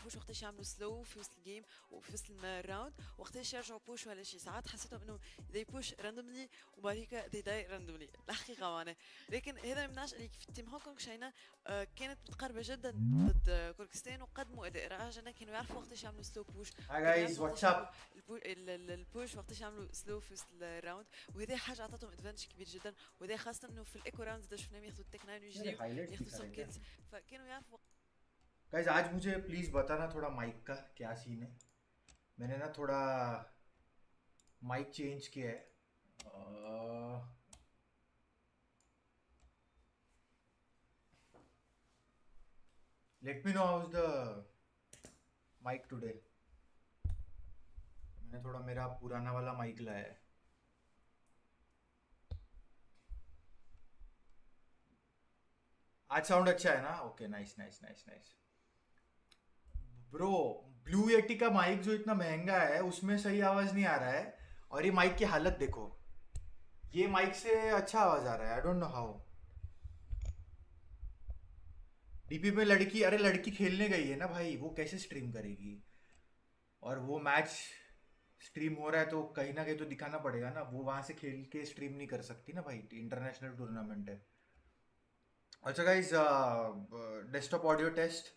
يعرفوش وقتاش يعملوا سلو في وسط الجيم وفي وسط الراوند وقتاش يرجعوا بوش ولا شيء. ساعات حسيتهم انه they push randomly وبعد هيك they die randomly الحقيقه معناها. لكن هذا ما يمنعش اللي في تيم هونغ كونغ شاينا كانت متقاربه جدا ضد كوركستان وقدموا اداء رائع جدا. كانوا يعرفوا وقتاش يعملوا سلو بوش. Hi guys, what's up? البوش وقتاش يعملوا سلو في وسط الراوند وهذا حاجه اعطتهم ادفانتج كبير جدا. وهذا خاصه انه في الايكو راوندز شفناهم ياخذوا التك 9 ويجريوا ياخذوا سب كيلز فكانوا يعرفوا. Guys आज मुझे please बताना थोड़ा माइक का क्या सीन है. मैंने ना थोड़ा माइक चेंज किया है. Let me know how is the mic today. मैंने थोड़ा मेरा पुराना वाला माइक लाया है. आज साउंड अच्छा है ना? Okay nice nice nice nice. Bro blue Yeti का माइक जो इतना महंगा है उसमें सही आवाज नहीं आ रहा है. और ये माइक की हालत देखो. ये माइक से अच्छा आवाज आ रहा है. आई डोंट नो हाउ. डीपी में लड़की, अरे लड़की खेलने गई है ना भाई, वो कैसे स्ट्रीम करेगी? और वो मैच स्ट्रीम हो रहा है तो कहीं ना कहीं तो दिखाना पड़ेगा ना. वो वहां से खेल के स्ट्रीम नहीं कर सकती ना भाई. इंटरनेशनल टूर्नामेंट है. अच्छा गाइस, डेस्कटॉप ऑडियो टेस्ट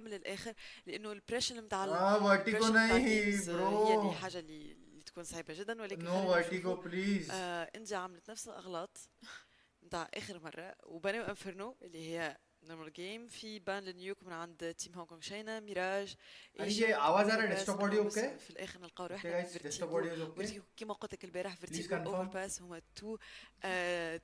من الاخر لانه البريشن نتاع فيرتيجو नहीं برو. هي اللي حاجه اللي تكون صعبه جدا. ولكن نو فيرتيجو بليز. انجا عملت نفس الاغلاط نتاع اخر مره وبنوا انفرنو اللي هي نورمال جيم في بان لنيوك من عند تيم هونغ كونغ شاينا ميراج. ये आवाज आ रहा है desktop audio okay في الاخر نلقاو روحنا فيرتيجو كيما قلت لك البارح فيرتيجو اوفر باس هما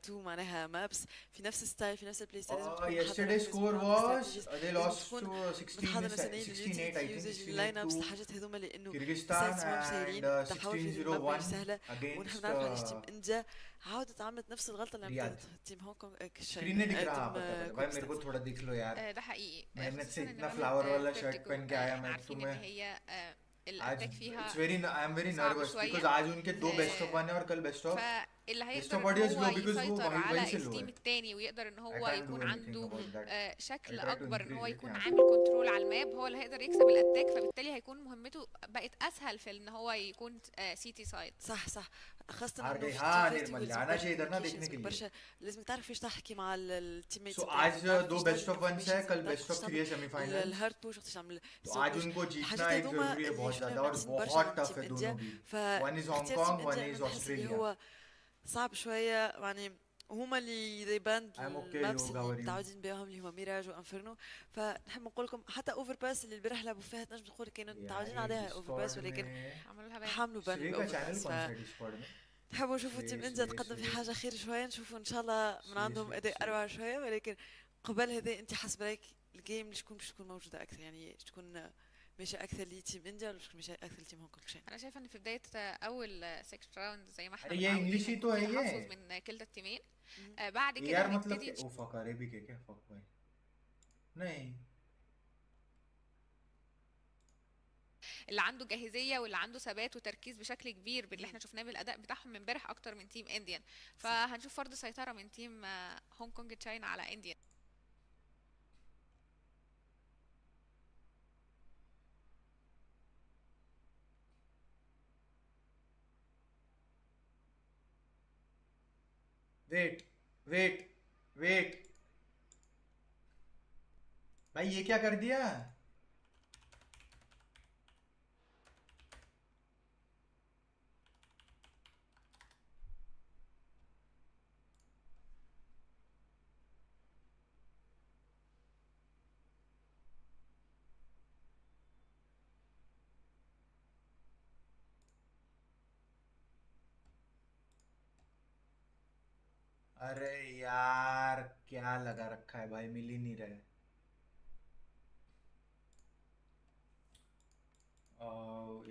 تو معناها مابس في نفس الستايل في نفس البلاي ستايل. yesterday score was they lost to 16-8 I think. اللاين ابس الحاجات هذوما لانه كيرغيزستان and 16-0-1 سهله ونحن نعرف علاش تيم انجا عاودت عملت نفس الغلطه اللي عملت تيم هونغ كونغ. Screen नहीं दिख रहा भाई मेरे को थोड़ा दिख लो यार. ده حقيقي. मेहनत से इतना फ्लावर वाला शर्ट पहन के आया मैं عارفين तुम्हें ان هي الاتاك فيها I am very nervous because आज उनके दो बेस्ट ऑफ 1 है और कल best of. اللي هيقدر Desktop ان audio is هو low because वो يسيطر वहीं على से low التيم है. التاني ويقدر ان هو I can't do يكون anything عنده about that. شكل I try to اكبر ان هو increase it يكون يعني. عامل كنترول على الماب هو اللي هيقدر يكسب الاتاك فبالتالي هيكون مهمته بقت اسهل في ان هو يكون سي تي سايد. صح صح خاصة हार انه गई. في हाँ التيم निर्मल فيستيفالز आना चाहिए इधर ना communications देखने के लिए. برشا لازم تعرف ايش تحكي مع التيم ميتس. So आज दो बेस्ट ऑफ 1 है, कल बेस्ट ऑफ 3 है सेमीफाइनल. الهارد بوش وقت تعمل तो आज उनको जीतना एक जरूरी है बहुत ज्यादा और बहुत टफ है दोनों भी. One is Hong Kong, one is Australia. هو صعب شوية يعني. هما اللي زي باند المابس اللي متعودين بهم اللي هما ميراج وانفرنو. فنحب نقول لكم حتى اوفر باس اللي البارح لعبوا فيها تنجم تقول كانوا متعودين عليها اوفر باس ولكن حملوا بان الاوفر باس. نحبوا نشوفوا تيم انجا تقدم في حاجه خير شويه. نشوفوا ان شاء الله من عندهم اداء اروع شويه. ولكن قبل هذا انت حسب رايك الجيم اللي شكون باش تكون موجوده اكثر يعني تكون ماشي اكثر لتيم انجا ولا ماشي اكثر لتيم هونغ كونغ شاين؟ انا شايفه ان في بدايه اول 6 راوند زي ما احنا ये इंग्लिश ही तो है ये. من كلتا التيمين بعد كده यार मतलब هنبتدي ओ फक अरेबिक है क्या? फक भाई नहीं. اللي عنده جاهزيه واللي عنده ثبات وتركيز بشكل كبير باللي احنا شفناه بالاداء بتاعهم من امبارح اكتر من تيم انديان. فهنشوف فرض سيطره من تيم هونغ كونج تشاينا على انديان. वेट वेट वेट भाई ये क्या कर दिया? अरे यार क्या लगा रखा है भाई, मिल ही नहीं रहे.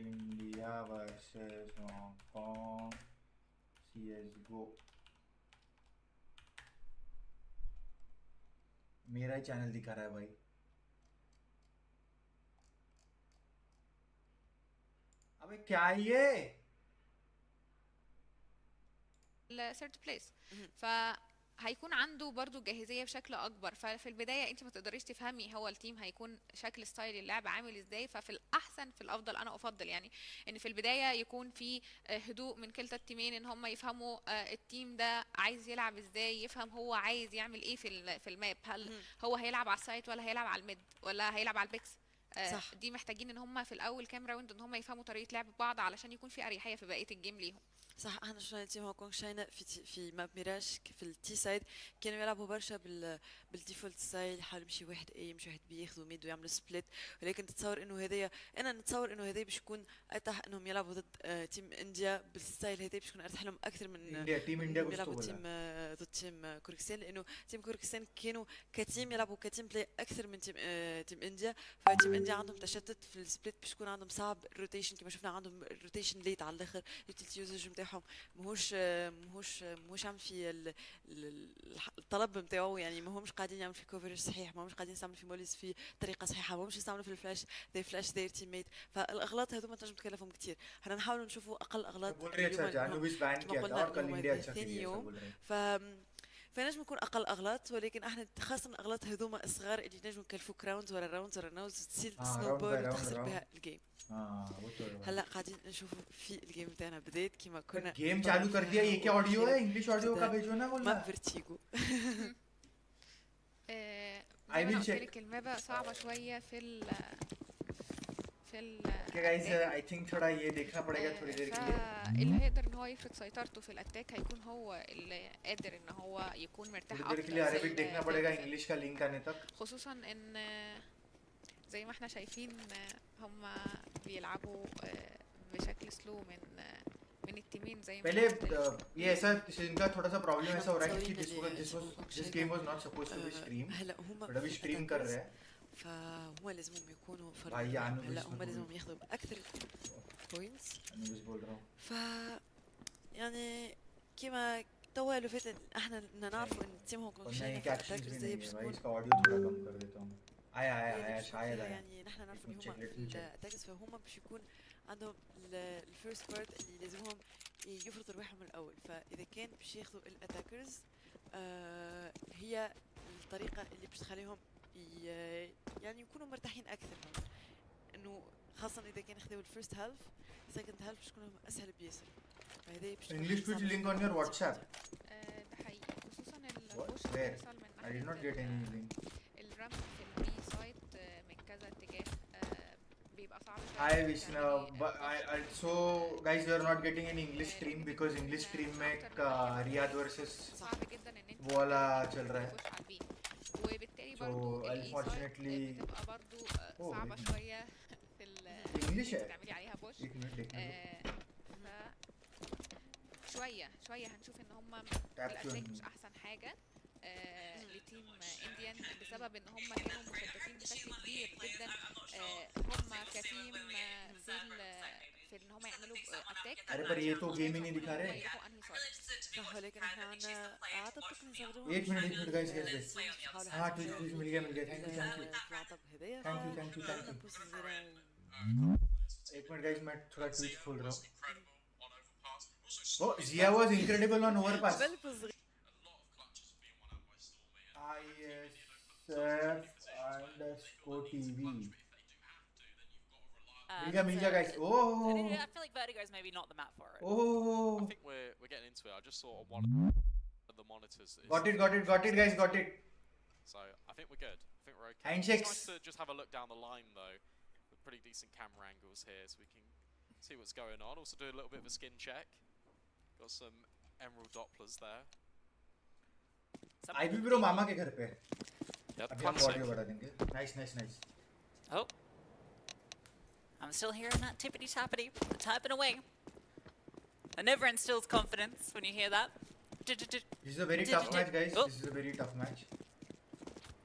India versus Hong Kong CSGO. मेरा ही चैनल दिखा रहा है भाई. अबे क्या है ये? الثيرد بليس. ف هيكون عنده برضو جاهزية بشكل أكبر. ففي البداية أنت ما تقدريش تفهمي هو التيم هيكون شكل ستايل اللعب عامل إزاي. ففي الأحسن في الأفضل أنا أفضل يعني إن في البداية يكون في هدوء من كلتا التيمين، إن هم يفهموا التيم ده عايز يلعب إزاي، يفهم هو عايز يعمل إيه في الماب. هل هو هيلعب على السايت ولا هيلعب على الميد ولا هيلعب على البيكس. صح. دي محتاجين ان هم في الاول كام راوند ان هم يفهموا طريقه لعب بعض علشان يكون في اريحيه في بقيه الجيم ليهم. صح. احنا شفنا التيم هون كونغ شاينا في ماب ميراج في التي سايد كانوا يلعبوا برشا بالديفولت ستايل، يحاولوا يمشي واحد اي يمشي واحد بي ياخذوا ميد ويعملوا سبليت. ولكن تتصور انه هذايا، انا نتصور انه هذايا باش يكون ارتاح انهم يلعبوا ضد تيم انديا بالستايل هذايا، باش يكون ارتاح لهم اكثر من تيم انديا يلعبوا تيم ضد تيم كوركستان، لانه تيم كوركستان كانوا كتيم يلعبوا كتيم بلاي اكثر من تيم انديا. فتيم انديا عندهم تشتت في السبليت، باش يكون عندهم صعب الروتيشن كما شفنا، عندهم الروتيشن ليت على الاخر. اليوتيلتي يوزج نتاعهم ماهوش عامل في الطلب نتاعو، يعني ماهمش قاعدين يعملوا في كوفرج صحيح، ماهمش قاعدين يستعملوا في موليز في طريقه صحيحه، ماهمش يستعملوا في الفلاش زي فلاش زي تيم ميت. فالاغلاط هذوما تنجم تكلفهم كثير. حنا نحاولوا نشوفوا اقل اغلاط ثاني يوم. فنجم يكون اقل اغلاط، ولكن احنا خاصه الاغلاط هذوما الصغار اللي نجموا نكلفوا راوندز ورا راوندز ورا راوندز وتصير سنو بول وتخسر بها الجيم. هلا قاعدين نشوفوا في الجيم تاعنا بدايت كيما كنا गेम चालू कर दिया। ये क्या ऑडियो है? इंग्लिश ऑडियो का भेजो ना बोलना। ما فيرتيجو. I will check. المابا صعبة شوية في Okay guys, I think थोड़ा ये देखना पड़ेगा थोड़ी देर के लिए. اللي هيقدر ان هو يفرض سيطرته في الاتاك هيكون هو اللي قادر ان هو يكون مرتاح थोड़ी देर के लिए अरेबिक देखना पड़ेगा इंग्लिश का लिंक आने तक. خصوصا ان زي ما احنا شايفين هم بيلعبوا بشكل سلو من التيمين زي ما पहले ये ऐसा इनका थोड़ा सा प्रॉब्लम ऐसा हो रहा है कि this game was not supposed to be streamed. هلا هم but अभी stream कर रहे हैं. فهم لازمهم يكونوا भाई यानू هلا هم لازمهم ياخذوا اكثر بوينتس. انا بس बोल रहा हूं. ف يعني كيما توا لو فات احنا بدنا نعرفوا ان التيم هون كونغ شاينا في اتاكرز زي باش تكون इसका ऑडियो थोड़ा कम कर देता हूं. आया शायद आया. يعني نحن نعرف ان هم الاتاكرز فهم باش يكون عندهم الفيرست بارت اللي لازمهم يفرضوا رواحهم الاول. فاذا كان باش ياخذوا الاتاكرز هي الطريقه اللي باش تخليهم يعني يكونوا مرتاحين اكثر، انه خاصه اذا كان ياخذوا الفيرست هالف السكند هالف باش يكونوا اسهل بياسر. فهذا باش English Twitch link on your WhatsApp. ده حقيقي خصوصا البوش Where? اللي بيحصل من I did not get any link. الرمي في البي سايت من كذا اتجاه بيبقى صعب شويه. Hi Vishnu, but so guys we are not getting an English stream because English stream में Riyadh versus صعب جدا ان انت वो वाला चल रहा है. وبالتالي برضو unfortunately بتبقى برضو صعبة شوية في English है. تعملي عليها بوش. شوية هنشوف ان هم الاتاك مش احسن حاجة لتيم انديان بسبب ان هم كانوا مشتتين بشكل كبير جدا. هم كتيم في ان هم يعملوا اتاك. अरे पर ये तो गेम ही नहीं दिखा रहे. صح ولكن احنا عندنا اعتقد نستخدمهم. एक मिनट guys हाँ ट्वीट मिल गया थैंक यू. एक मिनट गाइस मैं थोड़ा ट्वीट खोल रहा हूँ. Oh, Xyaa was incredible on overpass. ISF_TV. मिल गया guys. Oh. I feel like Vertigo is maybe not the map for it. Oh. I think we're getting into it. I just saw on one of the monitors. Got it guys, got it. So I think we're good. I think we're okay. Handshakes. It's nice to just have a look down the line though, with pretty decent camera angles here, so we can see what's going on. Also do a little bit of a skin check. Got some emerald dopplers there. I will bro मामा के घर पे. Yep, अभी हम audio बढ़ा देंगे. Nice. Oh. I'm still hearing that tippity-tappity, typing away. It never instills confidence when you hear that. This is a very tough match guys. This is a very tough match.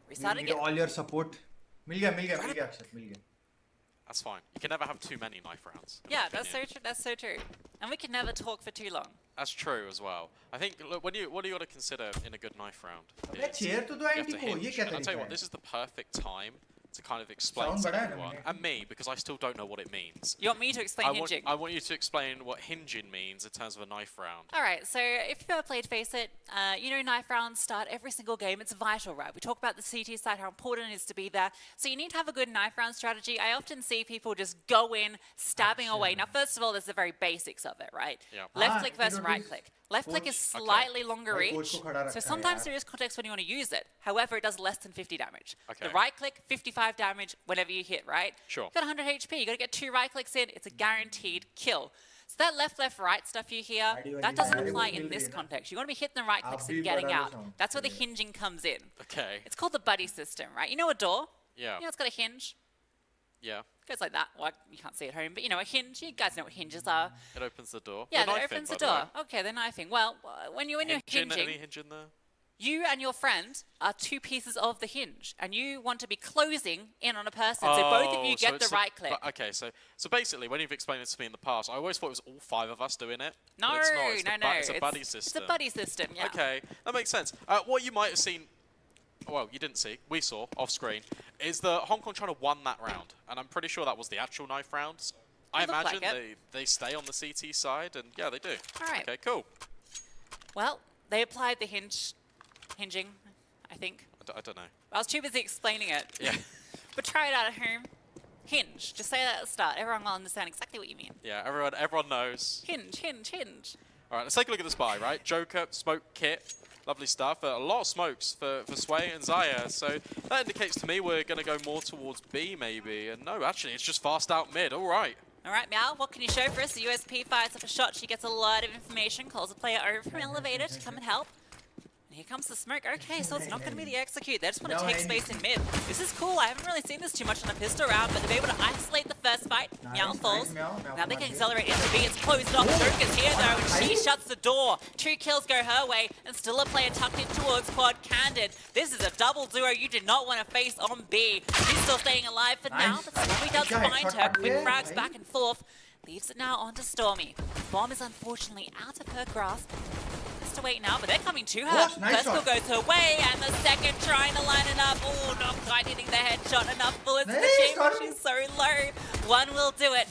We started need all your support. मिल गया अक्षत मिल गया. That's fine. You can never have too many knife rounds. Yeah, that's so true. And we can never talk for too long. That's true as well. I think look, what do you got to consider in a good knife round? अबे chair तो दो anti को ये क्या तरीका है? I'll tell you what, this is the perfect time to kind of explain Sound to bada hai na everyone, maine. and me, because I still don't know what it means. You want me to explain hinging? I want you to explain what hinging means in terms of a knife round. All right, so if you've ever played Face It, you know knife rounds start every single game. It's vital, right? We talk about the CT side, how important it is to be there. So you need to have a good knife round strategy. I often see people just go in, stabbing away. Now, first of all, there's the very basics of it, right? Yeah. Left click versus right click. Left click is Coach- slightly longer Bhai, reach, coach ko khada so rakha hai sometimes yaar. there is context when you want to use it. However, it does less than 50 damage. Okay. The right click, 55 damage whenever you hit, right? Sure. You've got 100 HP, you got to get 2 right clicks in, it's a guaranteed kill. So that left, left, right stuff you hear, that doesn't apply in this context. You want to be hitting the right clicks and getting out. That's where the hinging comes in. Okay. It's called the buddy system, right? You know a door? Yeah. You know it's got a hinge? Yeah. It goes like that. Well, you can't see it at home, but you know, a hinge. You guys know what hinges are. It opens the door. Yeah, The that knifing, opens the by way. door. Okay, the knifing. Well, when you're Hinging, hinging, any hinge in there? you and your friend are 2 pieces of the hinge, and you want to be closing in on a person. So both of you so get it's the right click. Okay, so basically, when you've explained it to me in the past, I always thought it was all 5 of us doing it. No, but it's not. It's no. It's a buddy system. It's a buddy system, yeah. Okay, that makes sense. What you might have seen, well, you didn't see, we saw off screen, is that Hong Kong China won that round, and I'm pretty sure that was the actual knife round. I It looked imagine like they stay on the CT side, and yeah, they do. All right. Okay, cool. Well, they applied the hinging, I think. I don't know. I was too busy explaining it. Yeah. But try it out at home. Hinge. Just say that at the start. Everyone will understand exactly what you mean. Yeah, everyone knows. Hinge, hinge, hinge. All right, let's take a look at the spy, right? Joker, smoke kit, lovely stuff. A lot of smokes for Sway and Xyaa, so that indicates to me we're going to go more towards B, maybe. And no, actually, it's just fast out mid. All right. All right, Meow, what can you show for us? The USP fires up a shot. She gets a lot of information, calls a player over from elevator to come and help. And here comes the smoke. Okay, so it's not going to be the execute. They just want to take space in mid. This is cool. I haven't really seen this too much on a pistol round, but they're able to isolate the first fight. Meow falls. Now they can accelerate into B. It's closed off. Joker's here, though, and she shuts the door. 2 kills go her way, and still a player tucked in towards Quad Candid. This is a double duo you do not want to face on B. She's still staying alive for now, but Stormy does find her. Quick frags back and forth. Leaves it now onto Stormy. Bomb is unfortunately out of her grasp. To wait now, but they're coming to her. Nice First will goes her way, and the second trying to line it up. Oh, not quite hitting the headshot. Enough bullets in the chamber. She's so low. One will do it.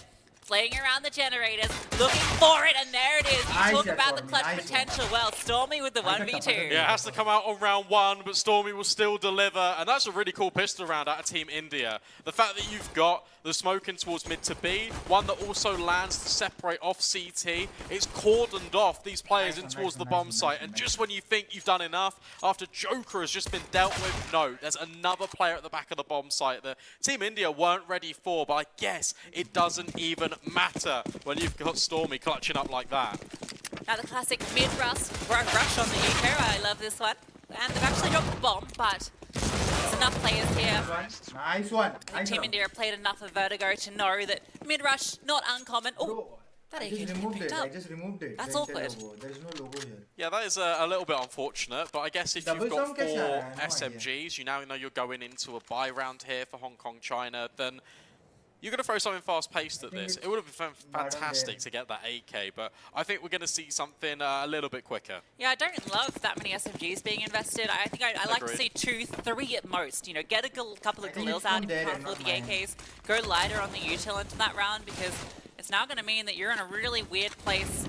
Playing around the generators, looking for it, and there it is. You talk about the clutch potential. Well, Stormy with the 1v2. Yeah, it has to come out on round 1, but Stormy will still deliver, and that's a really cool pistol round out of Team India. The fact that you've got the smoke in towards mid to B, one that also lands to separate off CT, it's cordoned off these players in towards the bomb site, and just when you think you've done enough, after Joker has just been dealt with, no, there's another player at the back of the bomb site that Team India weren't ready for, but I guess it doesn't even matter when you've got Stormy clutching up like that. Now the classic mid-rush on the Eco. I love this one. And they've actually dropped the bomb, but there's enough players here. Nice one. I think Team India have played enough of Vertigo to know that mid-rush, not uncommon. Oh, that AK didn't get picked up. I just removed it. That's awkward. There's no logo here. Yeah, that is a little bit unfortunate, but I guess if Double you've got jump 4 कैसे आया? No idea. SMGs, you now know you're going into a buy round here for Hong Kong China, then you're going to throw something fast-paced at this. It would have been fantastic to get that AK, but I think we're going to see something a little bit quicker. Yeah, I don't love that many SMGs being invested. I think I like to see 2, 3 at most. You know, get a couple of Galils out if you can't afford the AKs. Go lighter on the util into that round, because it's now going to mean that you're in a really weird place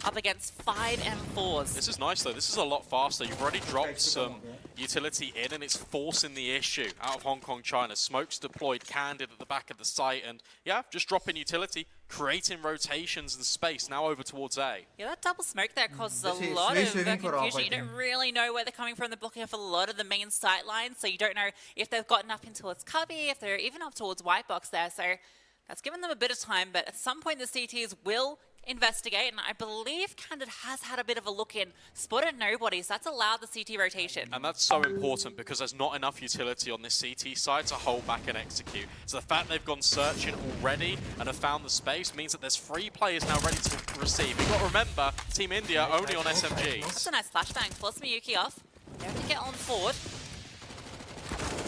up against 5 M4s. This is nice, though. This is a lot faster. You've already dropped some utility in, and it's forcing the issue out of Hong Kong China. Smoke's deployed, Candid at the back of the site, and yeah, just dropping utility, creating rotations and space now over towards A. Yeah, that double smoke there causes a This is lot of swinging for off, confusion. I You don't think. really know where they're coming from. They're blocking off a lot of the main sight lines, so you don't know if they've gotten up in towards Cubby, if they're even up towards White Box there. So that's given them a bit of time, but at some point the CTs will investigate, and I believe Candid has had a bit of a look in, spotted nobody, so that's allowed the CT rotation. And that's so important because there's not enough utility on this CT side to hold back and execute. So the fact they've gone searching already and have found the space means that there's 3 players now ready to receive. You've got to remember, Team India only on That's SMGs. a nice flashbang, force Miyuki off. They have to get on forward.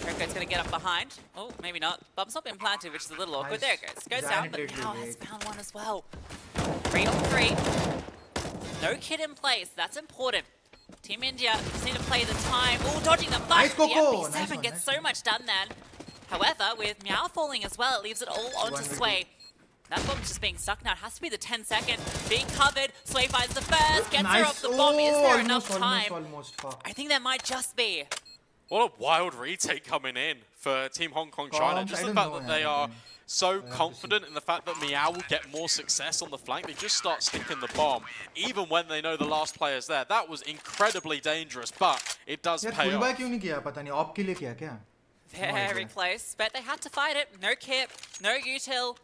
Coco's going to get up behind. Oh, maybe not. Bump's not been planted, which is a little awkward. There it goes. Goes down, but now has found one as well. 3 on 3. No kid in place. That's important. Team India just need to play the time. Oh, dodging the fight. Nice, Coco. The MP7 Nice one, gets nice so one. much done then. However, with Meow falling as well, it leaves it all onto Sway. That bomb's just being stuck now. It has to be the 10-second. Being covered. Sway finds the first. Gets her off the bomb. Is there enough time? Almost. Fuck. I think there might just be. What a wild retake coming in for Team Hong Kong China. Just the fact that they are so confident in the fact that Meow will get more success on the flank. They just start sticking the bomb, even when they know the last player's there. That was incredibly dangerous, but it does pay off. Very close, but they had to fight it. No kip, no util,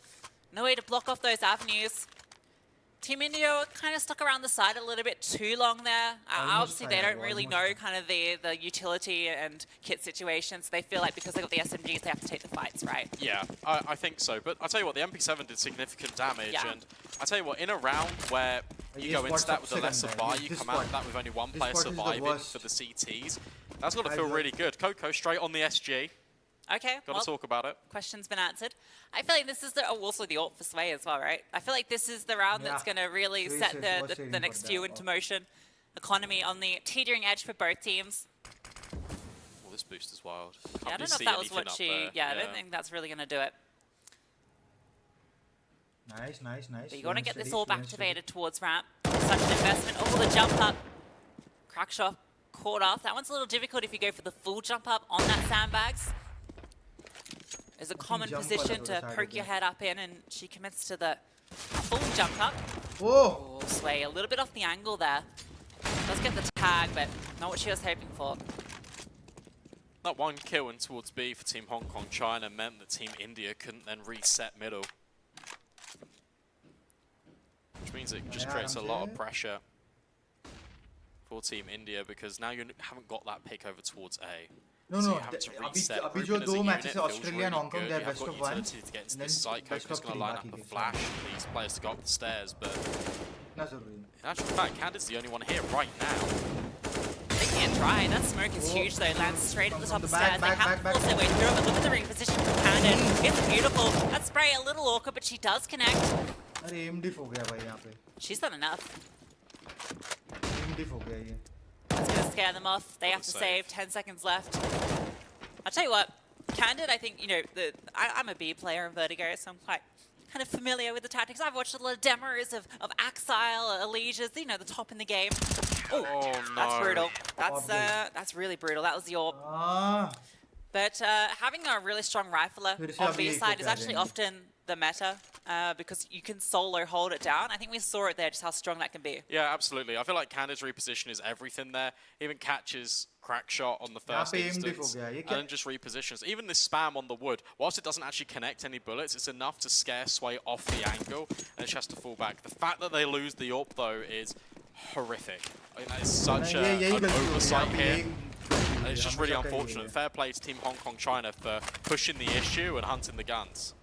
no way to block off those avenues. Team India kind of stuck around the side a little bit too long there. Obviously, they don't really know kind of the utility and kit situations. They feel like because they got the SMGs, they have to take the fights, right? Yeah, I think so. But I tell you what, the MP7 did significant damage, and I tell you what, in a round where you go into that with a lesser buy, you come out of that with only one player surviving for the CTs. That's got to feel really good. Coco straight on the SG. Okay, Got to talk about it. Question's been answered. I feel like this is also the ult for Sway as well, right? I feel like this is the round that's going to really set the next few into motion. Economy on the teetering edge for both teams. Well, this boost is wild. Yeah, I don't know if that was what she... Yeah, I don't think that's really going to do it. Nice. But you want to get this orb activated towards ramp. Such an investment. Oh, the jump up. Crackshot caught off. That one's a little difficult if you go for the full jump up on that sandbags. There's a common position to poke your head up in, and she commits to the full jump up. Oh, Sway a little bit off the angle there. Does get the tag, but not what she was hoping for. That one kill in towards B for Team Hong Kong China meant that Team India couldn't then reset middle. Which means it just creates a lot of pressure for Team India, because now you haven't got that pick over towards A. No, so you have to reset. अभी जो दो matches है Australia and Hong Kong, they're best of one. To get into this site, Coco's going to line up a flash for these players to go up the stairs, but in actual fact, Candidate's the only one here right now. They can't try. That smoke is huge though. It lands straight at the top of the stairs. They have to force their way through it, but look at the reposition from Candidate. It's beautiful. That spray a little awkward, but she does connect. अरे aim diff हो गया भाई यहाँ पे. She's done enough. Aim diff हो गया ये. That's going to scare them off. They have to save. 10 seconds left. I'll tell you what, Candid, I think, you know, I'm a B player in Vertigo, so I'm quite kind of familiar with the tactics. I've watched a lot of demos of Axile, Alesia's, you know, the top in the game. Ooh, oh, no. That's brutal. That's really brutal. That was the AWP. But having a really strong rifler on B side is actually often the meta, because you can solo hold it down. I think we saw it there, just how strong that can be. Yeah, absolutely. I feel like Candid's reposition is everything there. He even catches Crackshot on the first instance, and then just repositions. Even this spam on the wood, whilst it doesn't actually connect any bullets, it's enough to scare Sway off the angle, and she has to fall back. The fact that they lose the AWP, though, is horrific. I mean, that is such an oversight here. And it's just really unfortunate. Fair play to Team Hong Kong China for pushing the issue and hunting the guns.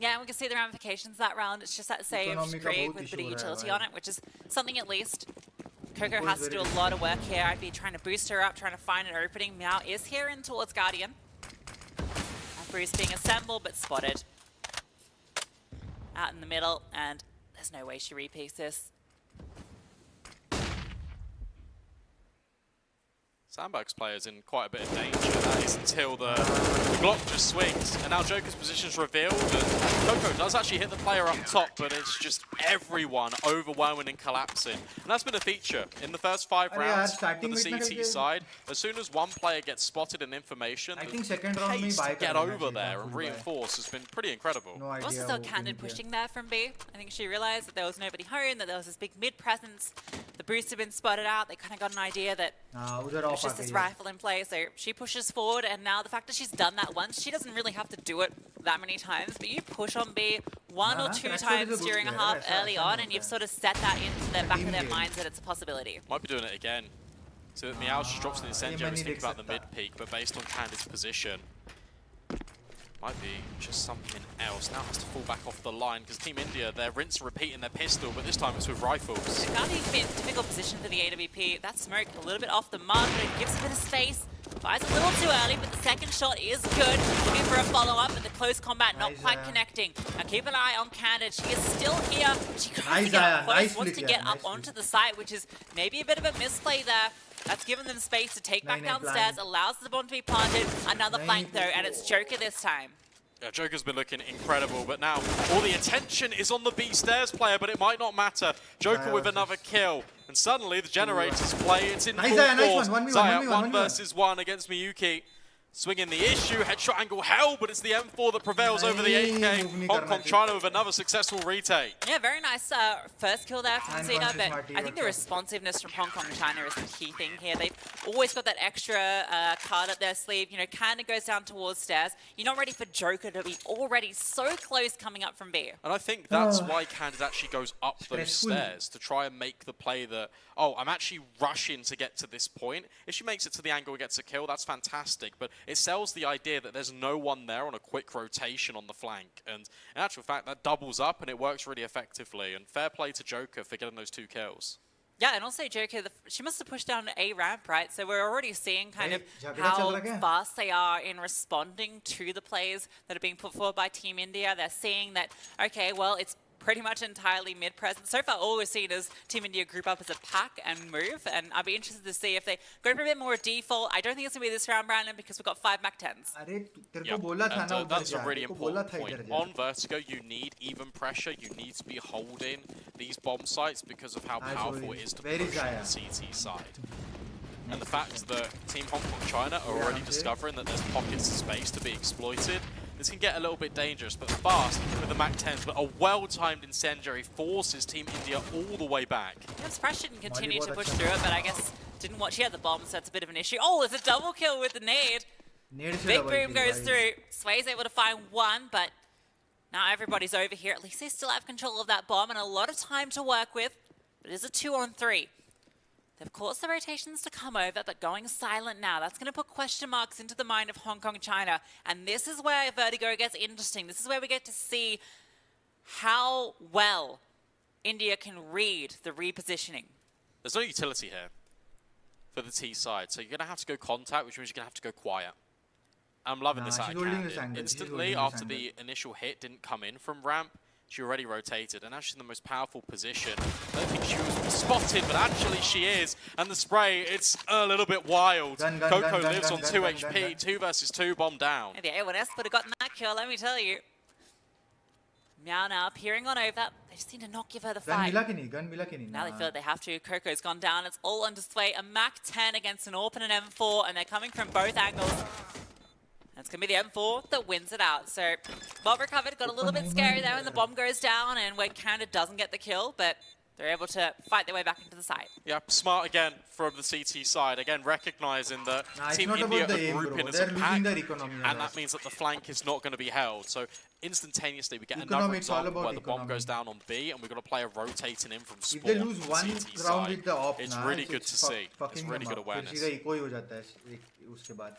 Yeah, and we can see the ramifications of that round. It's just that save create with a bit of utility on it, which is something at least. Coco has to do a lot of work here. I'd be trying to boost her up, trying to find an opening. Meow is here in towards Guardian. And Bruce being assembled, but spotted. Out in the middle, and there's no way she repeats this. Sandbags player's in quite a bit of danger. That is until the Glock just swings. And now Joker's position's revealed. And Coco does actually hit the player up top, but it's just everyone overwhelming and collapsing. And that's been a feature in the first 5 rounds for the CT side. As soon as one player gets spotted in information, the pace to get over there and reinforce has been pretty incredible. I also saw Candid pushing there from B. I think she realized that there was nobody home, that there was this big mid presence. The Bruce had been spotted out. They kind of got an idea that there's just this rifle in play, so she pushes forward, and now the fact that she's done that once, she doesn't really have to do it that many times, but you push on B 1 or 2 times during a half early on, and you've sort of set that into the back of their minds that it's a possibility. Might be doing it again. So Meow just drops the incendiary to think about the mid-peak, but based on Candid's position, might be just something else. Now has to fall back off the line, because Team India, they're rinse and repeat in their pistol, but this time it's with rifles. Guardian's been in a difficult position for the AWP. That smoke a little bit off the mark, but it gives a bit of space. Fires a little too early, but the second shot is good. Looking for a follow-up, but the close combat not quite connecting. Now keep an eye on Candid. She is still here. She can't get up close, wants to get up onto the site, which is maybe a bit of a misplay there. That's given them space to take back Nahin, downstairs, plan. allows the bomb to be planted. Another Nahin, flank though, and it's Joker this time. Yeah, Joker's been looking incredible, but now all the attention is on the B stairs player, but it might not matter. Joker with another kill, and suddenly the generators play. It's in full force. Xyaa, 1 versus 1 against Miyuki. Swinging the issue, headshot angle hell, but it's the M4 that prevails over the 8K. Hong Kong China with another successful retake. Yeah, very nice first kill there from Zeta, Unconscious but Marty, I think the what's responsiveness from Hong Kong China is the key thing here. They've always got that extra card up their sleeve. You know, Canada goes down towards stairs. You're not ready for Joker to be already so close coming up from B. And I think that's why Canada actually goes up those Stressful. stairs to try and make the play that, oh, I'm actually rushing to get to this point. If she makes it to the angle and gets a kill, that's fantastic. But it sells the idea that there's no one there on a quick rotation on the flank. And in actual fact, that doubles up and it works really effectively. And fair play to Joker for getting those 2 kills. Yeah, and also Joker, she must have pushed down A ramp, right? So we're already seeing kind of Hey, how chal raha kya? fast they are in responding to the plays that are being put forward by Team India. They're seeing that, okay, well, it's pretty much entirely mid-present. So far, all we've seen is Team India group up as a pack and move, and I'll be interested to see if they go for a bit more default. I don't think it's going to be this round, Brandon, because we've got 5 Mac 10s. अरे तेरे Yep. को बोला था And, ना उधर that's a जा, really तेरे को बोला important था point. इधर जा. On Vertigo, you need even pressure. You need to be holding these bomb sites because of how I powerful saw it it. is to Very push on the Xyaa. CT side. And the fact that Team Hong Kong China are already Yeah, discovering that there's pockets of space to be exploited, this can get a little bit dangerous. But fast with the Mac 10s, but a well-timed incendiary forces Team India all the way back. Yeah, Splash didn't continue Molly to बहुत push अच्छा through it, but I guess didn't watch. She had the bomb, so that's a bit of an issue. Oh, it's a double kill with the nade. Nade से Big double boom kill, goes भाई. through. Sway's able to find one, but now everybody's over here. At least they still have control of that bomb and a lot of time to work with. But it is a 2-on-3. They've caused the rotations to come over, but going silent now, that's going to put question marks into the mind of Hong Kong China. And this is where Vertigo gets interesting. This is where we get to see how well India can read the repositioning. There's no utility here for the T side, so you're going to have to go contact, which means you're going to have to go quiet. I'm loving this Nah, out she's of holding this Canada. angle, she's Instantly, holding this after the angle. initial hit didn't come in from ramp, she already rotated, and now she's in the most powerful position. I don't think she was spotted, but actually she is. And the spray, it's a little bit wild. Gun, Coco gun, lives gun, on gun, 2 gun, HP, gun. 2 versus 2, bomb down. And the A1S would have gotten that kill, let me tell you. Meow now peering on over. They just need to not give her the Gun fight. मिला कि नहीं? Gun मिला कि नहीं? Now they Nah. feel like they have to. Coco's gone down. It's all on display. A Mac 10 against an AWP and an M4, and they're coming from both angles. And it's going to be the M4 that wins it out. So, bomb recovered. Got a little bit scary there when the bomb goes down and where Canada doesn't get the kill, but they're able to fight their way back into the site. Yeah, smart again from the CT side. Again, recognizing that Nah, it's Team not India about the are aim, grouping bro. as a They're pack, losing their economy on and that us. means that the flank is not going to be held. So instantaneously, we get another Economy, it's all example about where the bomb goes economy. down on B, and we've got a player rotating in from If spawn they lose from one CT round side. with the op, It's nah, really good to see. It's fucking really them good up. awareness. फिर सीधा eco ही हो जाता है उसके बाद.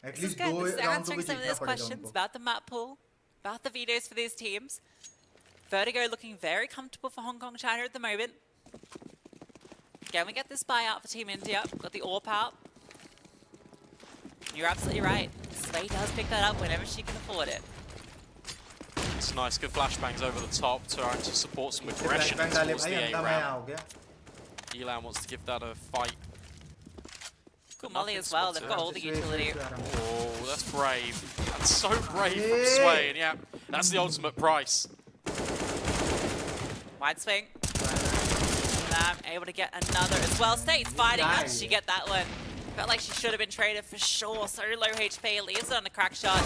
At This is least good. दो This is round तो answering भी some of जीतना those पड़ेगा questions उनको. about the map pool, about the vetoes for these teams. Vertigo looking very comfortable for Hong Kong China at the moment. Again, we get this buyout for Team India. Got the AWP out. You're absolutely right. Sway does pick that up whenever she can afford it. It's nice, good flashbangs over the top, trying to support some aggression Flashbang डाले towards भाई, the A अंधा मैं round. यहाँ हो गया. Elan wants to give that a fight. Good Molly as well. They've got all the utility. Oh, that's brave. That's so brave from Yeah. Sway, and yeah, that's the ultimate price. Wide swing. Lam able to get another as well. Stays fighting. How did she get that one? Felt like she should have been traded for sure. So low HP. Leaves it on the crack shot.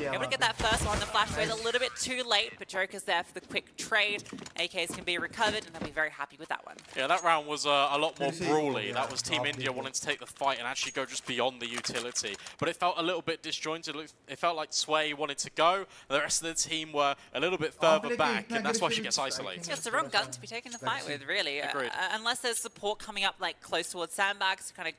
Able to get that first one. The flash was a little bit too late, but Joker's there for the quick trade. AKs can be recovered, and they'll be very happy with that one. Yeah, that round was a lot more Pretty brawly. cool, That yeah. was Team Half India people. wanting to take the fight and actually go just beyond the utility. But it felt a little bit disjointed. It felt like Sway wanted to go, and the rest of the team were a little bit further back, and that's why she gets isolated. It's the wrong gun to be taking the fight with, really. Agreed. Unless there's support coming up like close towards sandbags to kind of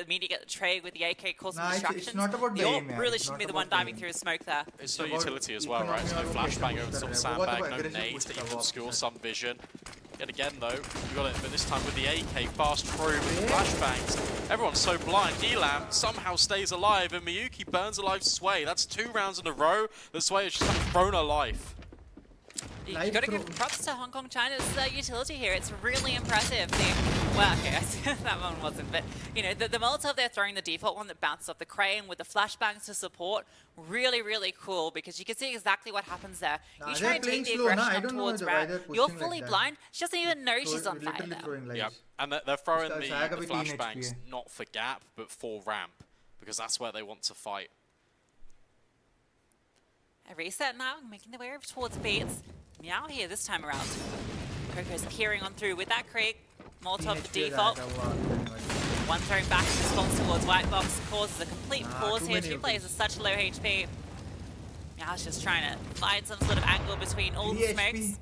immediately get the trade with the AK, cause some Nah, distractions. it's not about the AWP aim, man. really It's shouldn't not be the one about the diving aim. through smoke there. It's no about utility as well, right? There's no economy flashbang और over the वो sandbag, तो no aggressive nades push to कर रहा even वो obscure आपके some vision. Yet again though, we got it, but this time with the AK, fast through with flashbangs. Everyone's so blind. Elam somehow stays alive, and Miyuki burns alive Sway. That's 2 rounds in a row that Sway has just kind of thrown her life. You Live got to throw. give props to Hong Kong China's utility here. It's really impressive. Well, okay, that one wasn't, but you know, the Molotov they're throwing, the default one that bounces off the crane with the flashbangs to support, really cool because you can see exactly what happens there. You try and take the aggression up towards Rat, you're fully blind. She doesn't even know she's on fire now. Yeah, and they're throwing the flashbangs not for gap, but for ramp, because that's where they want to fight. A reset now, making their way over towards B. It's Meow here this time around. Coco's peering on through with that creek. Molotov the default. One thrown back in response towards White Box causes a complete pause here. Two players are such low HP. Meow's just trying to find some sort of angle between all the smokes.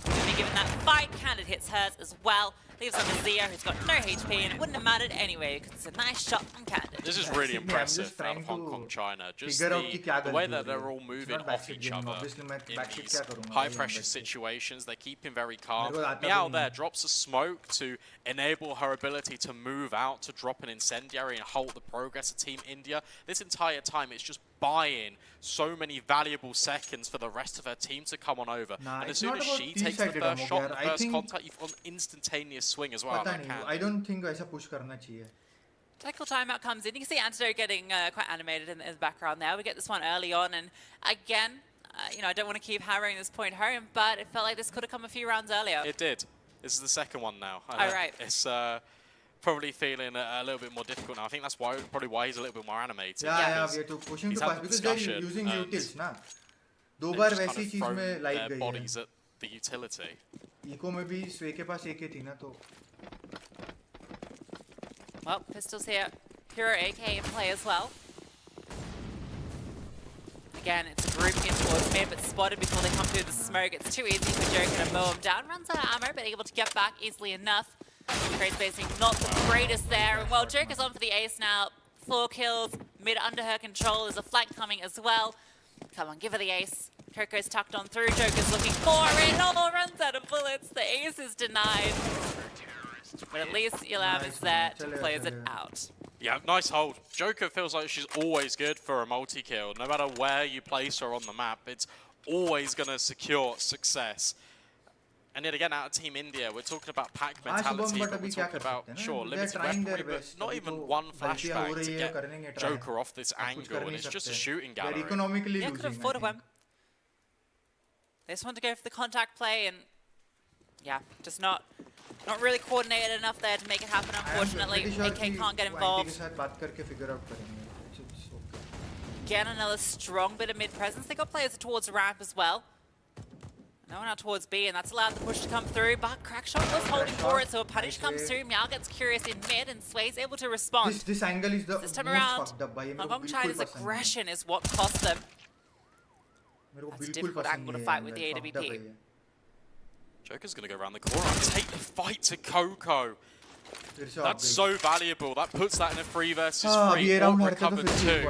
Gonna be given that fight. Candid hits hers as well. Leaves on the Xyaa, who's got no HP, and it wouldn't have mattered anyway because it's a nice shot from Candid. This is really impressive out of Hong Kong China. Just the way that they're all moving off each other in these high-pressure situations. They're keeping very calm. Meow there drops a smoke to enable her ability to move out, to drop an incendiary and halt the progress of Team India. This entire time, it's just buying so many valuable seconds for the rest of her team to come on over. And as soon as she takes the first shot, and the first contact, you've got an instantaneous swing as well. I don't think ऐसा push करना चाहिए. Technical timeout comes in. You can see Antidote getting quite animated in the background there. We get this one early on, and again, you know, I don't want to keep hammering this point home, but it felt like this could have come a few rounds earlier. It did. This is the second one now. All right. It's probably feeling a little bit more difficult now. I think that's probably why he's a little bit more animated. Yeah, we are pushing to pass because they're using utils, ना. दो बार वैसी चीज में like गई bodies at the utility. Eco में भी स्वे के पास एक ही थी ना तो. Well, pistols here. Hero AK in play as well. Again, it's a group in towards mid, but spotted before they come through the smoke. It's too easy for Joker to mow him down. Runs out of ammo, but able to get back easily enough. Trade spacing not the greatest there. And well, Joker's on for the ace now. 4 kills, mid under her control. There's a flank coming as well. Come on, give her the ace. Coco's tucked on through. Joker's looking for it. Oh, runs out of bullets. The ace is denied. But at least Ilam is there to close it out. Yeah, nice hold. Joker feels like she's always good for a multi-kill. No matter where you place her on the map, it's always going to secure success. And yet again, out of Team India, we're talking about pack mentality, but we're talking about, sure, limited weaponry, but not even one flashbang to get Joker off this angle, and it's just a shooting gallery. Yeah, could have afforded one. They just want to go for the contact play, and yeah, just not really coordinated enough there to make it happen, unfortunately. AK can't get involved. Again, another strong bit of mid-presence. They got players towards ramp as well. No one out towards B, and that's allowed the push to come through, but Crackshot was holding for it, so a punish comes through. Meow gets curious in mid, and Sway's able to respond. This angle is the this time around, Hong Kong China's aggression is what cost them. That's a difficult angle to fight with the AWP. Joker's going to go around the corner and take the fight to Coco. That's so valuable. That puts that in a 3 versus 3. All recovered 2.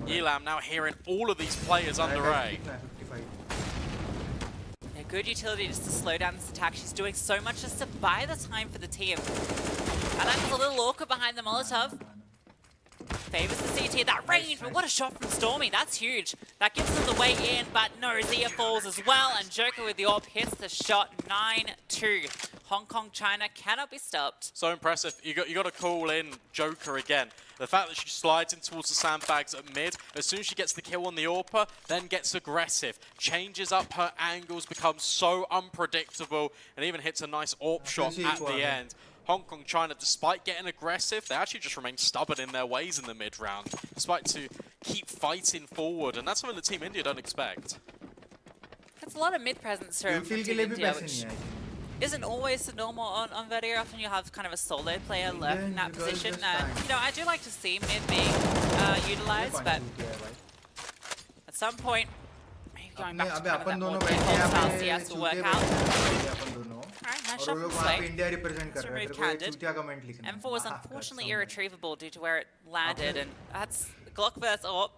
Elam now hearing all of these players under A. A good utility just to slow down this attack. She's doing so much just to buy the time for the team. And that's a little awkward behind the Molotov. Favors the CT, that range, but what a shot from Stormy. That's huge. That gives them the way in, but no, Xyaa falls as well, and Joker with the AWP hits the shot. 9-2. Hong Kong China cannot be stopped. So impressive. You got to call in Joker again. The fact that she slides in towards the sandbags at mid, as soon as she gets the kill on the AWPer, then gets aggressive, changes up her angles, becomes so unpredictable, and even hits a nice AWP shot at the end. Hong Kong China, despite getting aggressive, they actually just remain stubborn in their ways in the mid-round, despite to keep fighting forward, and that's something that Team India don't expect. It's a lot of mid-presence from Team India, which isn't always the normal on very often. You have kind of a solo player lurking in that position. You know, I do like to see mid being utilized, but at some point, maybe going back to kind of that more default style CS will work out. Alright, nice shot from Sway. Let's remove Candid. M4 was unfortunately irretrievable due to where it landed, and that's Glock vs AWP.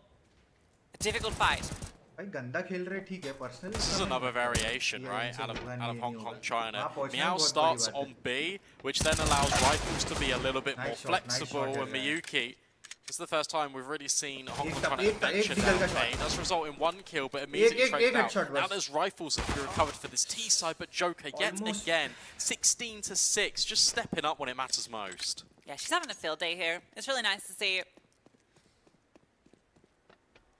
A difficult fight. This is another variation, right, out of Hong Kong China. Meow starts on B, which then allows rifles to be a little bit more flexible, and Miyuki This is the first time we've really seen Hong Kong trying to एक adventure निकल का down shot. A. Does result in 1 kill, but immediately एक traded out. headshot Now बस. there's rifles that can be recovered for this T side, but Joker yet Almost. again, 16-6, just stepping up when it matters most. Yeah, she's having a field day here. It's really nice to see.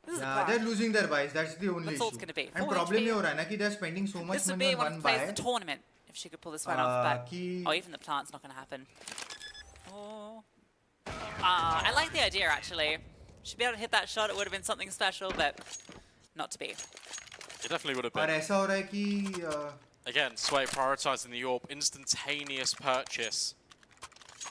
This is a Yeah, bar. they're losing their buys. That's the only That's all issue. it's gonna be. And 4 problem HP. ये हो रहा है ना कि they're spending so much This would money be on when one plays buy. the tournament if she could pull this one off. But कि- oh, even the plant's not going to happen. Oh, I like the idea actually. Should be able to hit that shot. It would have been something special, but not to be. It definitely would have और been. ऐसा हो रहा है कि Again, Sway prioritizing the AWP, instantaneous purchase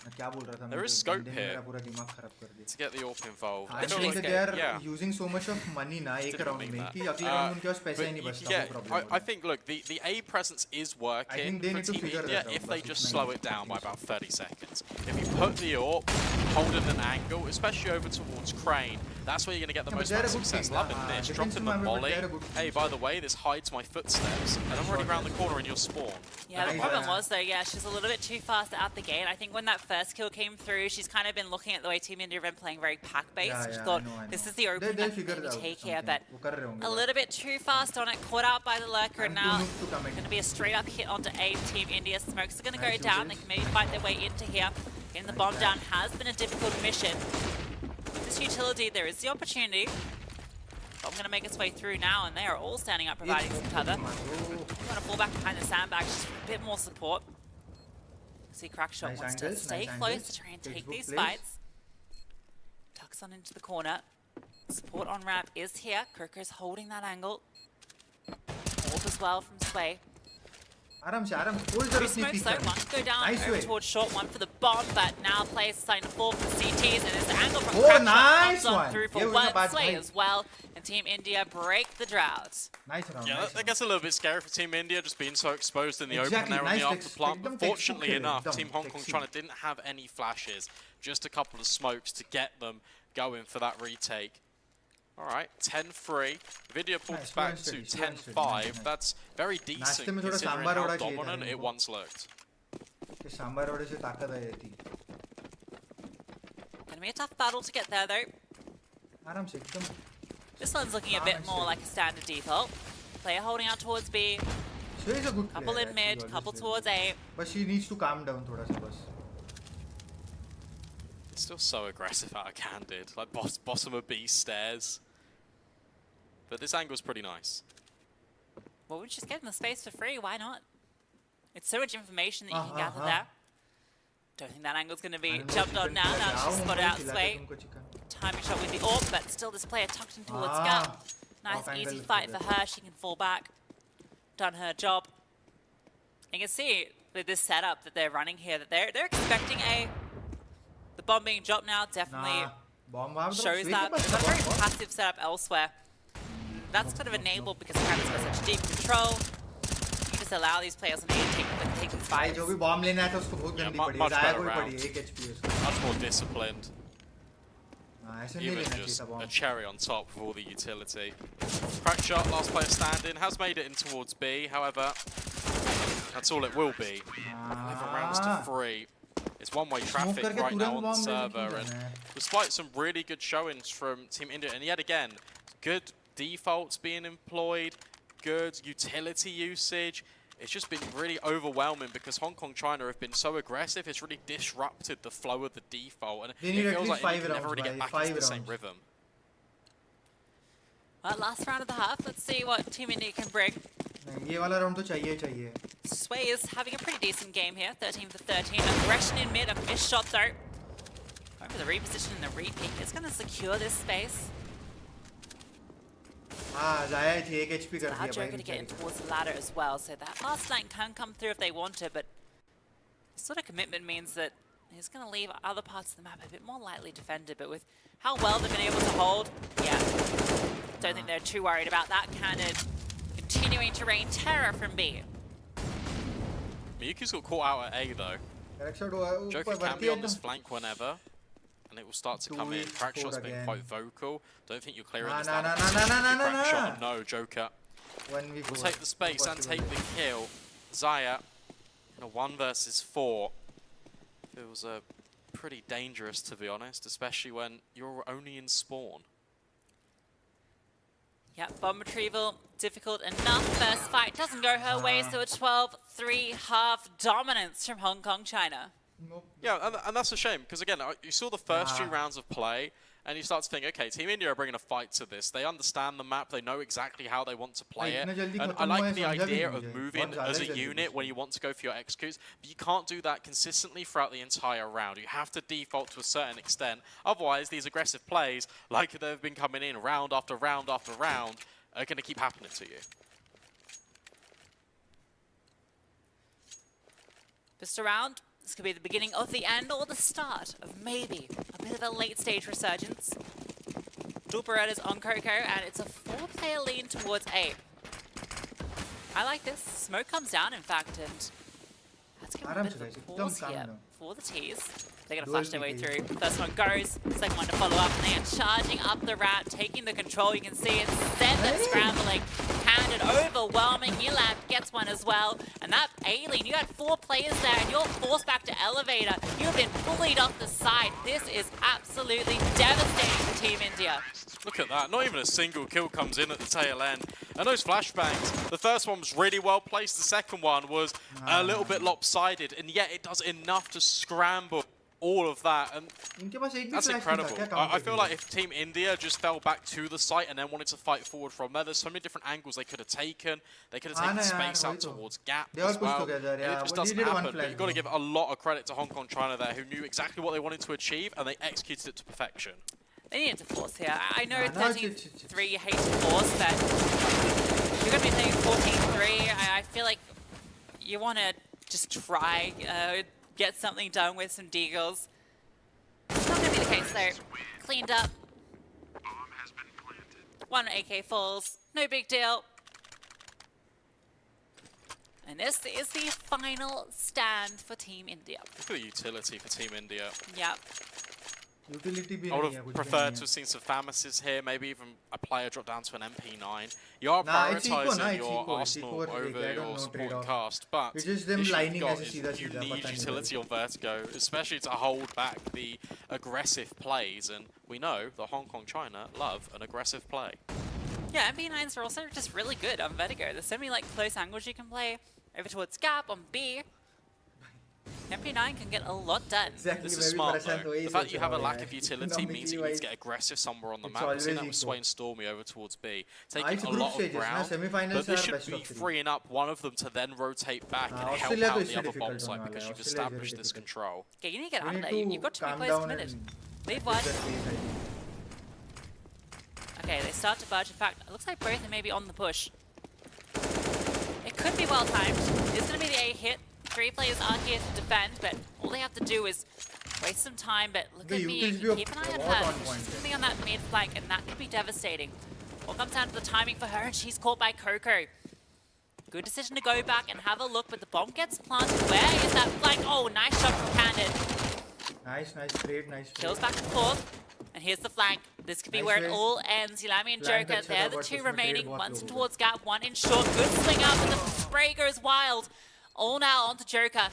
मैं क्या बोल रहा था There मेरे is scope बंदे ने here. मेरा पूरा दिमाग खराब कर दिया. to get the AWP involved. I feel think like- that they are yeah. using so much of money ना एक Didn't round mean में that. कि अगले round उनके पास पैसा But ही नहीं you बचता. get- वो problem हो रहा I है. think, look, the A presence is working think they for need to Team figure India that out, if they but just it's slow not- it down by about 30 seconds. If you put the AWP, hold in an angle, especially over towards Crane, that's where you're going to get the Yeah, but most they're amount a of good success. team. Loving this, Defense dropping the remember, but volley. they're a good Hey, team. by the way, this hides my footsteps, and I'm already around the corner in your spawn. Yeah, the Nice. problem was though, yeah, she's a little bit too fast out the gate. I think when that first kill came through, she's kind of been looking at the way Team India have been playing very pack-based. Yeah, she yeah, thought, I know. this is the opening They'll I can figure maybe it out take here, something. but वो कर रहे होंगे a बात. little bit too fast on it, caught out by the lurker, and And now Connaught to come in. going to be a straight-up hit onto A for Team India. Smokes are going to go Nice down. They usage. can maybe fight their way into here. Getting the bomb down has been a difficult mission. This utility, there is the opportunity. Bomb going to make its way through now, and they are all standing up, providing some cover. Going to fall back behind the sandbags, just for a bit more support. See, Crackshot Nice wants to angles, stay nice close angles. to try and Textbook take these plays. fights. Tucks on into the corner. Support on ramp is here. Coco's holding that angle. Hold as well from Sway. आराम से कोई Three जरूरत नहीं smokes pick though, करने. one go down Nice over way. towards short, one for the bomb, but now players are starting to fall from CTs, and there's the angle from Oh, Crackshot nice comes on one. through ये for was a one bad Sway play. as well, and Team India break the drought. Nice round. Yeah, nice that round. gets a little bit scary for Team India, just being so exposed in the open Exactly, there on nice the text- after plant. एकदम But textbook fortunately खेले, enough, एकदम Team Hong Kong textbook. China didn't have any flashes, just a couple of smokes to get them going for that retake. All right, 10-3. Video pulls Nice, back slow to and steady, 10-5. nice, nice. That's very decent में थोड़ा considering sambar how vada चाहिए था dominant it इनको. once looked. कि सांभर वड़े से ताकत आ जाती. Gonna be a tough battle to get there though. आराम से एकदम. This one's looking a Calm bit and more steady. like a standard default. Player holding out towards B, Sway is a good couple player, in mid, actually, couple always towards very A. good. But she needs to calm down थोड़ा सा बस. It's still so aggressive out of candid, like bottom of B stairs. But this angle's pretty nice. Well, we're just getting the space for free, why not? It's so much information that you can gather Uh-huh. there. Don't think that angle's going to be I don't know jumped if on you now. can Now खिलाओ she's उनको, got it out खिलाते Sway. तुमको chicken. Timing shot with the AWP, but still this player tucked in towards Ah, gut. Nice off easy angle fight for for that. her. She can fall back. Done her job. You can see with this setup that they're running here that they're expecting the bomb being dropped now definitely Nah, bomb वहाँ पे तो shows Sway that. के It's pass a very bomb. passive setup elsewhere. That's kind of enabled because Kraken's got such deep control. You just allow these players on A to take these भाई fights. जो भी bomb लेना है तो उसको बहुत Yeah, गंदी much पड़ी है. जाया better को भी round. पड़ी है 1 HP है उसका. Much more disciplined. हाँ, ऐसे नहीं Even लेना चाहिए just था a bomb. cherry on top with all the utility. Crackshot, last player standing, has made it in towards B. However, that's all it will be. 11 rounds to 3. It's one-way traffic करके right now तुरंत on the bomb लेने server, क्यों and जाना है? despite some really good showings from Team India, and yet again, good defaults being employed, good utility usage. It's just been really overwhelming because Hong Kong China have been so aggressive. It's really disrupted the flow of the default, and They it need at feels least like India 5 can never rounds, really get bhai, back 5 into the same rounds. rhythm. Well, last round of the half. Let's see what Team India can bring. नहीं, ये वाला round तो चाहिए ही चाहिए. Sway is having a pretty decent game here. 13 for 13. Aggression in mid. A missed shot though. Going for the reposition and the repeat. It's going to secure this space. हाँ, जाया ही थी 1 HP कर Now दिया Joker भाई. to get in towards the ladder as well. So that fast lane can come through if they want to, but this sort of commitment means that he's going to leave other parts of the map a bit more lightly defended. But with how well they've been able to hold, yeah, don't think they're too worried about that. Cannon continuing to rain terror from B. Miyuki's got caught out at A though. Crackshot हुआ, Joker ऊपर can बढ़ती be है on this एकदम. flank whenever, and it will start to come in. 2-8, Crackshot's 4 been again. quite vocal. Don't think you're clearing Nah, this nah, down. nah, nah, nah, nah, nah, Crackshot, nah. no, Joker. 1v4. Will take the space and take the kill. Xyaa in a 1 versus 4. Feels pretty dangerous, to be honest, especially when you're only in spawn. Yeah, bomb retrieval, difficult enough. First fight doesn't go her way, so a 12-3 half dominance from Hong Kong, China. Nope. Yeah, and that's a shame, because again, you saw the first 2 rounds of play, and you start to think, okay, Team India are bringing a fight to this. They understand the map, they know exactly how they want to play it. And I like the idea of moving as a unit when you want to go for your executes, but you can't do that consistently throughout the entire round. You have to default to a certain extent. Otherwise, these aggressive plays, like they've been coming in round after round after round, are going to keep happening to you. Just around. This could be the beginning of the end or the start of maybe a bit of a late stage resurgence. Dual Berettas on Coco, and it's a 4-player lean towards A. I like this. Smoke comes down, in fact, and that's going to be a bit of a pause here for the T's. They're going to flash their way through. First one goes, second one to follow up, and they are charging up the ramp, taking the control. You can see it, send them scrambling. Handed, overwhelming. Yelam gets one as well. And that A-Lean, you had 4 players there, and you're forced back to elevator. You've been bullied off the side. This is absolutely devastating for Team India. Look at that, not even a single kill comes in at the tail end. And those flashbangs, the first one was really well placed, the second one was a little bit lopsided, and yet it does enough to scramble all of that, and that's incredible. I feel like if Team India just fell back to the site and then wanted to fight forward from there, there's so many different angles they could have taken. They could have taken space out towards Gap as well. And it just doesn't happen. But you've got to give a lot of credit to Hong Kong China there, who knew exactly what they wanted to achieve, and they executed it to perfection. They needed to force here. I know 13-3 you hate to force, but you're going to be playing 14-3. I feel like you want to just try, get something done with some deagles. It's not going to be the case though. Cleaned up. 1 AK falls. No big deal. And this is the final stand for Team India. Look at the utility for Team India. Yep. I would have preferred to have seen some Famases here, maybe even a player drop down to an MP9. You are prioritising your Arsenal over your supporting cast, but the issue you've got is you need utility on Vertigo, especially to hold back the aggressive plays, and we know that Hong Kong China love an aggressive play. Yeah, MP9s are also just really good on Vertigo. There's so many like close angles you can play over towards Gap on B. MP9 can get a lot done. Exactly, this is smart though. The fact that you have a lack of utility means that you need to get aggressive somewhere on the map. We've seen that with Sway and Stormy over towards B. Taking a lot of ground, but this should be freeing up one of them to then rotate back and help out the other bomb site because you've established this control. Okay, you need to get under there. You've got to be close committed. Leave one. Okay, they start to budge. In fact, it looks like both are maybe on the push. It could be well timed. It's going to be the A hit. 3 players are here to defend, but all they have to do is waste some time. But look at me, keep an eye on her. She's going to be on that mid flank, and that could be devastating. All comes down to the timing for her, and she's caught by Coco. Good decision to go back and have a look, but the bomb gets planted. Where is that flank? Oh, nice shot from Candid. Nice trade, nice trade. Kills back and forth. And here's the flank. This could be where it all ends. Yulami and Joker, they're the 2 remaining. One's towards Gap, one in short. Good swing up, and the spray goes wild. All now onto Joker.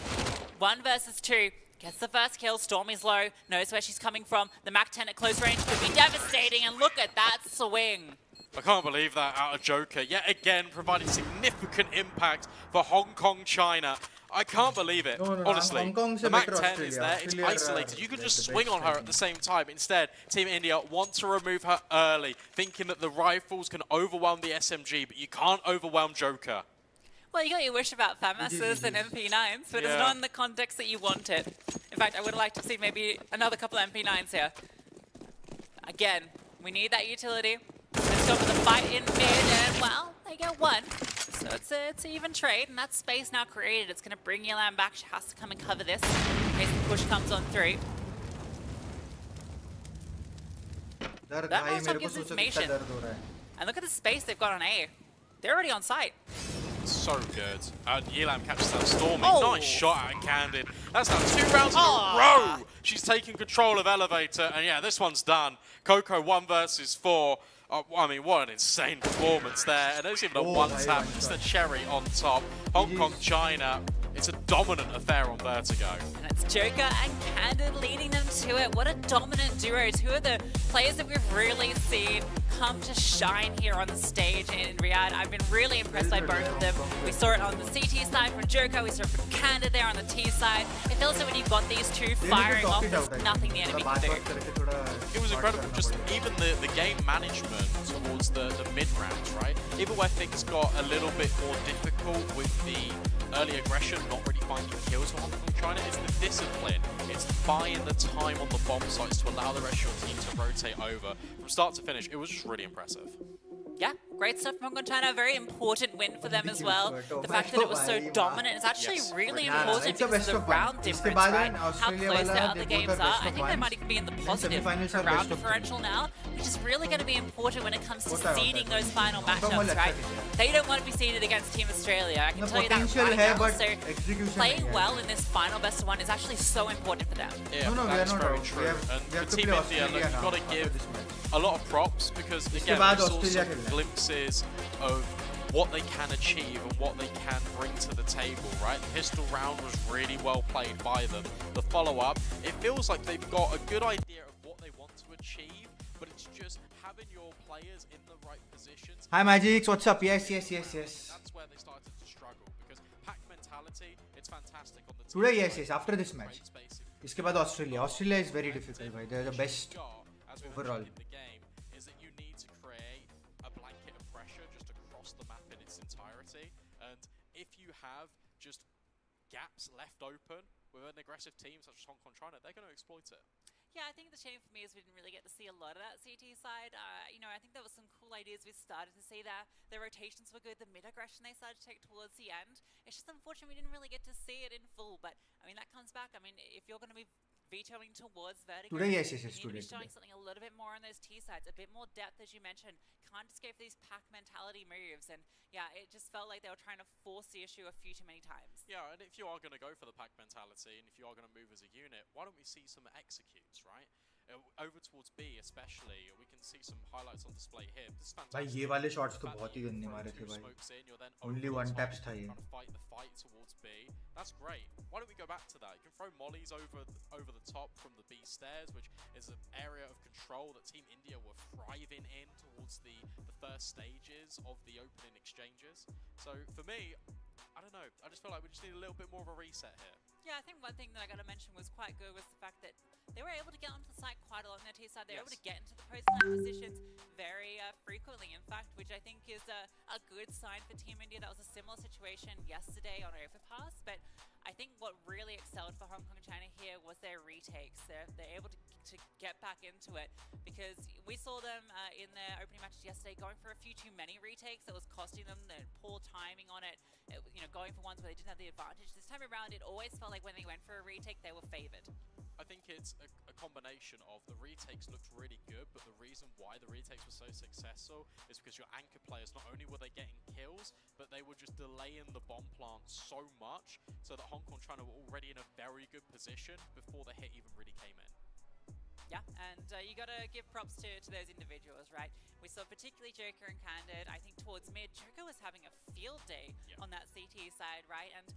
1 versus 2. Gets the first kill. Stormy's low. Knows where she's coming from. The Mac 10 at close range could be devastating. And look at that swing. I can't believe that out of Joker. Yet again, providing significant impact for Hong Kong China. I can't believe it, honestly. The Mac 10 is there, it's isolated. You can just swing on her at the same time. Instead, Team India want to remove her early, thinking that the rifles can overwhelm the SMG, but you can't overwhelm Joker. Well, you got your wish about FAMASs and MP9s, but it's not in the context that you want it. In fact, I would have liked to see maybe another couple of MP9s here. Again, we need that utility. Let's go for the fight in mid, and well, they get 1. So it's an even trade, and that space now created. It's going to bring Yelam back. She has to come and cover this in case the push comes on through. That Molotov gives information. And look at the space they've got on A. They're already on site. So good. Yelam catches that Stormy. Nice shot at Candid. That's now 2 rounds in a row. She's taking control of Elevator, and yeah, this one's done. Coco 1 versus 4. I mean, what an insane performance there. And there's even a 1 tap, just the cherry on top. Hong Kong China It's a dominant affair on Vertigo. And it's Joker and Candid leading them to it. What a dominant duo. Two of the players that we've really seen come to shine here on the stage in Riyadh. I've been really impressed by both of them. We saw it on the CT side from Joker, we saw it from Candid there on the T side. It feels like when you've got these two firing off, there's nothing the enemy can do. It was incredible, just even the game management towards the mid-rounds, right? Even where things got a little bit more difficult with the early aggression, not really finding kills for Hong Kong China, it's the discipline. It's buying the time on the bomb sites to allow the rest of your team to rotate over. From start to finish, it was just really impressive. Yeah, great stuff from Hong Kong China. A very important win for them as well. The fact that it was so dominant is actually really important because of the round difference, right? How close the other games are. I think they might even be in the positive for round differential now, which is really going to be important when it comes to seeding those final matchups, right? They don't want to be seeded against Team Australia. I can tell you that right now. So playing well in this final best of one is actually so important for them. Yeah, that's very true. And for Team India, look, you've got to give a lot of props because, again, we saw some glimpses of what they can achieve and what they can bring to the table, right? The pistol round was really well played by them. The follow-up, it feels like they've got a good idea of what they want to achieve, but it's just having your players in the right positions. Hi Magix, what's up? Yes. That's where they started to struggle because pack mentality, it's fantastic on the team. Today, yes, after this match. इसके बाद Australia. Australia is very difficult, bhai. They're the best overall. In the game is that you need to create a blanket of pressure just across the map in its entirety, and if you have just gaps left open with an aggressive team such as Hong Kong China, they're going to exploit it. Yeah, I think the shame for me is we didn't really get to see a lot of that CT side. I think there was some cool ideas we started to see there. The rotations were good, the mid-aggression they started to take towards the end. It's just unfortunate we didn't really get to see it in full, but that comes back. If you're going to be vetoing towards Vertigo, today, yes, you need to today. be showing something a little bit more on those T sides, a bit more depth, as you mentioned. Can't just go for these pack mentality moves, and yeah, it just felt like they were trying to force the issue a few too many times. Yeah, and if you are going to go for the pack mentality, and if you are going to move as a unit, why don't we see some executes, right? Over towards B especially, we can see some highlights on display here. This is fantastic. भाई ये वाले shots तो बहुत ही गंदे मारे थे भाई. Only one taps था ये. Trying to fight the fight towards B. That's great. Why don't we go back to that? You can throw mollies over the top from the B stairs, which is an area of control that Team India were thriving in towards the first stages of the opening exchanges. So for me, I don't know. I just feel like we just need a little bit more of a reset here. Yeah, I think one thing that I got to mention was quite good was the fact that they were able to get onto the site quite a lot on their T side. They were able to get into the post-line positions very frequently, in fact, which I think is a good sign for Team India. That was a similar situation yesterday on Overpass, but I think what really excelled for Hong Kong China here was their retakes. They're able to get back into it because we saw them in their opening matches yesterday going for a few too many retakes that was costing them the poor timing on it. Going for ones where they didn't have the advantage. This time around, it always felt like when they went for a retake, they were favored. I think it's a combination of the retakes looked really good, but the reason why the retakes were so successful is because your anchor players, not only were they getting kills, but they were just delaying the bomb plant so much so that Hong Kong China were already in a very good position before the hit even really came in. Yeah, and you got to give props to those individuals, right? We saw particularly Joker and Candid. I think towards mid, Joker was having a field day on that CT side, right? And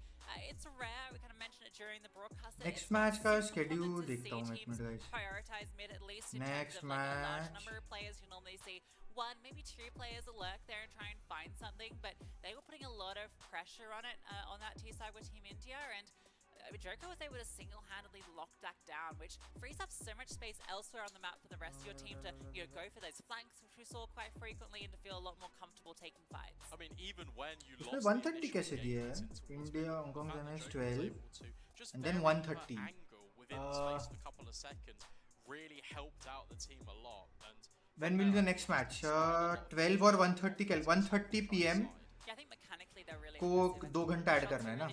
it's rare, we kind of mentioned it during the broadcast. Next match का schedule देखता हूँ एक minute guys. Prioritize mid at least in Next terms of like a large match. number of players. You normally see one, maybe two players that lurk there and try and find something, but they were putting a lot of pressure on it on that T side with Team India, and Joker was able to single-handedly lock that down, which frees up so much space elsewhere on the map for the rest of your team to go for those flanks, which we saw quite frequently, and to feel a lot more comfortable taking fights. I mean, even when you इसमें lost 130 कैसे दिया है? India, Hong Kong China is 12, and then 130. Within the space of a couple of seconds really helped out the team a lot. And when will be the next match? 12 or 130 130 PM. Yeah, I think mechanically they're really को 2 घंटा add करना है ना?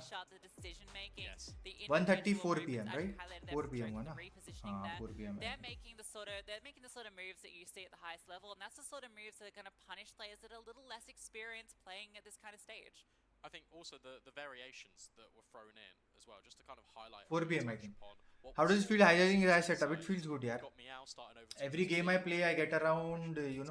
1:34 PM, right? 4 PM हुआ ना? हाँ, 4 PM. They're making the sort of moves that you see at the highest level, and that's the sort of moves that are going to punish players that are a little less experienced playing at this kind of stage. I think also the variations that were thrown in as well, just to kind of highlight. 4 PM I think. How does it feel hijacking his setup? It feels good, yaar. Every game I play, I get around, we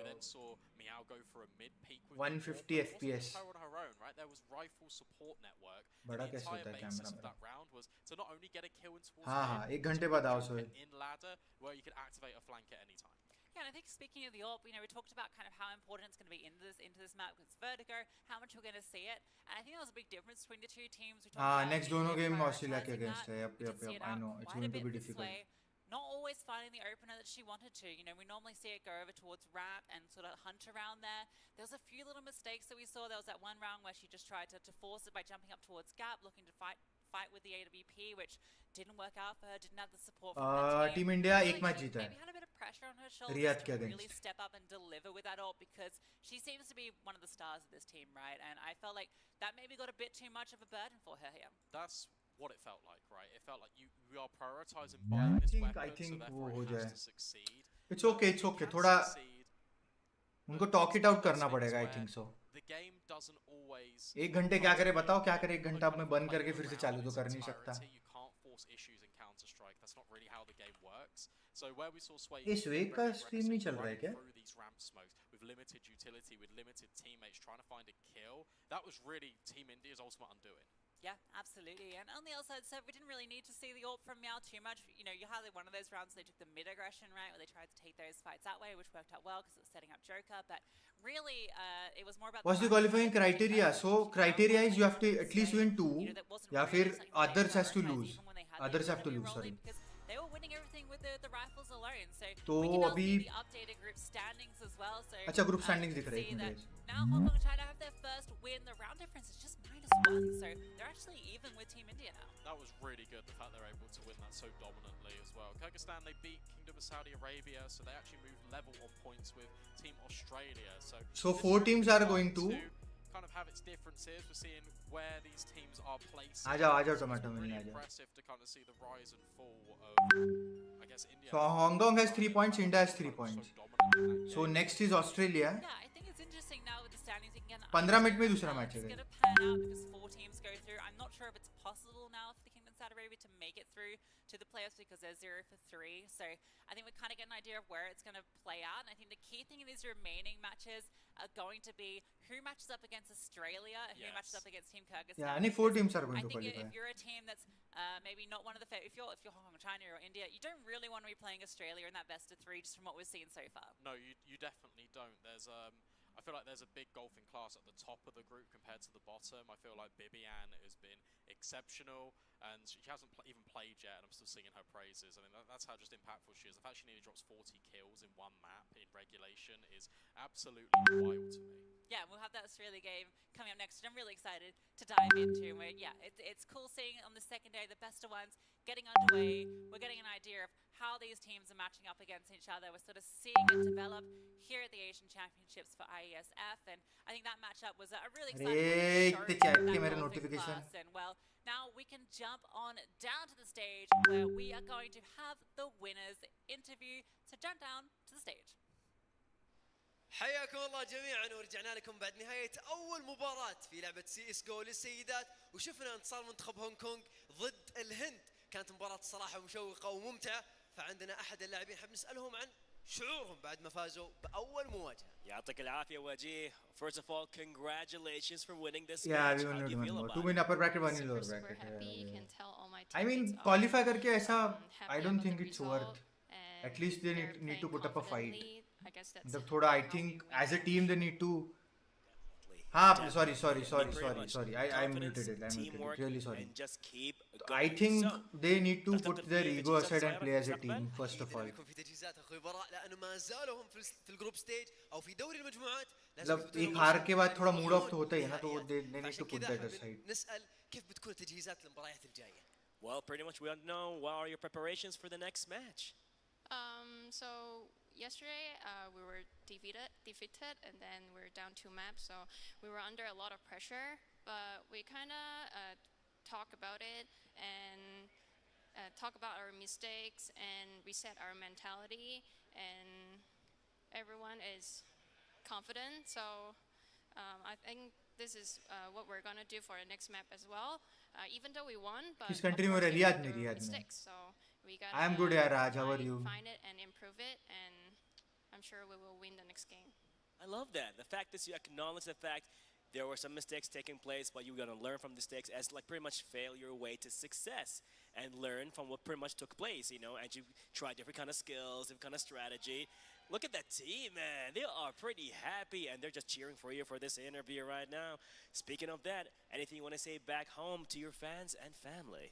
then saw Meow go for a mid peak with 150 FPS. On her own, right? There was rifle support network. बड़ा The कैसे entire होता है basis camera of मेरा? that round was to not only get a kill in towards हाँ, mid, एक but घंटे to बाद आओ jump Sohail. in ladder where you could activate a flank at any time. Yeah, and I think speaking of the AWP, you know, we talked about kind of how important it's going to be into this map because it's vertigo, how much we're going to see it, and I think that was a big difference between the two teams. We talked about Next दोनों India game Australia के prioritising against that. है. Yep, We did see it I out know. It's quite going a to bit be this difficult. way. Not always finding the opener that she wanted to. You know, we normally see it go over towards Rap and sort of hunt around there. There was a few little mistakes that we saw. There was that one round where she just tried to force it by jumping up towards Gap, looking to fight with the AWP, which didn't work out for her, didn't have the support from her team. Team India Really, एक match she जीता maybe है. had a bit of pressure on her shoulders Riyadh to के really against. step up and deliver with that ult because she seems to be one of the stars of this team, right? And I felt like that maybe got a bit too much of a burden for her here. That's what it felt like, right? It felt like we are prioritizing Yeah, buying this I weapon, so think therefore वो हो it has जाए. to succeed. It's okay, it's okay. Can थोड़ा succeed, उनको but talk it's it one out of those करना things पड़ेगा. I where think so. The game doesn't always. एक घंटे क्या करे बताओ क्या करे. एक घंटा मैं बंद करके फिर से चालू तो कर नहीं सकता. You can't force issues in Counter-Strike. That's not really how the game works. So where we saw Sway इस week का stream नहीं चल रहा है क्या? through these ramp smokes with limited utility, with limited teammates trying to find a kill, that was really Team India's ultimate undoing. Yeah, absolutely. And on the other side, so we didn't really need to see the AWP from Meow too much. You know, you had one of those rounds they took the mid-aggression, right, where they tried to take those fights that way, which worked out well because it was setting up Joker. But really, it was more about... What's the qualifying criteria? So, criteria is you have to at least win 2. या फिर others has to lose. Others have to lose, sorry. They were winning everything with the rifles alone. So तो we can now अभी see the updated group standings as well. So अच्छा group standings दिख रहा है see एक that minute. now Hong Kong China have their first win. The round difference is just -1, so they're actually even with Team India now. That was really good, the fact they're able to win that so dominantly as well. Kyrgyzstan, they beat Kingdom of Saudi Arabia, so they actually moved level on points with Team Australia. So 4 teams are going to kind of have its differences. We're seeing where these teams are placed. आ जाओ tomato Really मिलने आ जाओ. impressive to kind of see the rise and fall of, I guess, India. So Hong Kong has 3 points, India has 3 So points. dominant in that So game. next is Australia. Yeah, I think it's interesting now with the standings. You can get 15 minute में दूसरा match it's है. going to pan out because 4 teams go through. I'm not sure if it's possible now for the Kingdom of Saudi Arabia to make it through to the playoffs because they're 0 for 3. So I think we kind of get an idea of where it's going to play out. And I think the key thing in these remaining matches are going to be who matches up against Australia and who matches up against Team Kyrgyzstan. Yeah, only 4 teams are going I to think qualify. if you're a team that's maybe not one of the if you're Hong Kong, China or India, you don't really want to be playing Australia in that best of 3 just from what we've seen so far. No, you definitely don't. There's I feel like there's a big golfing class at the top of the group compared to the bottom. I feel like Bibian has been exceptional, and she hasn't even played yet, and I'm still singing her praises. I mean, that's how just impactful she is. The fact she nearly drops 40 kills in one map in regulation is absolutely wild to me. Yeah, we'll have that Australia game coming up next, and I'm really excited to dive into. And yeah, it's cool seeing on the second day the best of ones getting underway. We're getting an idea of how these teams are matching up against each other. We're sort of seeing it develop here at the Asian Championships for IESF, and I think that matchup was a really exciting one to show that golfing class. And well, now we can jump on down to the stage where we are going to have the winners interview. So jump down to the stage. حياكم الله جميعا ورجعنا لكم بعد نهاية أول مباراة في لعبة CSGO للسيدات وشفنا انتصار منتخب هونغ كونغ ضد الهند. كانت مباراة الصراحة مشوقة وممتعة. فعندنا أحد اللاعبين حاب نسألهم عن شعورهم بعد ما فازوا بأول مواجهة. يعطيك العافية وجيه. First of all, congratulations for winning this Yeah, match. we How do you won feel more. about 2 it? win upper bracket, 1 in lower super bracket. happy. Yeah, You yeah. can tell all my I mean, teammates qualify करके ऐसा happy I don't about think the it's result, worth. and At least they they're need to playing put up a fight. confidently. I guess that's मतलब थोड़ा I how we think win. as a team they need to. Definitely. sorry. Pretty much I confidence, muted it. teamwork, Really sorry. and just keep I going. think So, they need to تقدر put their تفيد ego aside تجهيزات and play as a صغيرة في team first of all. أكيد يكون في تجهيزات أخوي براء لأنه ما زالوا هم في الجروب ستيج أو في دوري المجموعات. لازم मतलब يثبتون एक أنفسهم हार के बाद थोड़ा يعني mood off तो होता ही है ना तो वो نهائيات. they need to فعشان put كذا that حابين aside. نسأل كيف بتكون التجهيزات للمباريات الجاية؟ well, pretty much we want to know what are your preparations for the next match. So yesterday we were defeated, and then we were down 2 maps. So we were under a lot of pressure, but we kind of talk about it and talk about our mistakes and reset our mentality. And everyone is confident. So I think this is what we're gonna do for the next map as well. Even though we won, but किस country में of course रह? there Riyadh were में. mistakes. So we gotta I am good यार Raj, how are you? find it and improve it, and I'm sure we will win the next game. I love that. The fact that you acknowledge the fact there were some mistakes taking place, but you're going to learn from mistakes as like pretty much fail your way to success and learn from what pretty much took place, you know, and you try different kind of skills, different kind of strategy. Look at that team, man. They are pretty happy, and they're just cheering for you for this interview right now. Speaking of that, anything you want to say back home to your fans and family?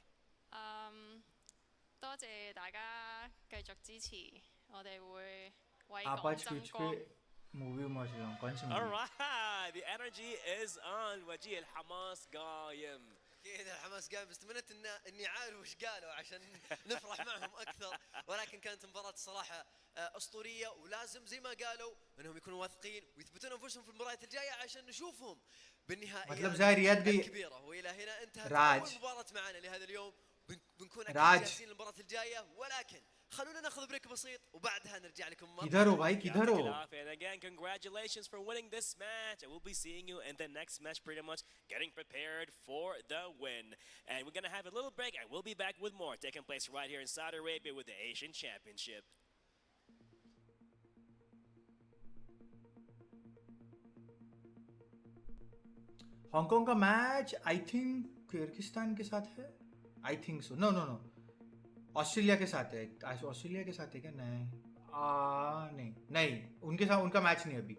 多謝大家繼續支持，我哋會為 आप 港 आज 爭 Twitch 光。 पे movie watch रहा हूँ कौन सी All movie right, the energy is on. وجيه الحماس قايم. اكيد الحماس قايم، بس تمنيت اني عارف وش قالوا عشان نفرح معهم اكثر، ولكن كانت مباراة الصراحة اسطورية، ولازم زي ما قالوا انهم يكونوا واثقين ويثبتون انفسهم في المباريات الجاية عشان نشوفهم بالنهائيات मतलब زي Riyadh गई الكبيرة. والى هنا انتهت راج. اول مباراة معنا لهذا اليوم، بنكون اكيد راج. جاهزين للمباراة الجاية، ولكن خلونا ناخذ بريك بسيط وبعدها نرجع لكم مرة. किधर हो भाई किधर हो And again, congratulations for winning this match. And we'll be seeing you in the next match, pretty much getting prepared for the win. And we're going to have a little break, and we'll be back with more taking place right here in Saudi Arabia with the Asian Championship. Hong Kong का match I think Kyrgyzstan के साथ है I think so no no no Australia के साथ है Australia के साथ है क्या नहीं नहीं नहीं उनके साथ उनका मैच नहीं अभी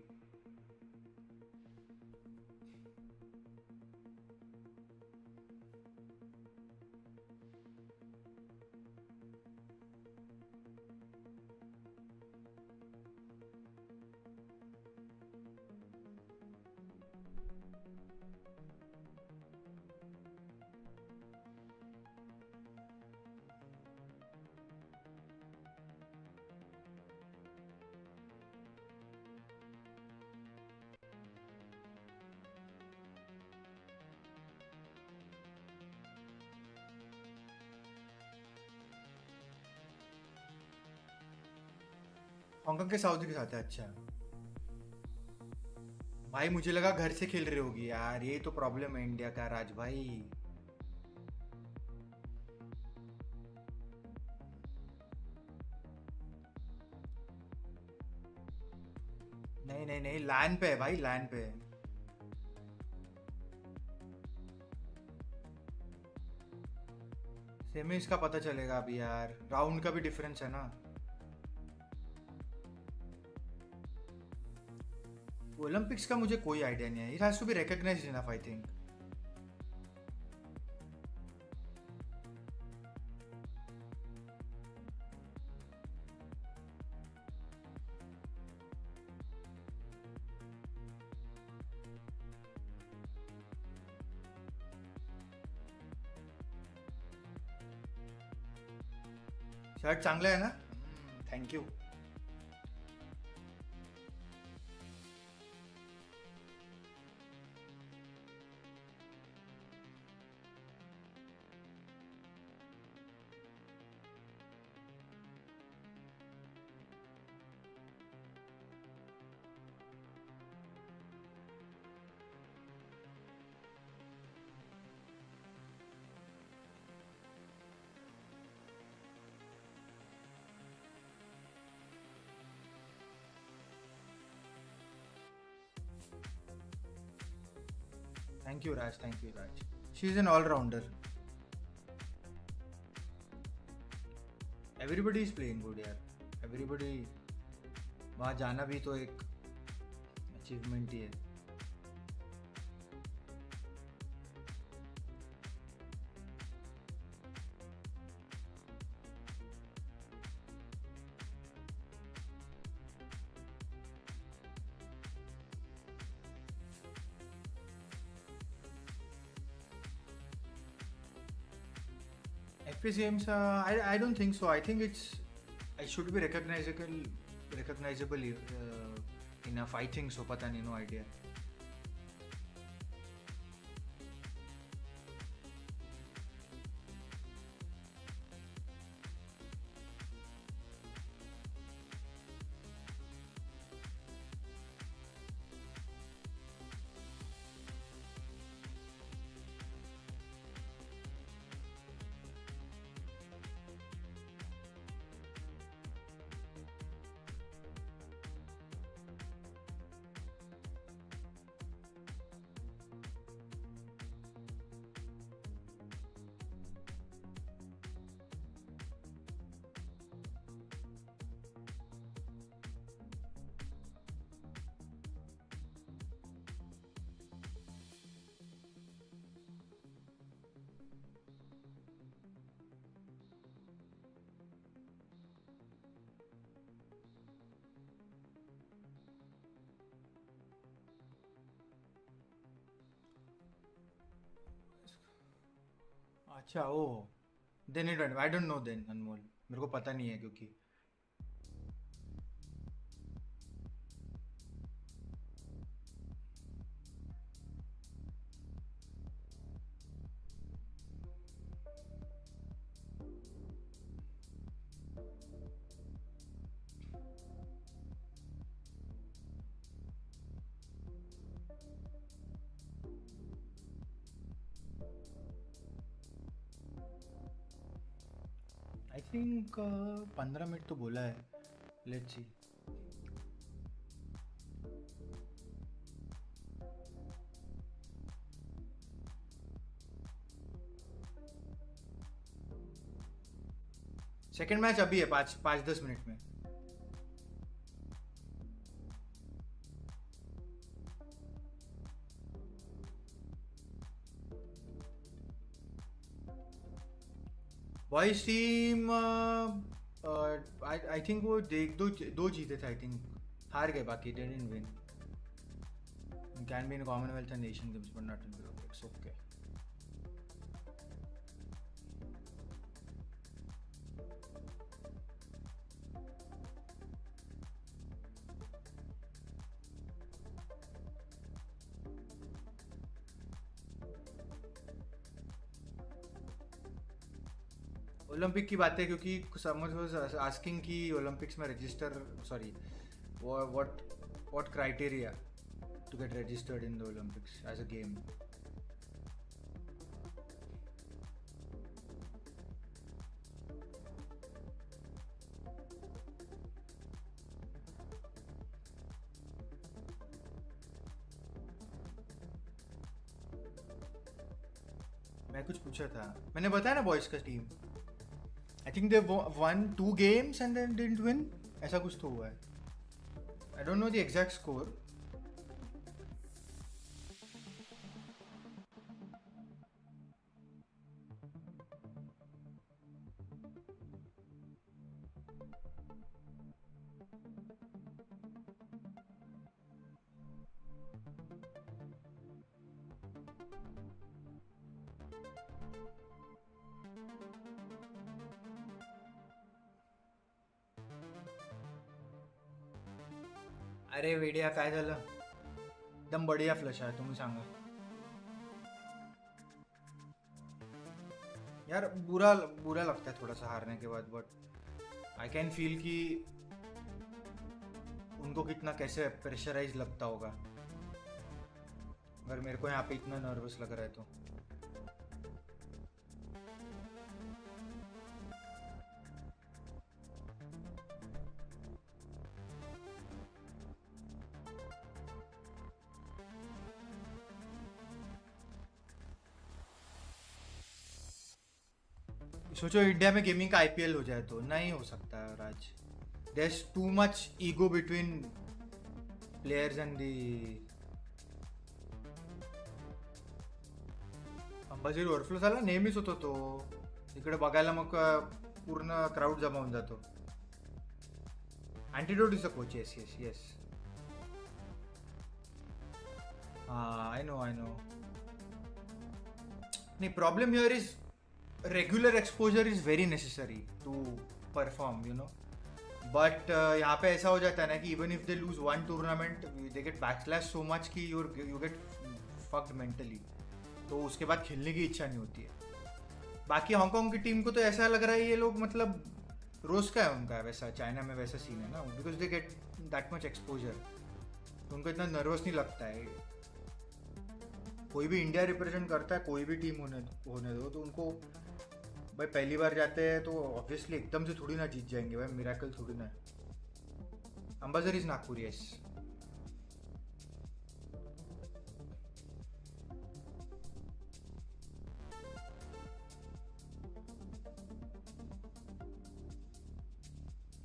हांगकांग के सऊदी के साथ है अच्छा भाई मुझे लगा घर से खेल रही होगी यार ये तो प्रॉब्लम है इंडिया का राज भाई नहीं नहीं नहीं लैन पे है भाई लैन पे है सेमीज का पता चलेगा अभी यार राउंड का भी डिफरेंस है ना ओलंपिक्स का मुझे कोई आइडिया नहीं है it has to be recognised enough I think shirt चांगला आहे ना thank you Thank you, Raj. Thank you, Raj. She's an all-rounder. Everybody is playing good, यार. Everybody वहाँ जाना भी तो एक achievement ही है. FPS games, I don't think so. I think it should be recognizable enough. I think so. पता नहीं, no idea. अच्छा oh then it I don't know then Anmol मेरे को पता नहीं है क्योंकि आई थिंक 15 मिनट तो बोला है लेट्स सी सेकेंड मैच अभी है 5-10 मिनट में बॉयज टीम आई थिंक वो दो जीते थे आई थिंक हार गए बाकी they didn't win can be in Commonwealth and Asian Games but not in Olympics okay Olympic की बात है क्योंकि समझ वाज आस्किंग कि ओलंपिक्स में register sorry what criteria to get registered in the Olympics as a game मैं कुछ पूछा था मैंने बताया ना बॉयज का team I think they won 2 games and then didn't win. ऐसा कुछ तो हुआ है. I don't know the exact score. अरे वेडिया काय झालं एकदम बढिया फ्लश आहे तुम्ही सांगा यार बुरा लगता है थोड़ा सा हारने के बाद बट आई कैन फील कि उनको कितना कैसे प्रेशराइज लगता होगा अगर मेरे को यहाँ पे इतना नर्वस लग रहा है तो सोचो इंडिया में गेमिंग का आईपीएल हो जाए तो नहीं हो सकता Raj there is too much ego between players and the Ambazari overflow झाला नेहमीच होतो तो इकडे बघायला मग पूर्ण क्राऊड जमा होऊन जातो antidote is a coach yes I know नहीं problem here is regular exposure is very necessary to perform you know but यहाँ पे ऐसा हो जाता है ना कि even if they lose one tournament they get backslash so much कि you get fucked mentally तो उसके बाद खेलने की इच्छा नहीं होती है बाकी हांगकांग की टीम को तो ऐसा लग रहा है ये लोग मतलब रोज का है उनका वैसा चाइना में वैसा सीन है ना because they get that much exposure तो उनको इतना नर्वस नहीं लगता है कोई भी इंडिया रिप्रेजेंट करता है कोई भी टीम होने दो तो उनको भाई पहली बार जाते हैं तो ऑब्वियसली एकदम से थोड़ी ना जीत जाएंगे भाई मिरेकल थोड़ी ना अंबाझर इज नागपुर यस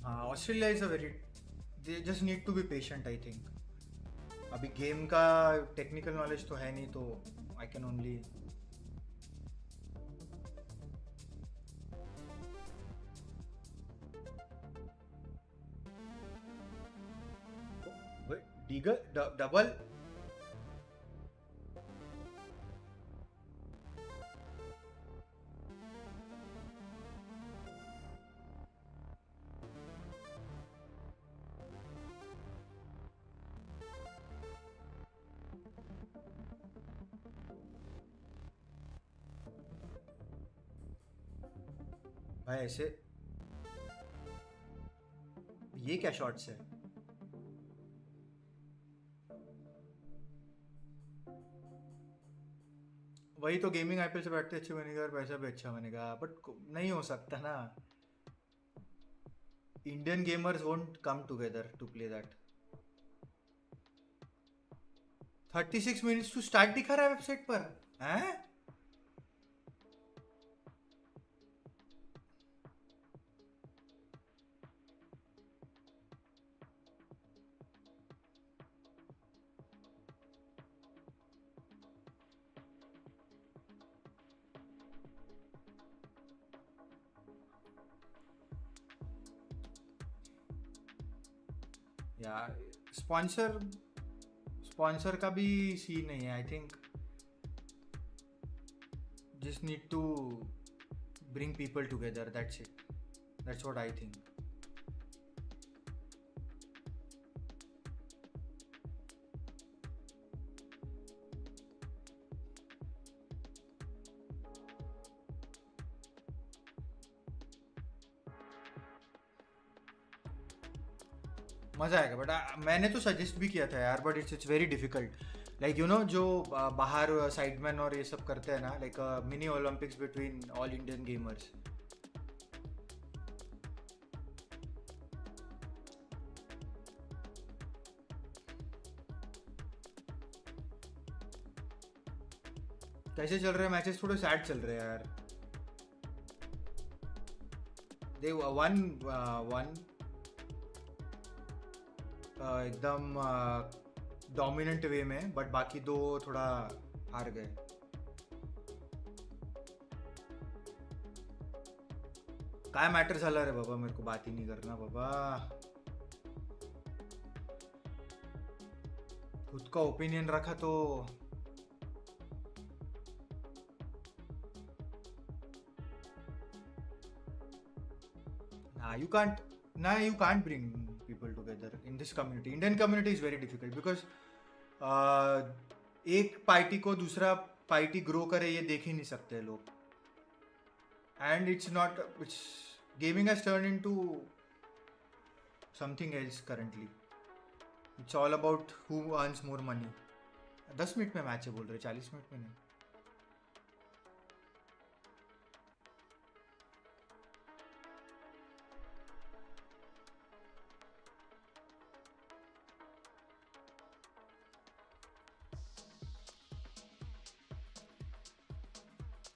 हाँ Australia is a very they just need to be patient I think अभी गेम का टेक्निकल नॉलेज तो है नहीं तो आई कैन ओनली डबल भाई ऐसे ये क्या शॉट्स है? वही तो गेमिंग आईपीएल से बैठते अच्छे बनेगा और पैसा भी अच्छा बनेगा, बट नहीं हो सकता ना. Indian gamers won't come together to play that. 36 minutes to start दिखा रहा है वेबसाइट पर हैं? यार स्पॉन्सर का भी सीन नहीं है. I think just need to bring people together, that's it. That's what I think. मज़ा आएगा. बट मैंने तो सजेस्ट भी किया था यार, but it's very difficult. Like you know जो बाहर साइडमैन और ये सब करते हैं ना, like mini Olympics between all Indian gamers. कैसे चल रहे हैं मैचेस? थोड़े सैड चल रहे हैं यार. दे वन एकदम डोमिनेंट वे में, बट बाकी दो थोड़ा हार गए. काय मॅटर झाला रे बाबा? मेरे को बात ही नहीं करना बाबा. खुद का ओपिनियन रखा तो you can't bring people together in this community. Indian community is very difficult because एक पार्टी को दूसरा पार्टी ग्रो करे ये देख ही नहीं सकते लोग. And it's gaming has turned into something else currently. It's all about who earns more money. 10 minute में मैच है बोल रहे, 40 मिनट में नहीं.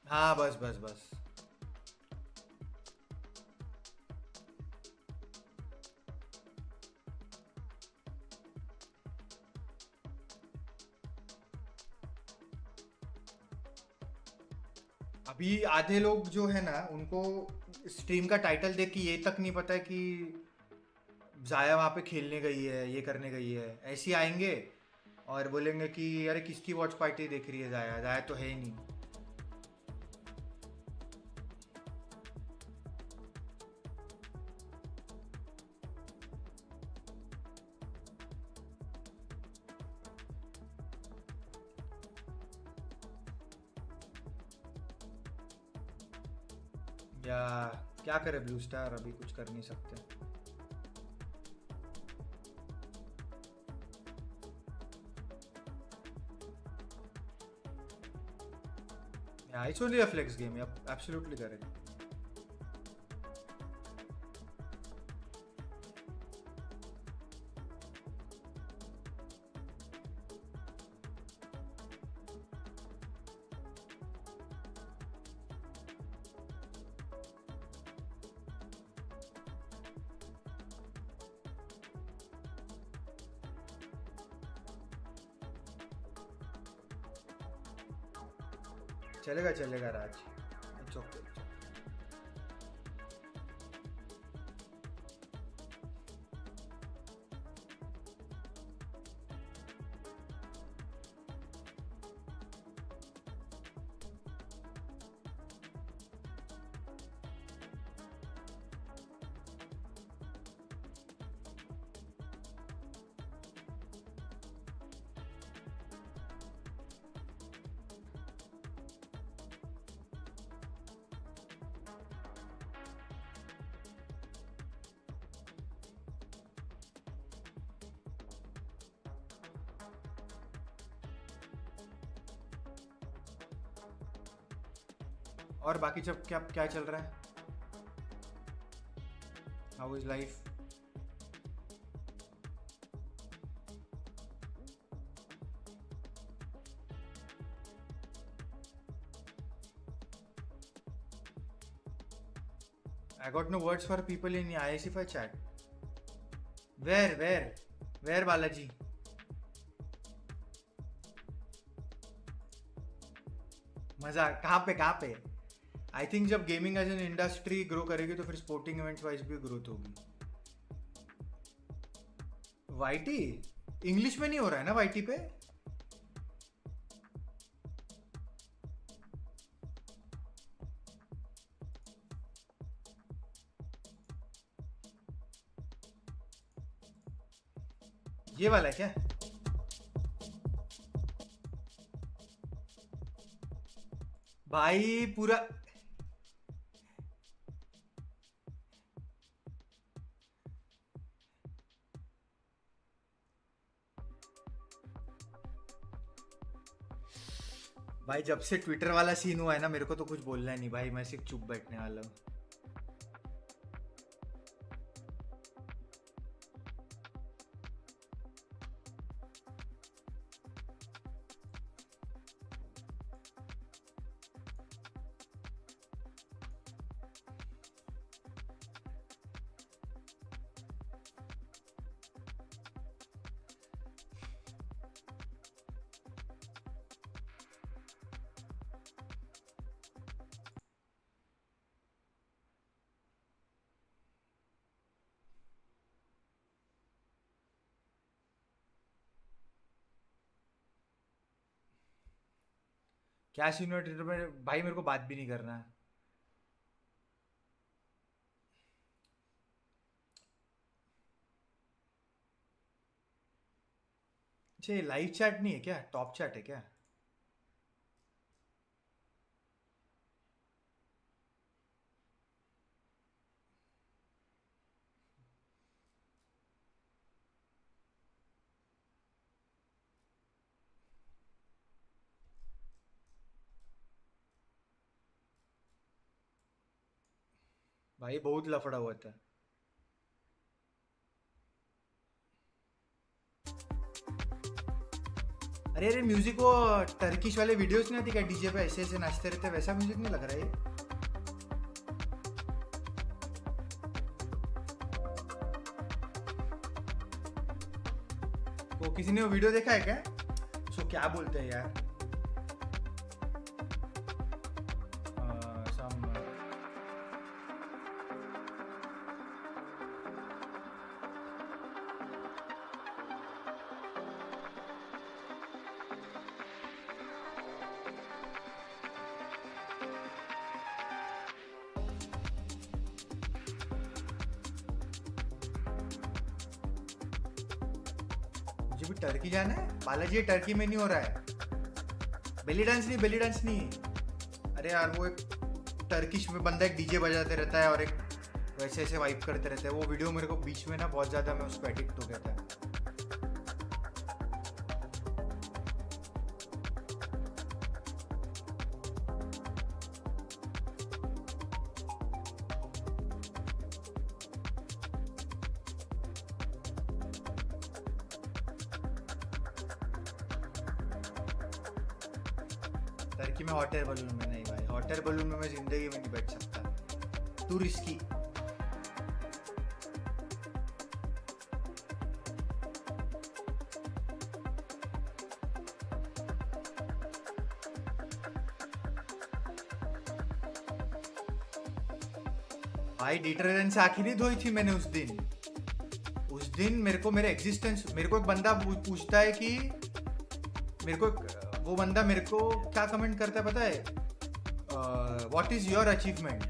हाँ बस. अभी आधे लोग जो है ना, उनको स्ट्रीम का टाइटल देख के ये तक नहीं पता है कि ज़ाया वहाँ पे खेलने गई है, ये करने गई है. ऐसे ही आएंगे और बोलेंगे कि अरे किसकी वॉच पार्टी देख रही है ज़ाया तो है ही नहीं. या क्या करे ब्लू स्टार, अभी कुछ कर नहीं सकते. Yeah, it's only a flex game. Yep, absolutely correct. चलेगा राज. It's okay. और बाकी सब क्या क्या चल रहा है? How is life? I got no words for people in ISFI chat. Where Balaji? मजा कहाँ पे? आई थिंक जब gaming as an industry grow करेगी तो फिर स्पोर्टिंग इवेंट्स वाइज भी ग्रोथ होगी. वाईटी इंग्लिश में नहीं हो रहा है ना वाईटी पे? ये वाला है क्या? भाई पूरा भाई जब से ट्विटर वाला सीन हुआ है ना, मेरे को तो कुछ बोलना है नहीं भाई, मैं सिर्फ चुप बैठने वाला हूँ. क्या सीन हुआ ट्विटर में भाई? मेरे को बात भी नहीं करना. अच्छा ये लाइव चैट नहीं है क्या? टॉप चैट है क्या? भाई बहुत लफड़ा हुआ था. अरे म्यूजिक वो टर्किश वाले वीडियोस नहीं आती क्या? डीजे पे ऐसे ऐसे नाचते रहते, वैसा म्यूजिक नहीं लग रहा है ये? तो किसी ने वो वीडियो देखा है क्या? सो क्या बोलते हैं यार? मुझे भी टर्की जाना है. बालाजी टर्की में नहीं हो रहा है. बेली डांस नहीं. अरे यार वो एक टर्किश में बंदा एक डीजे बजाते रहता है और एक वैसे ऐसे वाइप करते रहते हैं. वो वीडियो मेरे को बीच में ना बहुत ज़्यादा मैं उस पर एडिक्ट हो गया था. टर्की में हॉट एयर बलून में नहीं भाई. हॉट एयर बलून में मैं जिंदगी में नहीं बैठ सकता. To risky. भाई डिटर्जेंट से आखिर ही धोई थी मैंने उस दिन मेरे को मेरे एग्जिस्टेंस, मेरे को एक बंदा पूछता है कि मेरे को वो बंदा मेरे को क्या कमेंट करता है पता है? What is your achievement?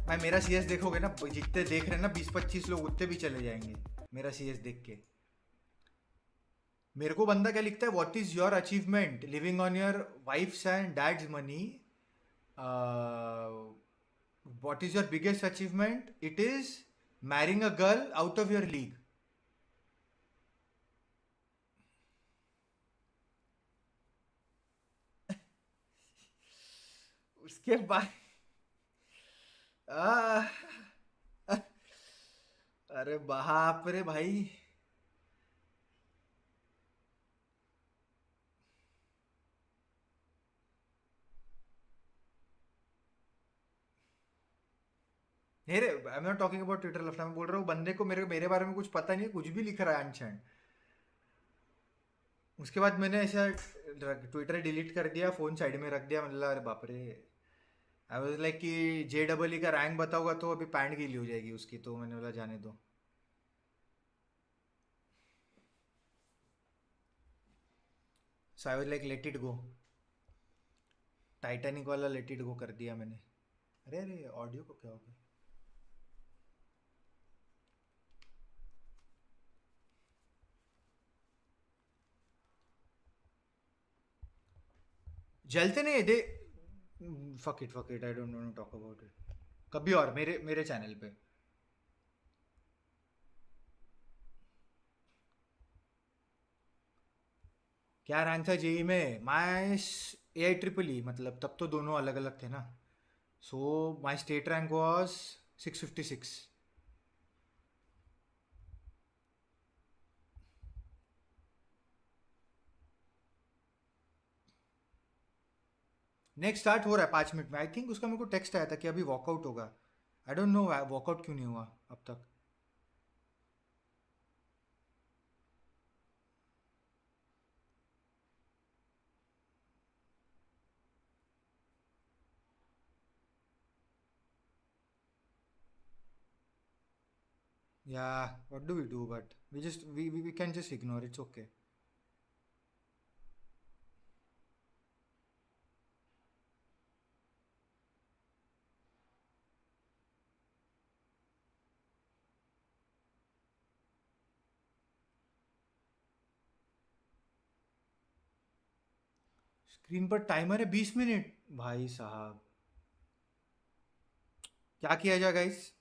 भाई मेरा सीएस देखोगे ना, जितने देख रहे हैं ना 20-25 लोग उतने भी चले जाएंगे मेरा सीएस देख के. मेरे को बंदा क्या लिखता है? What is your achievement? Living on your wife's and dad's money. What is your biggest achievement? It is marrying a girl out of your league. उसके बाद अरे बाप रे भाई, नहीं रे, I am not talking about Twitter लफड़ा, मैं बोल रहा हूँ बंदे को मेरे बारे में कुछ पता नहीं है, कुछ भी लिख रहा है अनशन। उसके बाद मैंने ऐसा ट्विटर डिलीट कर दिया, फ़ोन साइड में रख दिया, मतलब अरे बाप रे। आई वाज लाइक कि JEE का रैंक बताऊंगा तो अभी पैंट गीली हो जाएगी उसकी, तो मैंने बोला जाने दो। So I was like let it go, Titanic वाला लेट इट गो कर दिया मैंने। अरे अरे ऑडियो को क्या हो गया? जलते नहीं दे, fuck it, I don't want to talk about it. कभी और मेरे चैनल पे। क्या रैंक था जेई में? माई AI EEE, मतलब तब तो दोनों अलग अलग थे ना। So my state rank was 656। Next start हो रहा है 5 मिनट में। आई थिंक उसका मेरे को टेक्स्ट आया था कि अभी वॉकआउट होगा। आई डोंट नो वॉकआउट क्यों नहीं हुआ अब तक। Yeah, what do we do? But we can just ignore. It's okay. Screen पर टाइमर है 20 मिनट। भाई साहब, क्या किया जाए गाइस?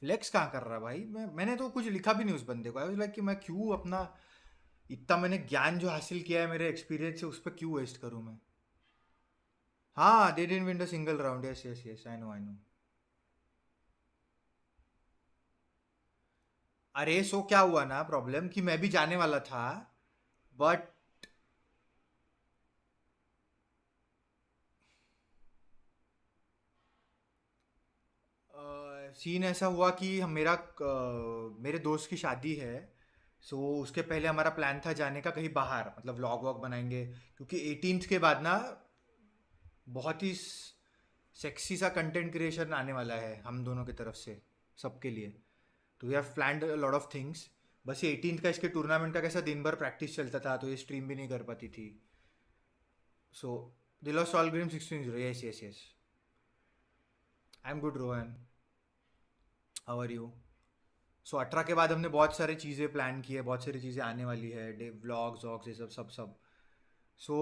फ्लेक्स कहाँ कर रहा भाई? मैंने तो कुछ लिखा भी नहीं उस बंदे को। आई वाज लाइक कि मैं क्यों अपना इतना मैंने ज्ञान जो हासिल किया है मेरे एक्सपीरियंस से, उस पर क्यों वेस्ट करूं मैं? हाँ, दे didn't win the single round. Yes yes yes, I know I know. अरे सो क्या हुआ ना, प्रॉब्लम कि मैं भी जाने वाला था, बट सीन ऐसा हुआ कि मेरे दोस्त की शादी है। सो उसके पहले हमारा प्लान था जाने का कहीं बाहर, मतलब व्लॉग वॉग बनाएंगे, क्योंकि 18th के बाद ना बहुत ही सेक्सी सा कंटेंट क्रिएशन आने वाला है हम दोनों की तरफ से, सबके लिए। तो we have planned a lot of things. बस ये 18th का, इसके टूर्नामेंट का कैसा दिन भर प्रैक्टिस चलता था, तो ये स्ट्रीम भी नहीं कर पाती थी। So they lost all game 16-0। Yes yes yes, I am good Rohan, how are you? So 18 के बाद हमने बहुत सारी चीज़ें प्लान की है, बहुत सारी चीज़ें आने वाली है, डे व्लॉग्स वॉग्स ये सब सब सब। सो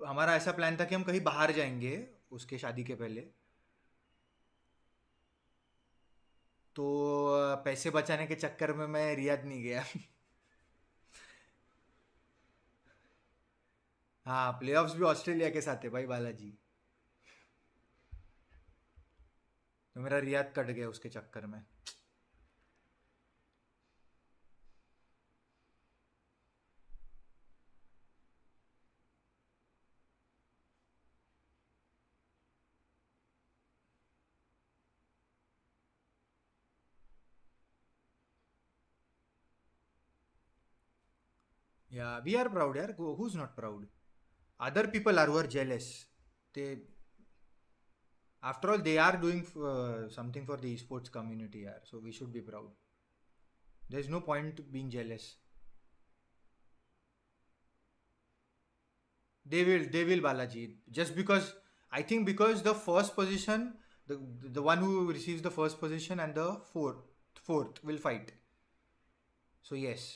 हमारा ऐसा प्लान था कि हम कहीं बाहर जाएंगे उसके शादी के पहले। तो पैसे बचाने के चक्कर में मैं रियाद नहीं गया। हाँ, प्लेऑफ्स भी ऑस्ट्रेलिया के साथ है भाई बालाजी, तो मेरा रियाद कट गया उसके चक्कर में। Yeah, we are proud, yaar. Who's not proud? Other people are who are jealous. They, after all, they are doing something for the esports community, yaar. So we should be proud. There's no point being jealous. They will, Balaji. Just because, I think because the first position, the one who receives the first position and the fourth will fight. So yes.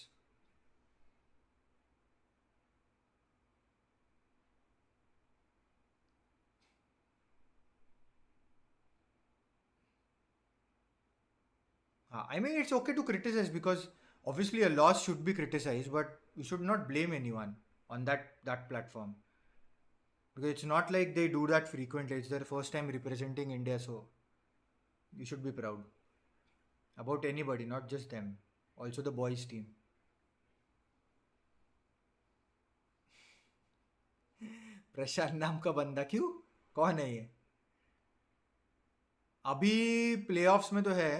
I mean, it's okay to criticize because obviously a loss should be criticized, but you should not blame anyone on that platform because it's not like they do that frequently. It's their first time representing India, so you should be proud about anybody, not just them. Also the boys team. प्रशांत नाम का बंदा क्यों? कौन है ये? अभी playoffs में तो है.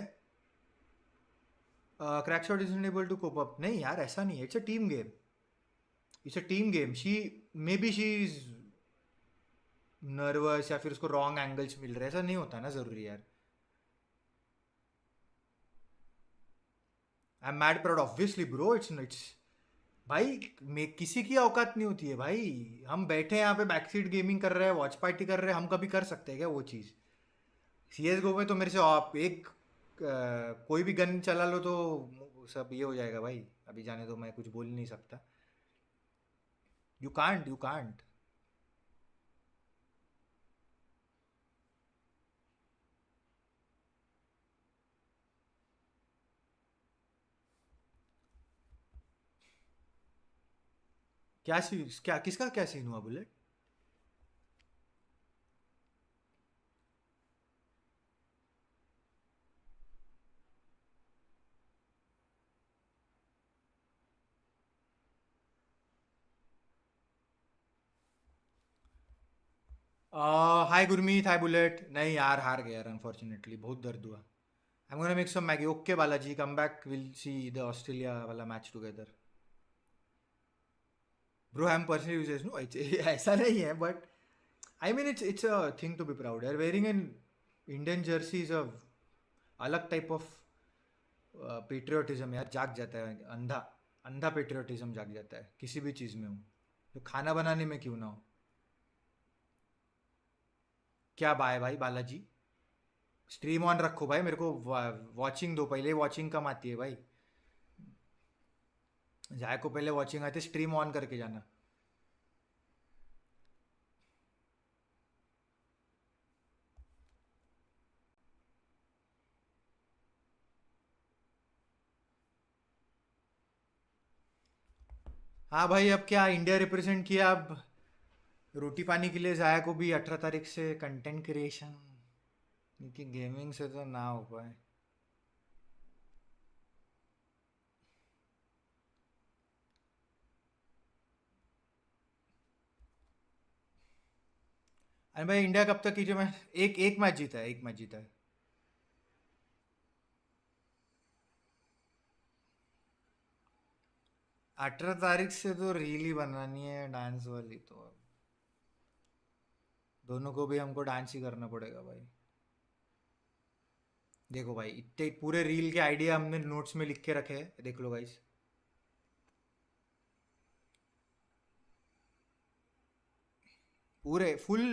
Crackshot isn't able to cope up. नहीं यार, ऐसा नहीं है. It's a team game. It's a team game. Maybe she is nervous या फिर उसको wrong angles मिल रहे हैं. ऐसा नहीं होता ना ज़रूरी यार. I'm mad proud, obviously bro. It's भाई किसी की औकात नहीं होती है भाई. हम बैठे हैं यहाँ पे बैकसीट गेमिंग कर रहे हैं, वॉच पार्टी कर रहे हैं. हम कभी कर सकते हैं क्या वो चीज़? CSGO में तो मेरे से आप कोई भी गन चला लो तो सब ये हो जाएगा भाई. अभी जाने तो मैं कुछ बोल नहीं सकता. You can't. किसका क्या सीन हुआ Bullet? Hi Gurmeet, hi Bullet. नहीं यार, हार गया यार अनफॉर्चुनेटली. बहुत दर्द हुआ. I am gonna make some Maggi. Okay Balaji, come back, will see the Australia वाला match together. Bro I am personally uses. No ऐसा नहीं है, but I mean it's a thing to be proud. यार wearing an Indian jersey is a अलग type of patriotism. यार जाग जाता है, अंधा पेट्रियोटिज्म जाग जाता है किसी भी चीज़ में हूँ, तो खाना बनाने में क्यों ना हो. क्या बाय भाई बालाजी? स्ट्रीम ऑन रखो भाई, मेरे को वॉचिंग दो. पहले वॉचिंग कम आती है भाई. जाए को पहले वॉचिंग आती है, स्ट्रीम ऑन करके जाना. हाँ भाई, अब क्या इंडिया रिप्रेजेंट किया. अब रोटी पानी के लिए जाया को भी 18 तारीख से कंटेंट क्रिएशन की गेमिंग से तो ना हो पाए. अरे भाई इंडिया कब तक कीजिए. मैं एक मैच जीता है. 18 तारीख से तो रील ही बनानी है डांस वाली, तो दोनों को भी हमको डांस ही करना पड़ेगा भाई. देखो भाई, इतने पूरे रील के आइडिया हमने नोट्स में लिख के रखे हैं, देख लो गाइस. पूरे फुल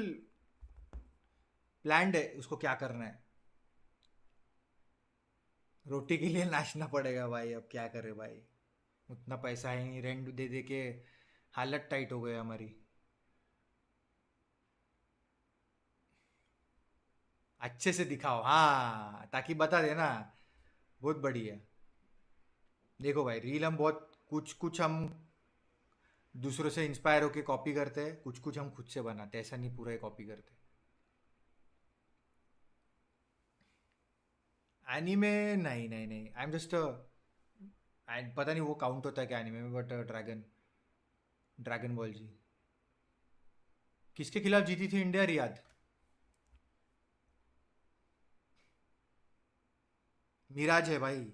प्लान्ड है उसको क्या करना है. रोटी के लिए नाचना पड़ेगा भाई. अब क्या करे भाई, उतना पैसा है नहीं. रेंट दे दे के हालत टाइट हो गई हमारी. अच्छे से दिखाओ हाँ, ताकि बता देना. बहुत बढ़िया. देखो भाई, रील हम बहुत कुछ हम दूसरों से इंस्पायर होके कॉपी करते हैं, कुछ हम खुद से बनाते हैं. ऐसा नहीं पूरा ही कॉपी करते. एनीमे नहीं. आई एम जस्ट पता नहीं वो काउंट होता है क्या एनीमे में, बट ड्रैगन बॉल जी. किसके खिलाफ जीती थी इंडिया? रियाद. मिराज है भाई.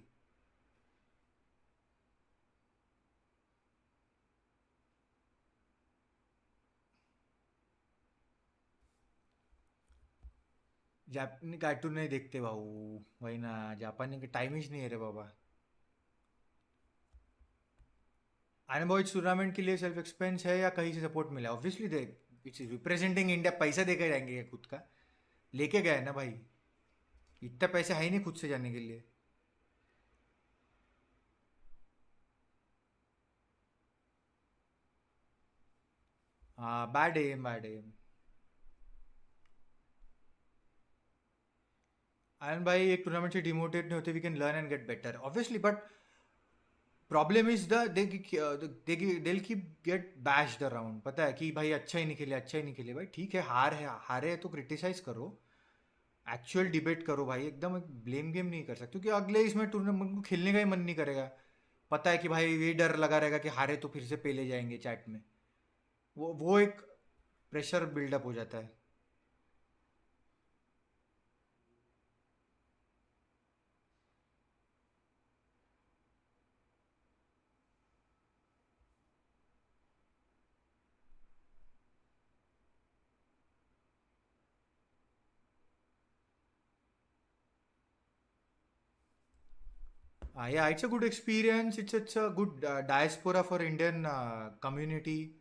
जापानी कार्टून नहीं देखते भाऊ. वही ना, जापानी के टाइम ही नहीं है रे बाबा. आने बॉयज टूर्नामेंट के लिए सेल्फ एक्सपेंस है या कहीं से सपोर्ट मिला? Obviously they, it's representing India. पैसा देकर जाएंगे खुद का, लेके गए ना भाई. इतना पैसा है ही नहीं खुद से जाने के लिए. हाँ, बैड एम. आयन भाई एक टूर्नामेंट से डिमोटेड नहीं होते, we can learn and get better obviously, but problem is they'll keep get bashed around. पता है कि भाई अच्छा ही नहीं खेले, अच्छा ही नहीं खेले. भाई ठीक है, हारे है तो क्रिटिसाइज करो, एक्चुअल डिबेट करो भाई, एकदम ब्लेम गेम नहीं कर सकते, क्योंकि अगले इसमें टूर्नामेंट को खेलने का ही मन नहीं करेगा. पता है कि भाई ये डर लगा रहेगा कि हारे तो फिर से पेले जाएंगे चैट में, वो एक प्रेशर बिल्डअप हो जाता है. Yeah, it's a good experience. It's a good diaspora for Indian community.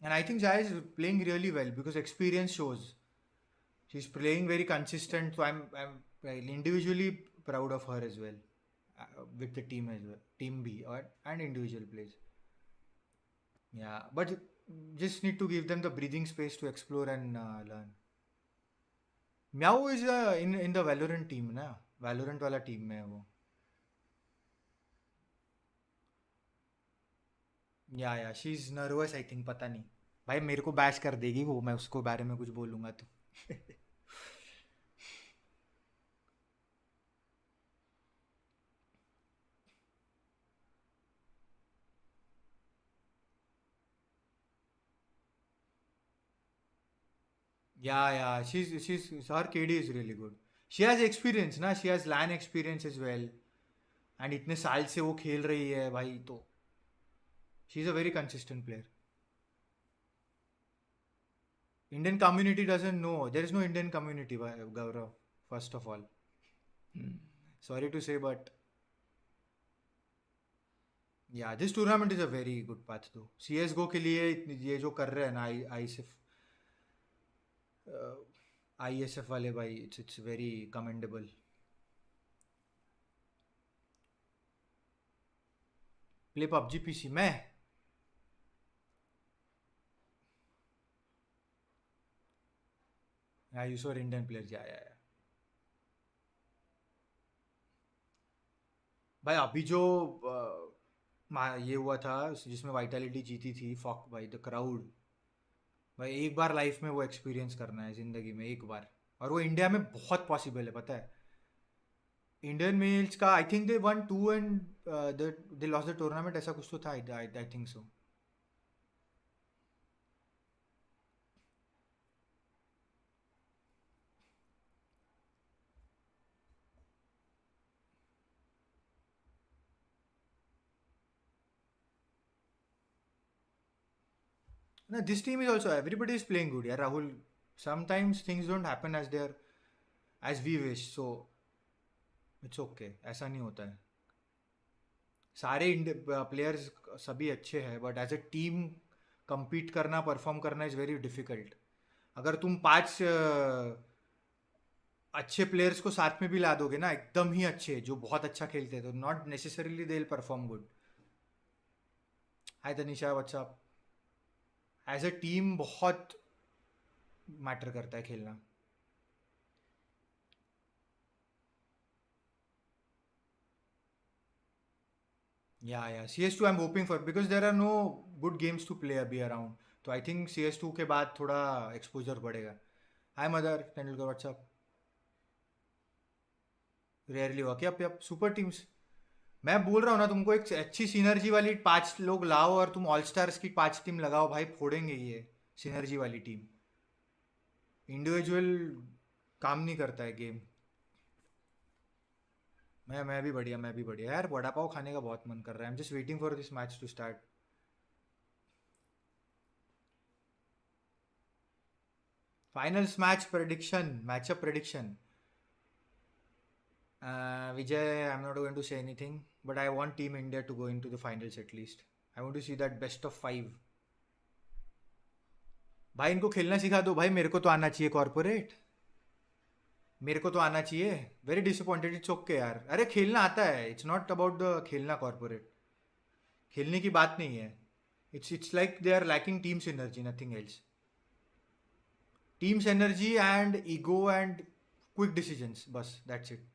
And I think Jaya is playing really well because experience shows. She's playing very consistent. So I'm individually proud of her as well, with the team as well, team B and individual plays. Yeah, but just need to give them the breathing space to explore and learn. Meow is in the Valorant team ना, Valorant वाला team में है वो. या she's nervous I think, पता नहीं भाई, मेरे को बैश कर देगी वो, मैं उसको बारे में कुछ बोलूँगा तो. Yeah, her KD is really good. She has experience ना, she has LAN experience as well. And इतने साल से वो खेल रही है भाई, तो she is a very consistent player. Indian community doesn't know. There is no Indian community, Gaurav, first of all. Sorry to say, but yeah, this tournament is a very good path though. CSGO के लिए ये जो कर रहे हैं ना ISF वाले भाई, it's very commendable. Play PUBG PC मैं? Yeah, you saw Indian players. Yeah. भाई अभी जो ये हुआ था जिसमें वाइटलिटी जीती थी, फॉक भाई, द क्राउड भाई, एक बार लाइफ में वो एक्सपीरियंस करना है ज़िंदगी में, एक बार. और वो इंडिया में बहुत पॉसिबल है, पता है. इंडियन मेल्स का I think they one 2 and they lost the tournament, ऐसा कुछ तो था. आई think so. No, this team is also, everybody is playing good. Yeah, Rahul. Sometimes things don't happen as we wish, so it's okay. ऐसा नहीं होता है. सारे players सभी अच्छे हैं, but as a team compete करना, परफॉर्म करना इज़ वेरी डिफिकल्ट. अगर तुम 5 अच्छे प्लेयर्स को साथ में भी ला दोगे ना, एकदम ही अच्छे जो बहुत अच्छा खेलते हैं, तो not necessarily they will perform good. Hi Tanisha, what's up. As a team बहुत मैटर करता है खेलना. Yeah. CS2 I'm hoping for, because there are no good games to play अभी around. तो आई थिंक CS2 के बाद थोड़ा एक्सपोजर बढ़ेगा. हाय मदर तेंदुलकर, व्हाट्सअप. रेयरली हुआ क्या अब सुपर टीम्स. मैं बोल रहा हूँ ना तुमको, एक अच्छी सिनर्जी वाली 5 लोग लाओ और तुम ऑल स्टार्स की 5 टीम लगाओ भाई, फोड़ेंगे ये सिनर्जी वाली टीम. इंडिविजुअल काम नहीं करता है गेम. मैं भी बढ़िया यार. वड़ा पाव खाने का बहुत मन कर रहा है. I am just waiting for this match to start. Finals match prediction, matchup prediction. Vijay, I'm not going to say anything, but I want Team India to go into the finals at least. I want to see that best of 5. भाई इनको खेलना सिखा दो भाई, मेरे को तो आना चाहिए कॉर्पोरेट, मेरे को तो आना चाहिए. Very disappointed. इट्स ओके यार, अरे खेलना आता है. इट्स नॉट अबाउट द खेलना कॉर्पोरेट, खेलने की बात नहीं है. It's like they are lacking team synergy, nothing else. Teams energy and ego and quick decisions, बस that's it.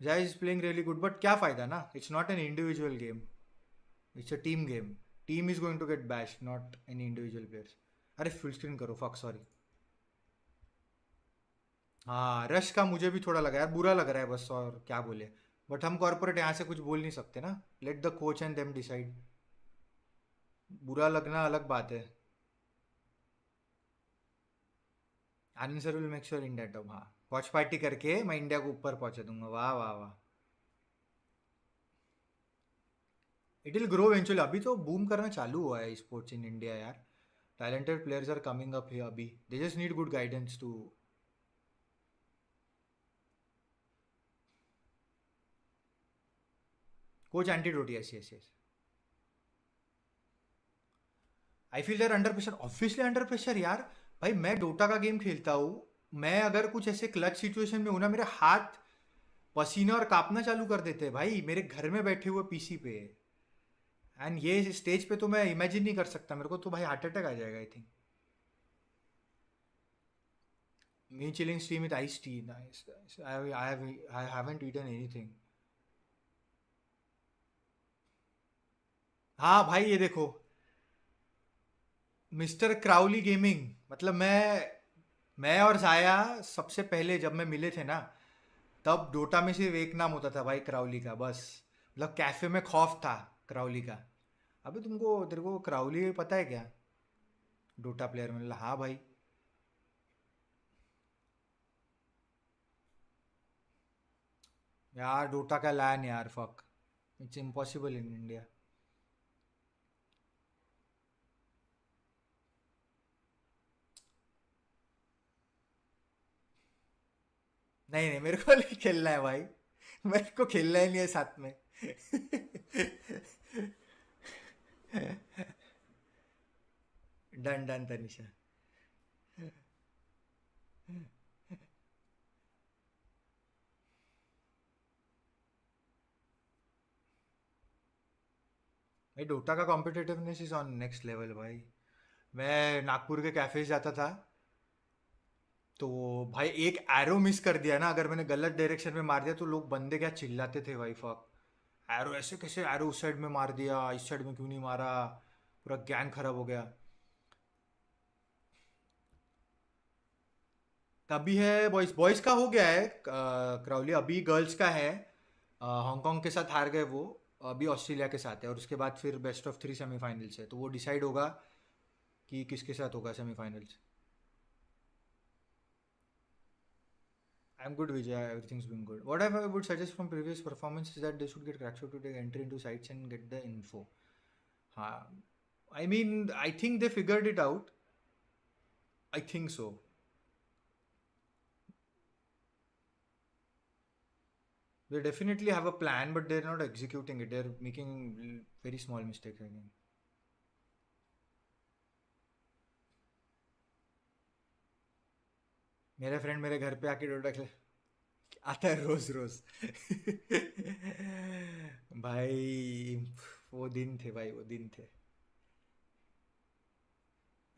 Xyaa is playing really good, but क्या फायदा ना? It's not an individual game. It's a team game. Team is going to get bashed, not any individual players. अरे full screen करो, fuck sorry. हाँ, rush का मुझे भी थोड़ा लगा यार, बुरा लग रहा है बस, और क्या बोले. बट हम कॉर्पोरेट यहाँ से कुछ बोल नहीं सकते ना. Let the coach and them decide. बुरा लगना अलग बात है. Anand sir will make sure India top. हाँ, वॉच पार्टी करके मैं इंडिया को ऊपर पहुंचा दूंगा. वाह वाह वाह. It will grow eventually. अभी तो बूम करना चालू हुआ है स्पोर्ट्स इन इंडिया यार. Talented players are coming up here अभी. They just need good guidance too. Coach antidote, yes yes yes. I feel they're under pressure. Obviously under pressure यार. भाई मैं डोटा का गेम खेलता हूँ. मैं अगर कुछ ऐसे क्लच सिचुएशन में हूं ना, मेरे हाथ पसीना और कांपना चालू कर देते हैं भाई, मेरे घर में बैठे हुए पीसी पे. एंड ये स्टेज पे तो मैं इमेजिन नहीं कर सकता. मेरे को तो भाई हार्ट अटैक आ जाएगा I think. Me chilling stream with ice tea. Nice. I haven't eaten anything. हाँ भाई ये देखो, मिस्टर क्राउली गेमिंग. मतलब मैं और जाया सबसे पहले जब मैं मिले थे ना, तब डोटा में सिर्फ एक नाम होता था भाई, क्राउली का, बस. मतलब कैफे में खौफ था क्राउली का. अबे तेरे को क्राउली पता है क्या, डोटा प्लेयर में? हाँ भाई. यार डोटा का लैन यार, fuck. It's impossible in India. नहीं नहीं, मेरे को नहीं खेलना है भाई. मेरे को खेलना ही नहीं है साथ में. Done done Tanisha. भाई डोटा का competitiveness is on next level भाई. मैं नागपुर के कैफे जाता था, तो भाई एक एरो मिस कर दिया ना, अगर मैंने गलत डायरेक्शन में मार दिया तो लोग बंदे क्या चिल्लाते थे भाई. फक, एरो ऐसे कैसे, एरो उस साइड में मार दिया, इस साइड में क्यों नहीं मारा. पूरा गैंग खराब हो गया. तभी है बॉयज. बॉयज का हो गया है क्राउली. अभी गर्ल्स का है. हांगकांग के साथ हार गए वो. अभी ऑस्ट्रेलिया के साथ है, और उसके बाद फिर बेस्ट ऑफ 3 सेमीफाइनल्स है. तो वो डिसाइड होगा कि किसके साथ होगा semifinals. I'm good, Vijay. Everything's been good. What I would suggest from previous performances is that they should get Crackshot to take entry into sites and get the info. I mean, I think they figured it out. I think so. They definitely have a plan, but they're not executing it. They're making very small mistakes again. मेरा friend मेरे घर पे आके Dota खेल आता है रोज रोज. भाई वो दिन थे भाई, वो दिन थे.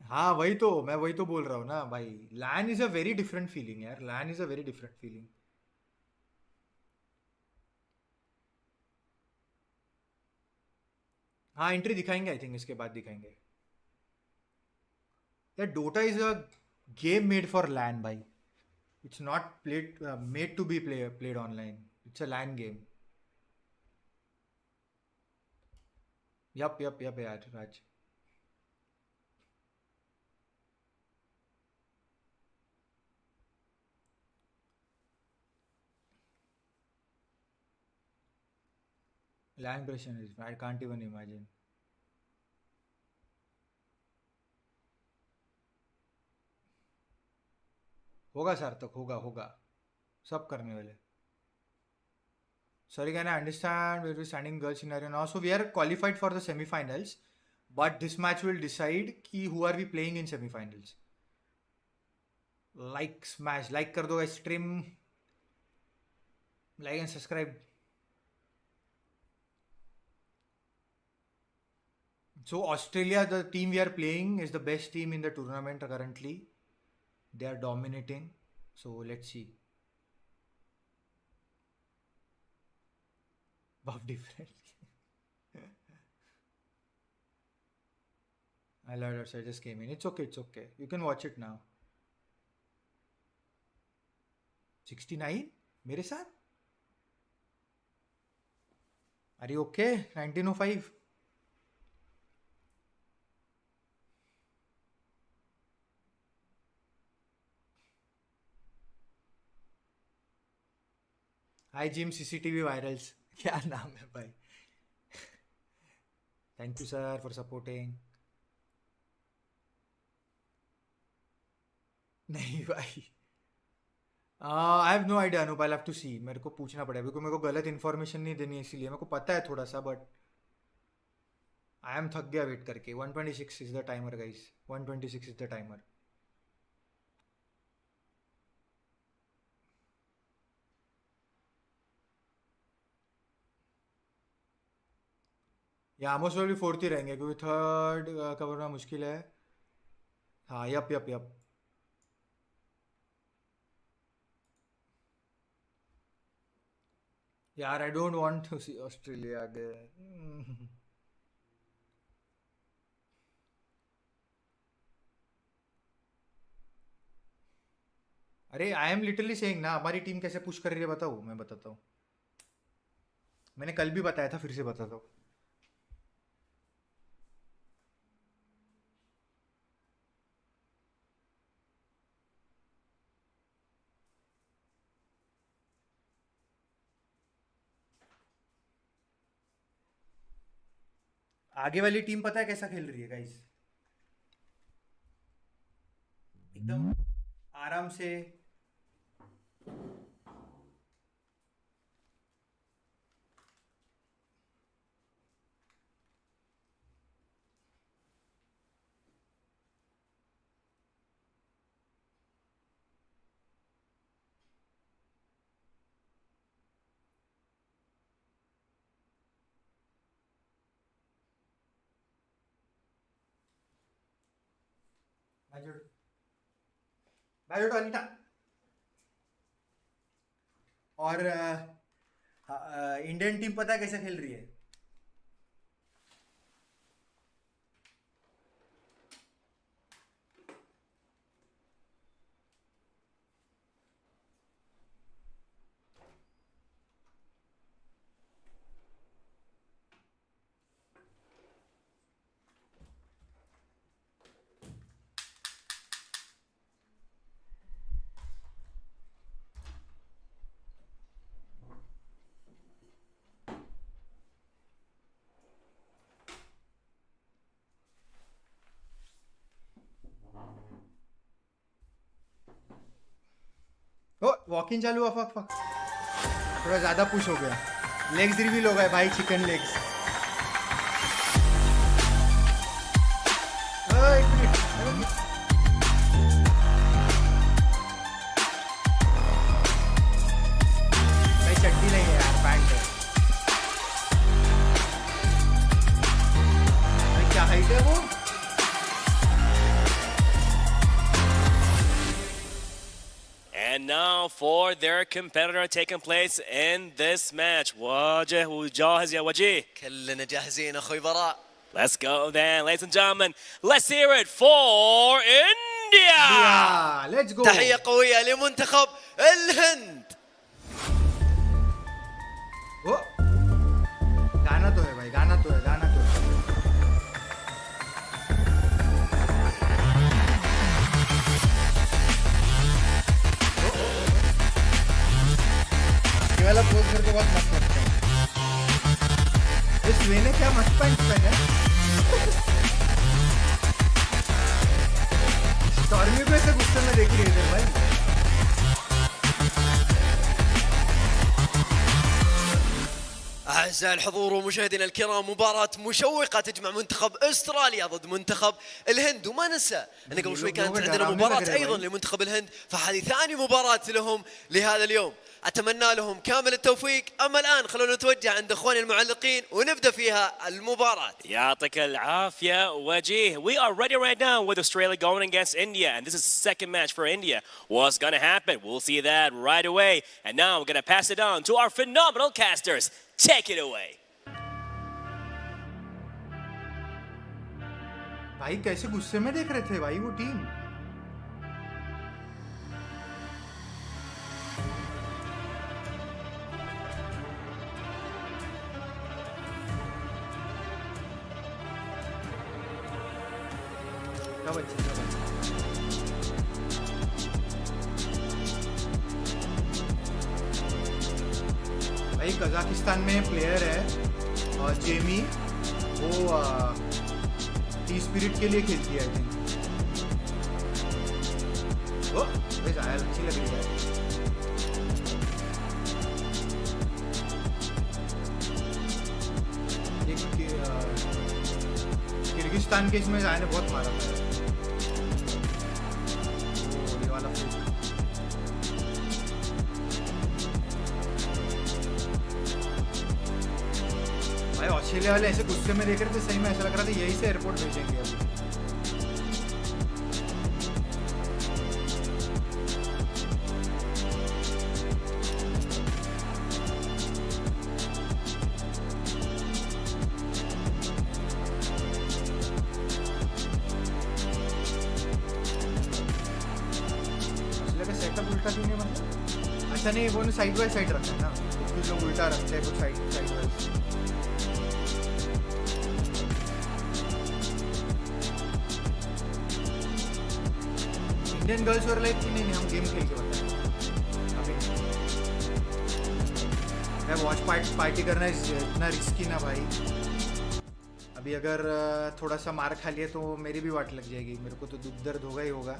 हाँ वही तो, मैं वही तो बोल रहा हूँ ना भाई. LAN is a very different feeling यार. LAN is a very different feeling. हाँ एंट्री दिखाएंगे आई थिंक, इसके बाद दिखाएंगे. यार Dota is a game made for LAN भाई. It's not made to be played online. It's a LAN game. Yup यार राज. LAN impression is, I can't even imagine. होगा सार्थक, होगा सब करने वाले. Sorry, can I understand where we're standing girls scenario now? So we are qualified for the semi-finals, but this match will decide कि who are we playing in semi-finals. Like smash, like कर दो guys, stream, like and subscribe. So Australia, the team we are playing is the best team in the tournament currently. They are dominating. So let's see. Buff different. I lied, I just came in. It's okay, it's okay. You can watch it now. 69? मेरे साथ? Are you okay? 1905? Hi Jim, CCTV virals. क्या नाम है भाई? Thank you sir for supporting. नहीं भाई. I have no idea Anup, I'll have to see. मेरे को पूछना पड़ेगा क्योंकि मेरे को गलत इन्फॉर्मेशन नहीं देनी है इसीलिए. मेरे को पता है थोड़ा सा बट I am थक गया वेट करके. 126 is the timer guys. 126 is the timer. या मोस्ट प्रोबेबली फोर्थ ही रहेंगे क्योंकि थर्ड कवर करना मुश्किल है. हाँ यप. यार I don't want to see Australia again. अरे आई एम लिटरली सेइंग ना हमारी टीम कैसे पुश कर रही है बताओ. मैं बताता हूँ. मैंने कल भी बताया था फिर से बताता हूँ. आगे वाली टीम पता है कैसा खेल रही है गाइस. एकदम आराम से. बैजोट अनिता और इंडियन टीम पता है कैसे खेल रही है. वॉक इन चालू हुआ. फक थोड़ा ज़्यादा पुश हो गया. लेग्स रिवील हो गए भाई. Chicken legs. एक मिनट भाई. चड्डी नहीं है यार पैंट है. भाई क्या हाइट है वो. And now for their competitor taking place in this match. واجه وجاهز يا وجيه. كلنا جاهزين اخوي براء. Let's go then, ladies and gentlemen. Let's hear it for India. Yeah, let's go. تحية قوية لمنتخب الهند. ओ गाना तो है भाई. गाना तो है. ये वाला पोज मेरे को बहुत मस्त लगता है. इस वे ने क्या मस्त पैंट पहना है. स्टॉर्मी को ऐसे गुस्से में देख रही है भाई. أعز أعزائي الحضور ومشاهدينا الكرام، مباراة مشوقة تجمع منتخب أستراليا ضد منتخب الهند. وما ننسى أن قبل شوي كانت عندنا مباراة أيضا لمنتخب الهند، فهذه ثاني مباراة لهم لهذا اليوم. أتمنى لهم كامل التوفيق. أما الآن خلونا نتوجه عند أخواني المعلقين ونبدأ فيها المباراة. يعطيك العافية وجيه. We are ready right now with Australia going against India, and this is the second match for India. What's going to happen? We'll see that right away. And now we're going to pass it on to our phenomenal casters. Take it away. भाई कैसे गुस्से में देख रहे थे भाई वो team. भाई कजाकिस्तान में प्लेयर है और जेमी, वो टी स्पिरिट के लिए खेलती है। आई थिंक वो बस आया, अच्छी लग रही है। किर्गिस्तान के इसमें जाने बहुत मारा था। ये वाला भाई ऑस्ट्रेलिया वाले ऐसे गुस्से में देख रहे थे, सही में ऐसा लग रहा था यही से एयरपोर्ट भेजेंगे अभी। ऑस्ट्रेलिया का सेटअप उल्टा क्यों नहीं मतलब? अच्छा नहीं, वो साइड बाय साइड रखा है ना, कुछ लोग उल्टा रखते हैं, कुछ side wise. Indian girls were like कि नहीं हम गेम खेल के बताएं अभी। मैं वॉच पार्टी करना इतना रिस्की ना भाई। अभी अगर थोड़ा सा मार खा लिया तो मेरी भी वाट लग जाएगी, मेरे को तो दुख दर्द होगा ही होगा।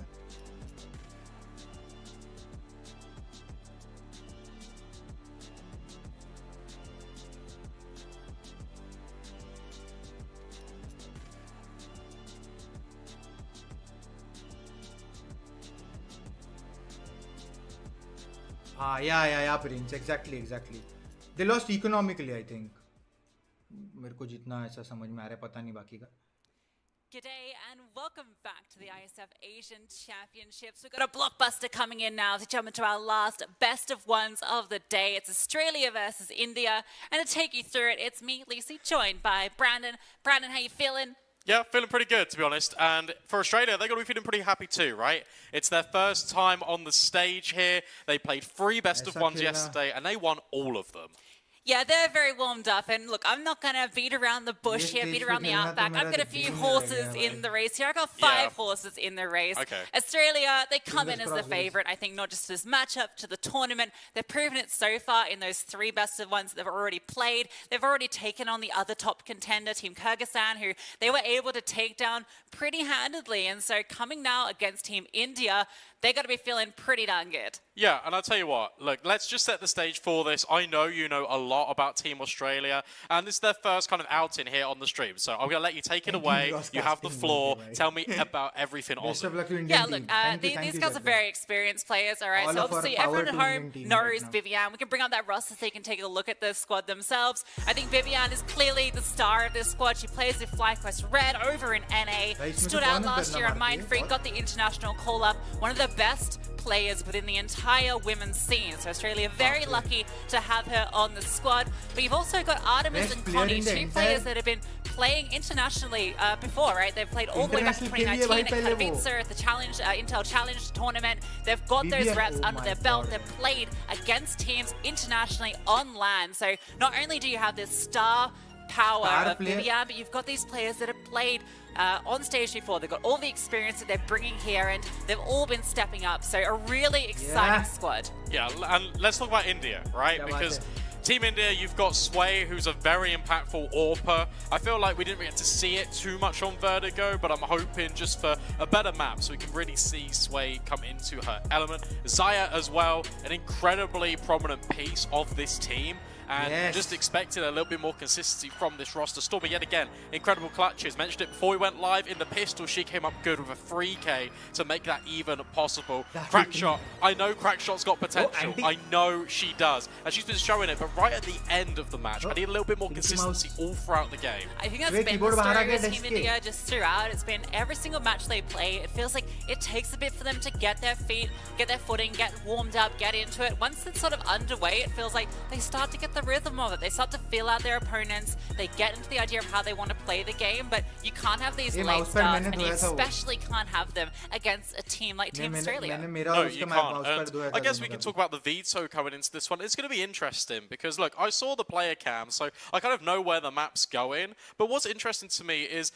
हाँ या Prince, exactly they lost economically I think. मेरे को जितना ऐसा समझ में आ रहा है, पता नहीं बाकी का। G'day and welcome back to the ISF Asian Championships. We've got a blockbuster coming in now to jump into our last best of ones of the day. It's Australia versus India, and to take you through it, it's me, Lacey, joined by Brandon. Brandon, how you feeling? Yeah, feeling pretty good, to be honest. And for Australia, they're going to be feeling pretty happy too, right? It's their first time on the stage here. They played 3 best of ones yesterday, and they won all of them. Yeah, they're very warmed up. And look, I'm not going to beat around the bush here, beat around the outback. I've got a few horses in the race here. I've got 5 horses in the race. Okay. Australia, they come in as the favourite, I think, not just this matchup, to the tournament. They've proven it so far in those 3 best of ones that they've already played. They've already taken on the other top contender, Team Kyrgyzstan, who they were able to take down pretty handedly. And so coming now against Team India, they're going to be feeling pretty darn good. Yeah, and I'll tell you what, look, let's just set the stage for this. I know you know a lot about Team Australia, and this is their first kind of outing here on the stream. So I'm going to let you take it away. You have the floor. Tell me about everything on them. Yeah, look, these guys are very experienced players, all right? So obviously everyone at home knows Vivian. We can bring up that roster so you can take a look at the squad themselves. I think Vivian is clearly the star of this squad. She plays with FlyQuest Red over in NA. Stood out last year on Mindfreak, got the international call-up. One of the best players within the entire women's scene. So Australia very lucky to have her on the squad. But you've also got Artemis and Connie, 2 players that have been playing internationally before, right? They've played all the way back to 2019 at Katowice at the Challenge, Intel Challenge tournament. They've got those reps under their belt. They've played against teams internationally on LAN. So not only do you have this star power of Vivian, but you've got these players that have played on stage before. They've got all the experience that they're bringing here, and they've all been stepping up. So a really exciting squad. Yeah, and let's talk about India, right? Because Team India, you've got Sway, who's a very impactful AWPer. I feel like we didn't get to see it too much on Vertigo, but I'm hoping just for a better map so we can really see Sway come into her element. Xyaa as well, an incredibly prominent piece of this team. and just expected a little bit more consistency from this roster. Stormy, yet again, incredible clutches. Mentioned it before we went live in the pistol. She came up good with a 3K to make that even possible. Crackshot, I know Crackshot's got potential. I know she does. And she's been showing it, but right at the end of the match, I need a little bit more consistency all throughout the game. I think that's been the story of Team India just throughout. It's been every single match they play. It feels like it takes a bit for them to get their feet, get their footing, get warmed up, get into it. Once it's sort of underway, it feels like they start to get the rhythm of it. They start to feel out their opponents. They get into the idea of how they want to play the game, but you can't have these late starts, and you especially can't have them against a team like Team Australia. No, you can't. And I guess we can talk about the veto coming into this one. It's going to be interesting because, look, I saw the player cam, so I kind of know where the map's going. But what's interesting to me is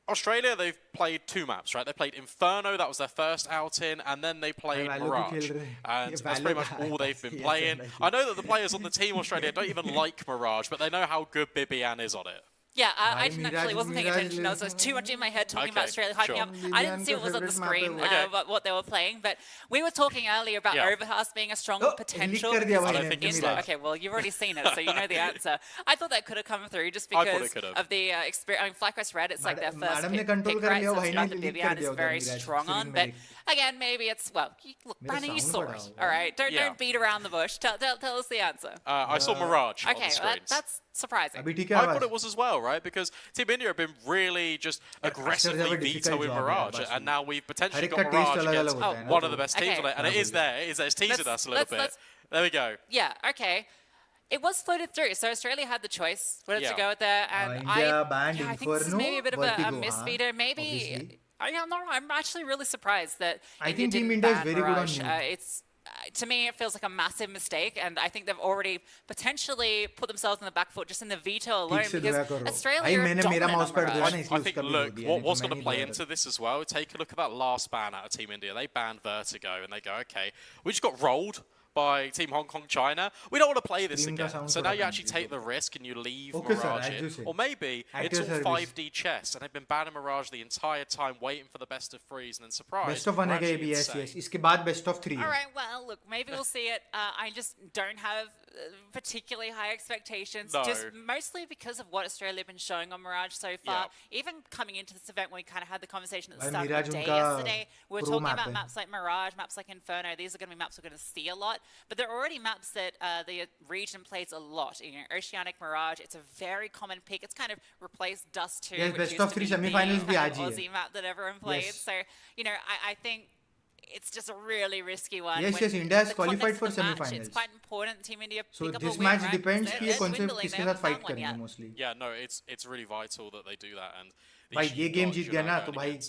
Australia, they've played 2 maps, right? They played Inferno, that was their first outing, and then they played Mirage. And that's pretty much all they've been playing. I know that the players on the team Australia don't even like Mirage, but they know how good Bibian is on it. Yeah, I wasn't paying attention. I was too much in my head talking about Australia, hyping up. I didn't see what was on the screen, what they were playing, but we were talking earlier about Overhaus being a strong potential. Okay, well, you've already seen it, so you know the answer. I thought that could have come through just because of the experience. I mean, FlyQuest Red, it's like their first pick, right? So it's that Bibian is very strong on, but again, maybe it's, well, look, Brandon, you saw it, all right? Don't beat around the bush. Tell us the answer. I saw Mirage on the screens. That's surprising. I thought it was as well, right? Because Team India have been really just aggressively vetoing Mirage, and now we've potentially got Mirage against one of the best teams on it, and it is there. It's teasing us a little bit. There we go. Yeah, okay. It was floated through, so Australia had the choice whether to go with there, and I think this is maybe a bit of a misfeeder. Maybe, I'm actually really surprised that India didn't ban Mirage. To me, it feels like a massive mistake, and I think they've already potentially put themselves in the back foot just in the veto alone, because Australia are dominant on Mirage. I think, look, what's going to play into this as well, take a look at that last ban out of Team India. They banned Vertigo, and they go, okay, we just got rolled by Team Hong Kong China. We don't want to play this again. So now you actually take the risk and you leave Mirage in. Or maybe it's all 5D chess and they've been banning Mirage the entire time, waiting for the best of 3s, and then surprise. Best of 1 है yes. इसके बाद best of 3. All right, well, look, maybe we'll see it. I just don't have particularly high expectations, just mostly because of what Australia have been showing on Mirage so far. Even coming into this event, when we kind of had the conversation at the start of the day yesterday, we were talking about maps like Mirage, maps like Inferno. These are going to be maps we're going to see a lot, but they're already maps that the region plays a lot. You know, Oceanic Mirage, it's a very common pick. It's kind of replaced Dust 2, which best used of to be 3 the semi-finals भी kind आज of he Aussie map that everyone played. So, you know, I think it's just a really risky one. Yes, India has qualified for semi-finals. It's quite important Team India pick so up this a win, match right? depends कि ये कौन से किसके साथ fight करेंगे करेंगे mostly. Yeah, no, it's really vital that they do that. And भाई ये game जीत गया ना तो भाई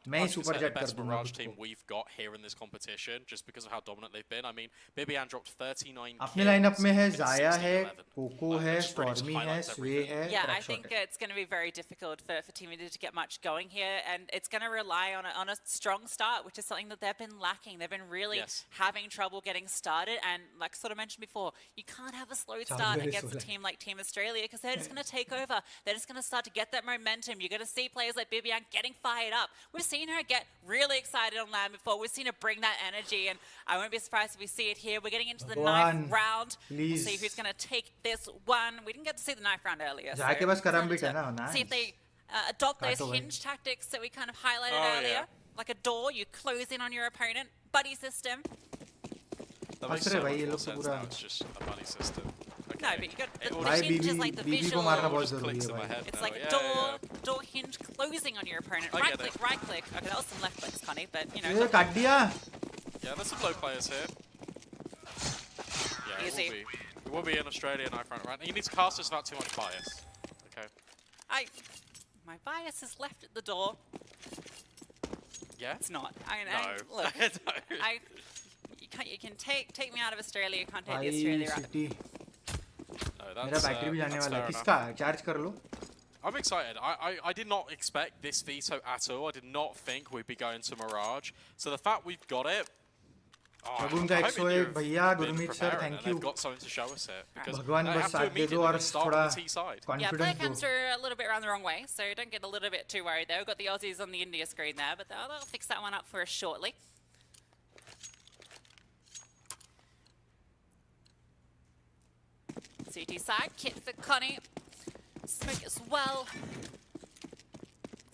मैं super jet the best Mirage team we've got here in this competition, just because of how dominant they've been. I mean, Bibian dropped 39 अपने lineup में है Xyaa है, Coco है, Stormy है, Sway है, Yeah, I Crackshot think है. it's going to be very difficult for Team India to get much going here, and it's going to rely on a strong start, which is something that they've been lacking. They've been really having trouble getting started, and like sort of mentioned before, you can't have a slow start against a team like Team Australia, because they're just going to take over. They're just going to start to get that momentum. You're going to see players like Bibian getting fired up. We've seen her get really excited on land before. We've seen her bring that energy, and I won't be surprised if we see it here. We're getting into the knife round. We'll see who's going to take this one. We didn't get to see the knife round earlier. So see if they adopt those hinge tactics that we kind of highlighted earlier. Like a door, you close in on your opponent. Buddy system. That makes so much more sense now. It's just a buddy system. Okay. No, but you got the hinge is like the visual. It's like a door hinge closing on your opponent. Right click. Okay, that was some left clicks, Connie, but you know. Yeah, there's some low players here. Yeah, Easy. It will be in Australia knife round, right? You need to cast this without too much bias. Okay. My bias is left at the door. Yeah? It's not. No. Look, you can take me out of Australia. You can't take the Australia out. मेरा battery भी जाने वाला है किसका charge कर लो I'm excited. I did not expect this veto at all. I did not think we'd be going to Mirage. So the fact we've got it, भैया Gurmeet sir, thank you. They've got something to show us here, because भगवान बस साथ दे दो और थोड़ा Yeah, player cams are a little bit around the wrong way, so don't get a little bit too worried there. We've got the Aussies on the India screen there, but they'll fix that one up for us shortly. See CT side, kit for Connie. Smoke as well.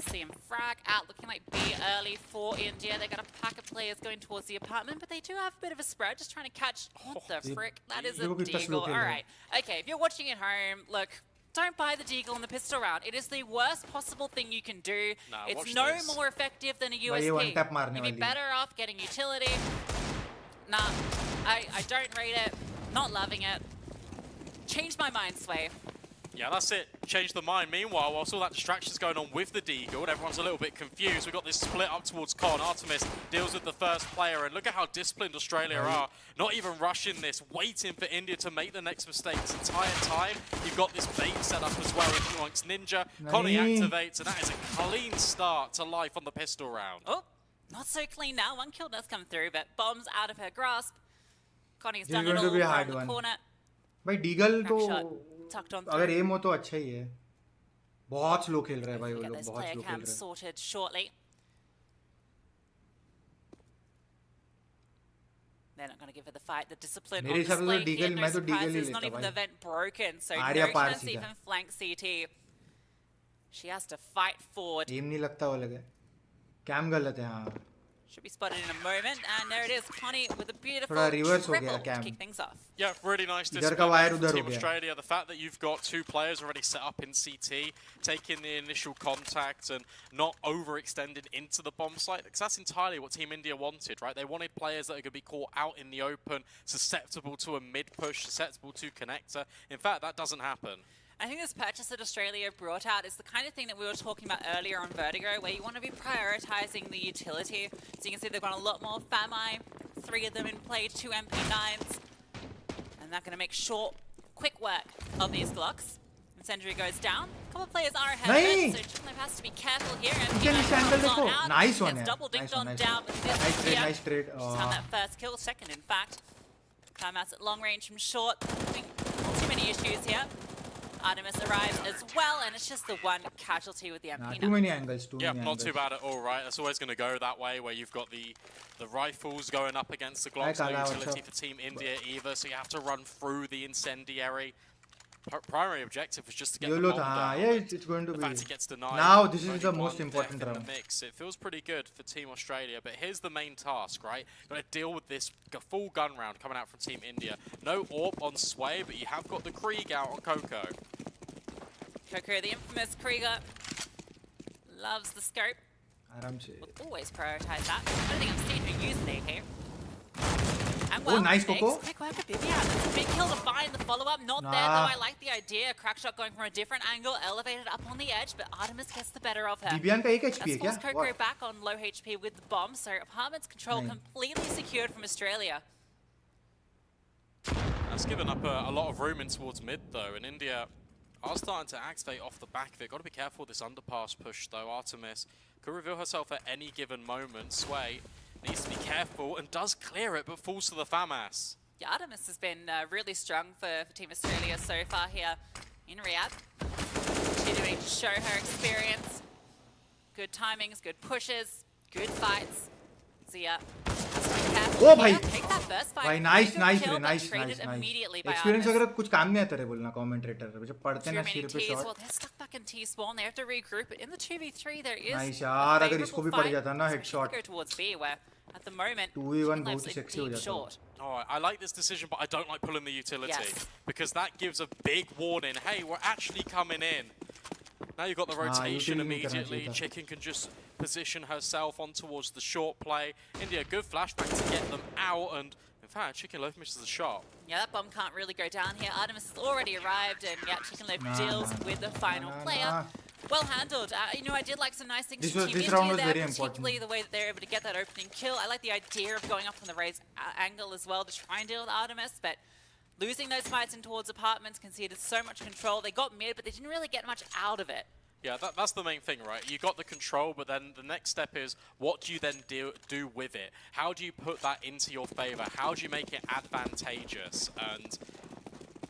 See him frag out, looking like B early for India. They got a pack of players going towards the apartment, but they do have a bit of a spread, just trying to catch. What the frick? That is a deagle. All right. Okay, if you're watching at home, look, don't buy the deagle on the pistol round. It is the worst possible thing you can do. Nah, it's no more effective than a USP. You'd be better off getting utility. Nah, I don't rate it. Not loving it. Change my mind, Sway. Yeah, that's it. Change the mind. Meanwhile, whilst all that distraction's going on with the deagle, everyone's a little bit confused. We've got this split up towards Con. Artemis deals with the first player, and look at how disciplined Australia are. Not even rushing this, waiting for India to make the next mistake this entire time. You've got this bait set up as well amongst Ninja. Connie activates, and that is a clean start to life on the pistol round. Oh, not so clean now. One kill does come through, but bombs out of her grasp. Connie's done it all from the corner. भाई Diggle तो अगर M हो तो अच्छा ही है बहुत slow खेल रहा है भाई वो लोग बहुत स्लो खेल रहे हैं sorted shortly. They're not going to give her the fight. The discipline on display here. No surprises. Not even the vent broken, so no chance to even flank CT. She has to fight forward. एम नहीं लगता वो लगे cam गलत है हाँ Should be spotted in a moment, and there it is, Connie with a beautiful triple to kick things off. Yeah, really nice display from Team Australia. The fact that you've got two players already set up in CT, taking the initial contact and not overextending into the bomb site, because that's entirely what Team India wanted, right? They wanted players that are going to be caught out in the open, susceptible to a mid-push, susceptible to connector. In fact, that doesn't happen. I think this purchase that Australia brought out is the kind of thing that we were talking about earlier on Vertigo, where you want to be prioritizing the utility. So you can see they've got a lot more FAMI, 3 of them in play, 2 MP9s. And they're going to make short, quick work of these Glocks. Incendiary goes down. A couple of players are ahead of it, so Chicklip has to be careful here. MP9 nice one, gets double dinged on down. Nice trade. She's found that first kill, second in fact. Timeouts at long range from short. Not too many issues here. Artemis arrives as well, and it's just the one casualty with the MP9. Too many angles, not too bad at all, right? That's always going to go that way, where you've got the rifles going up against the Glocks, no utility for Team India either, so you have to run through the incendiary. Primary objective was just to get the bomb down. Yeah, it's going to be. The fact it gets denied. Now this is the most important round. The mix. It feels pretty good for Team Australia, but here's the main task, right? Got to deal with this full gun round coming out from Team India. No AWP on Sway, but you have got the Krieg out on Coco. Coco, the infamous Krieger, loves the scope. Will always prioritize that. I don't think I've seen her use an AK. And well, nice Coco. Quick work of Bibia. That's a big kill to find the follow-up. Not there, though. I like the idea. Crackshot going from a different angle, elevated up on the edge, but Artemis gets the better of her. Bibian ka 1 HP That's forced Coco back on low HP with the bomb, so apartment's control completely secured from Australia. That's given up a lot of room in towards mid, though, and India are starting to activate off the back of it. Got to be careful with this underpass push, though. Artemis could reveal herself at any given moment. Sway needs to be careful and does clear it, but falls to the FAMAS. Yeah, Artemis has been really strong for Team Australia so far here in Riyadh. Continuing to show her experience. Good timings, good pushes, good fights. Xyaa. Oh भाई भाई nice experience अगर कुछ काम नहीं आता रे बोलना commentator जब पढ़ते ना सिर पे shot well, they're stuck back in T-spawn, they have to regroup, but in the 2v3 there is nice यार अगर इसको भी पड़ जाता ना headshot go towards B where at the moment 2v1 बहुत sexy हो जाता Oh, I like this decision, but I don't like pulling the utility because that gives a big warning. Hey, we're actually coming in. Now you've got the rotation immediately. Chicken can just position herself on towards the short play. India, good flashback to get them out, and in fact, Chicken Loaf misses the shot. Yeah, that bomb can't really go down here. Artemis has already arrived, and yeah, Chicken Loaf deals with the final player. Well handled. You know, I did like some nice things from Team India there, particularly the way that they're able to get that opening kill. I like the idea of going up from the raise angle as well to try and deal with Artemis, but losing those fights in towards apartments conceded so much control. They got mid, but they didn't really get much out of it. Yeah, that's the main thing, right? You got the control, but then the next step is, what do you then do with it? How do you put that into your favor? How do you make it advantageous? And